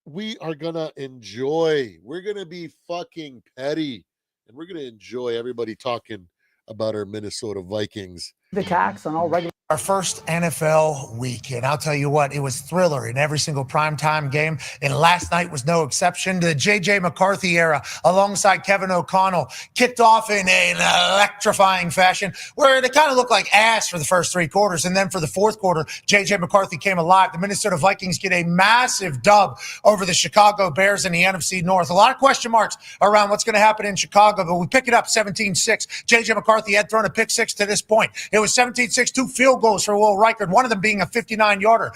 We are going to enjoy. We're going to be fucking petty. And we're going to enjoy everybody talking about our Minnesota Vikings. The tax on all regular. Our first NFL week, and I'll tell you what, it was thriller in every single primetime game, and last night was no exception. The J.J. McCarthy era, alongside Kevin O'Connell, kicked off in an electrifying fashion, where they kind of looked like ass for the first 3 quarters, and then for the fourth quarter, J.J. McCarthy came alive. The Minnesota Vikings get a massive dub over the Chicago Bears in the NFC North. A lot of question marks around what's going to happen in Chicago, but we pick it up 17-6. J.J. McCarthy had thrown a pick 6 to this point. It was 17-6, 2 field goals for Will Reichard, one of them being a 59-yarder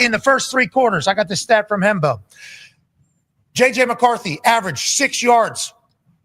in the first 3 quarters. I got this stat from Hembo. J.J. McCarthy averaged 6 yards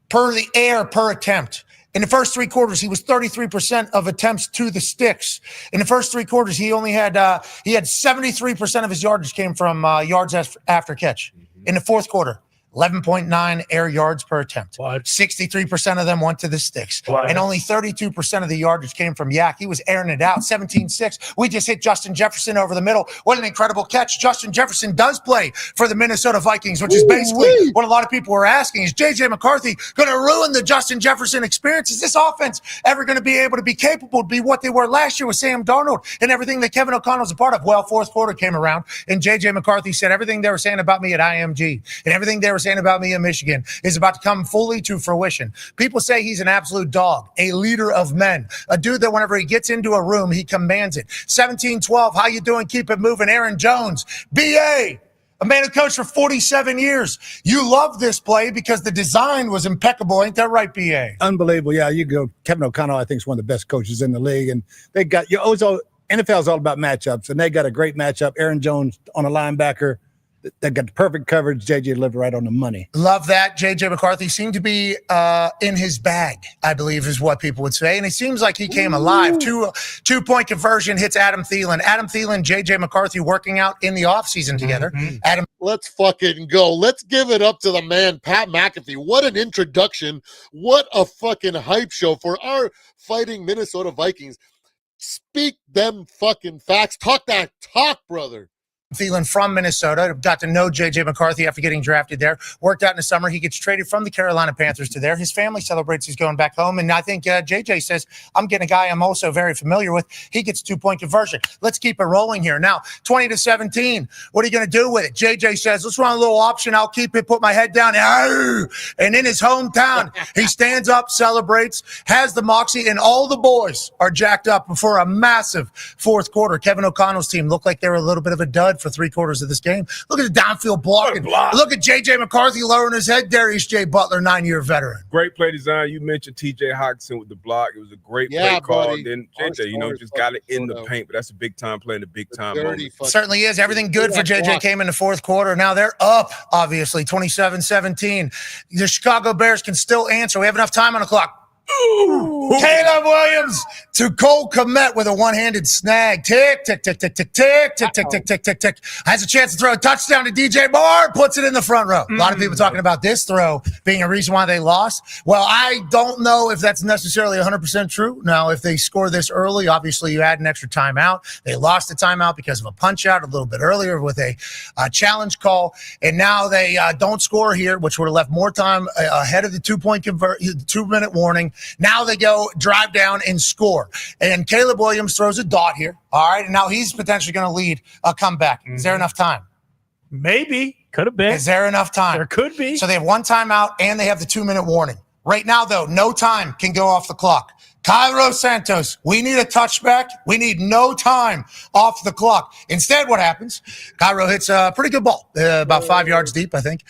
per the air per attempt. In the first 3 quarters, he was 33% of attempts to the sticks. In the first 3 quarters, he only had 73% of his yardage came from yards after catch. In the fourth quarter, 11.9 air yards per attempt. 63% of them went to the sticks. And only 32% of the yardage came from Yak. He was airing it out. 17-6. We just hit Justin Jefferson over the middle. What an incredible catch. Justin Jefferson does play for the Minnesota Vikings, which is basically what a lot of people were asking. Is J.J. McCarthy going to ruin the Justin Jefferson experience? Is this offense ever going to be able to be capable to be what they were last year with Sam Darnold and everything that Kevin O'Connell was a part of? Well, fourth quarter came around, and J.J. McCarthy said everything they were saying about me at IMG and everything they were saying about me in Michigan is about to come fully to fruition. People say he's an absolute dog, a leader of men, a dude that whenever he gets into a room, he commands it. 17-12, how you doing? Keep it moving. Aaron Jones, BA. A man who coached for 47 years. You love this play because the design was impeccable. Ain't that right, BA? Unbelievable. Yeah, you go. Kevin O'Connell, I think, is one of the best coaches in the league. And they got, NFL is all about matchups, and they got a great matchup. Aaron Jones on a linebacker. They got the perfect coverage. JJ delivered right on the money. Love that. JJ McCarthy seemed to be in his bag, I believe is what people would say. And it seems like he came alive. Two-point conversion hits Adam Thielen. Adam Thielen, JJ McCarthy working out in the offseason together. Adam, let's fucking go. Let's give it up to the man, Pat McAfee. What an introduction. What a fucking hype show for our fighting Minnesota Vikings. Speak them fucking facts. Talk that talk, brother. Thielen from Minnesota, got to know J.J. McCarthy after getting drafted there, worked out in the summer. He gets traded from the Carolina Panthers to there. His family celebrates he's going back home, and I think J.J. says, I'm getting a guy I'm also very familiar with. He gets 2-point conversion. Let's keep it rolling here. Now, 20-17, what are you going to do with it? J.J. says, let's run a little option. I'll keep it, put my head down. And in his hometown, he stands up, celebrates, has the moxie, and all the boys are jacked up before a massive fourth quarter. Kevin O'Connell's team looked like they were a little bit of a dud for 3/4 of this game. Look at the downfield blocking. Look at J.J. McCarthy lowering his head. Darius J. Butler, 9-year veteran. Great play design. You mentioned T.J. Hawkinson with the block. It was a great play call. Buddy. Then J.J., just got it in the paint, but that's a big time play in a big time moment. Certainly is. Everything good for J.J. came in the fourth quarter. Now they're up, obviously, 27-17. The Chicago Bears can still answer. We have enough time on the clock. Ooh. Caleb Williams to Cole Kmet with a one-handed snag. Tick, tick, tick, tick, tick, tick, tick, tick, tick, tick, tick, tick. Has a chance to throw a touchdown to DJ Moore, puts it in the front row. A lot of people talking about this throw being a reason why they lost. Well, I don't know if that's necessarily 100% true. Now, if they score this early, obviously you add an extra timeout. They lost a timeout because of a punch-out a little bit earlier with a challenge call, and now they don't score here, which would have left more time ahead of the 2-minute warning. Now they go drive down and score. And Caleb Williams throws a dot here. All right. And now he's potentially going to lead a comeback. Is there enough time? Maybe. Could have been. Is there enough time? There could be. So they have one timeout and they have the 2-minute warning. Right now, though, no time can go off the clock. Cairo Santos, we need a touchback. We need no time off the clock. Instead, what happens? Cairo hits a pretty good ball, about 5 yards deep, I think.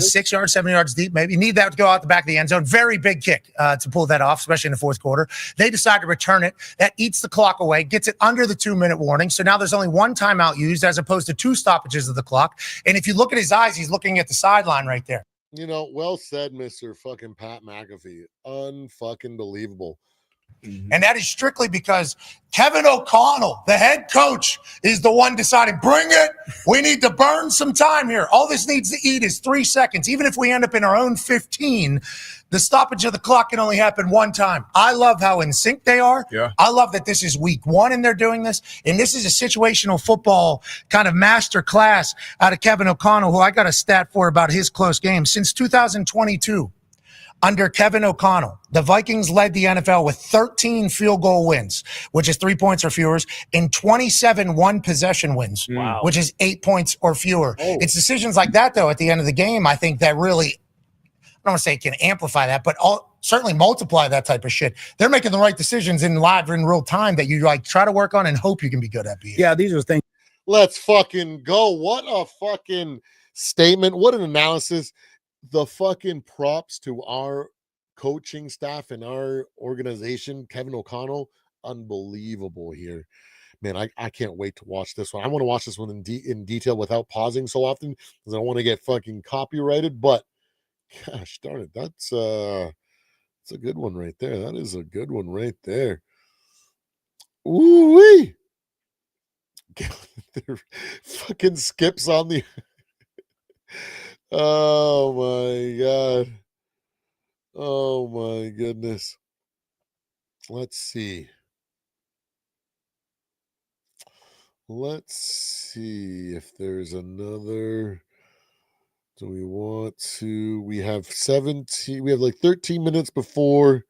6 yards, 7 yards deep, maybe. You need that to go out the back of the end zone. Very big kick to pull that off, especially in the fourth quarter. They decide to return it. That eats the clock away, gets it under the 2-minute warning. So now there's only one timeout used as opposed to 2 stoppages of the clock. And if you look at his eyes, he's looking at the sideline right there. Well said, Mr. fucking Pat McAfee. Unfucking believable. And that is strictly because Kevin O'Connell, the head coach, is the one deciding, bring it. We need to burn some time here. All this needs to eat is 3 seconds. Even if we end up in our own 15, the stoppage of the clock can only happen one time. I love how in sync they are. Yeah. I love that this is week 1 and they're doing this. And this is a situational football kind of master class out of Kevin O'Connell, who I got a stat for about his close game. Since 2022, under Kevin O'Connell, the Vikings led the NFL with 13 field goal wins, which is 3 points or fewer, and 27 one-possession wins, which is 8 points or fewer. It's decisions like that, though, at the end of the game, I think that really, I don't want to say it can amplify that, but certainly multiply that type of shit. They're making the right decisions in live, in real time that you try to work on and hope you can be good at. Yeah, these are things. Let's fucking go. What a fucking statement. What an analysis. The fucking props to our coaching staff and our organization, Kevin O'Connell, unbelievable here. Man, I can't wait to watch this one. I want to watch this one in detail without pausing so often because I don't want to get fucking copyrighted. But gosh darn it, that's a good one right there. That is a good one right there. Ooh-wee. Fucking skips on the oh my god. Oh my goodness. Let's see. Let's see if there's another. Do we want to? We have 17. We have like 13 minutes before.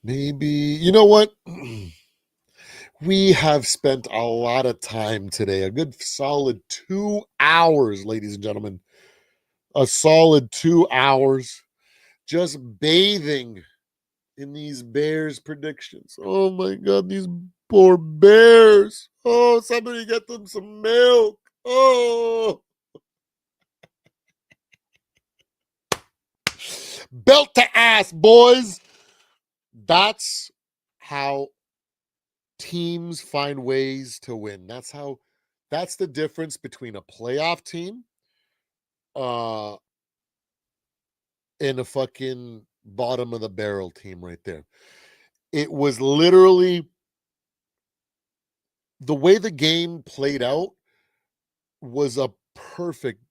Maybe, you know what? We have spent a lot of time today, a good solid 2 hours, ladies and gentlemen. A solid 2 hours. just bathing in these Bears predictions. Oh my God, these poor Bears. Oh, somebody get them some milk. Oh. Belt to ass, boys. That's how teams find ways to win. That's the difference between a playoff team and a fucking bottom of the barrel team right there. It was literally the way the game played out was a perfect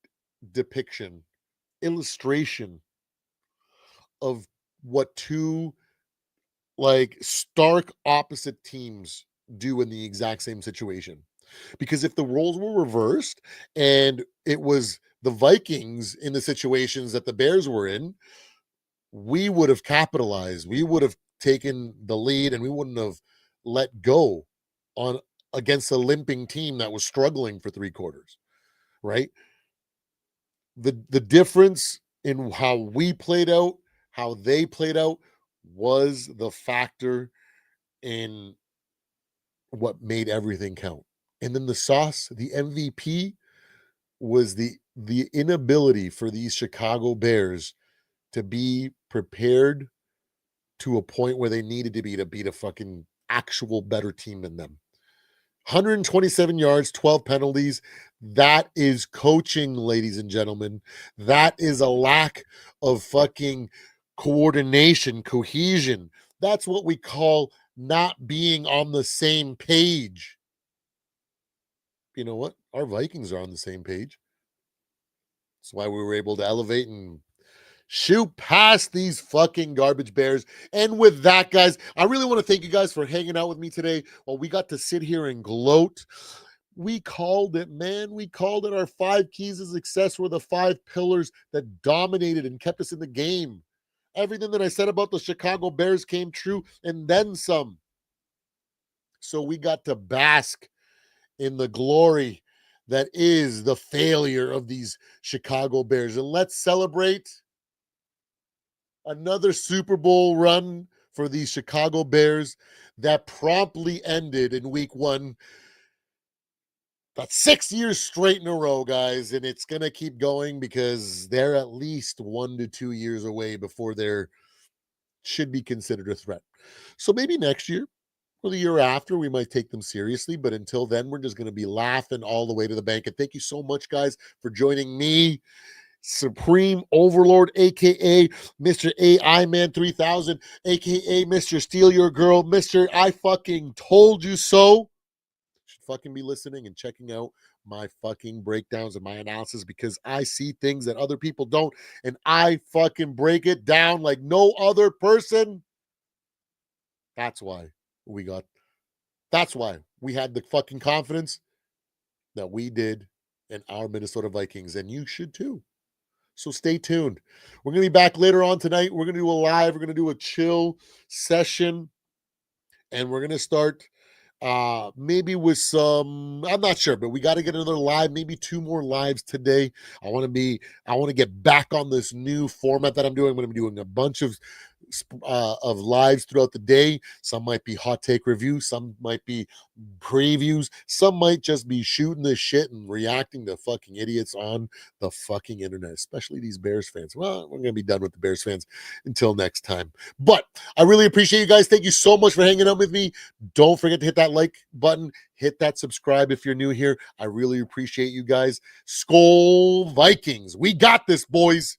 depiction, illustration of what two like stark opposite teams do in the exact same situation. Because if the roles were reversed and it was the Vikings in the situations that the Bears were in, we would have capitalized. We would have taken the lead and we wouldn't have let go on against a limping team that was struggling for 3 quarters, right? The difference in how we played out, how they played out was the factor in what made everything count. And then the sauce, the MVP was the inability for these Chicago Bears to be prepared to a point where they needed to beat a fucking actual better team than them. 127 yards, 12 penalties. That is coaching, ladies and gentlemen. That is a lack of fucking coordination, cohesion. That's what we call not being on the same page. You know what? Our Vikings are on the same page. That's why we were able to elevate and shoot past these fucking garbage Bears. And with that, guys, I really want to thank you guys for hanging out with me today while we got to sit here and gloat. We called it, man. We called it. Our 5 keys of success were the 5 pillars that dominated and kept us in the game. Everything that I said about the Chicago Bears came true and then some. So we got to bask in the glory that is the failure of these Chicago Bears. And let's celebrate another Super Bowl run for these Chicago Bears that promptly ended in week 1. That's 6 years straight in a row, guys. And it's going to keep going because they're at least 1 to 2 years away before they're should be considered a threat. So maybe next year or the year after, we might take them seriously. But until then, we're just going to be laughing all the way to the bank. And thank you so much, guys, for joining me, Supreme Overlord, aka Mr. AI Man 3000, aka Mr. Steal Your Girl, Mr. I fucking told you so. Should fucking be listening and checking out my fucking breakdowns and my analysis because I see things that other people don't and I fucking break it down like no other person. That's why we had the fucking confidence that we did in our Minnesota Vikings, and you should too. So stay tuned. We're going to be back later on tonight. We're going to do a live. We're going to do a chill session, and we're going to start maybe with some, I'm not sure, but we got to get another live, maybe 2 more lives today. I want to get back on this new format that I'm doing. I'm going to be doing a bunch of lives throughout the day. Some might be hot take reviews, some might be previews, some might just be shooting the shit and reacting to fucking idiots on the fucking internet, especially these Bears fans. Well, we're gonna be done with the Bears fans until next time, but I really appreciate you guys. Thank you so much for hanging out with me. Don't forget to hit that like button, hit that subscribe if you're new here. I really appreciate you guys. Skol Vikings, we got this, boys.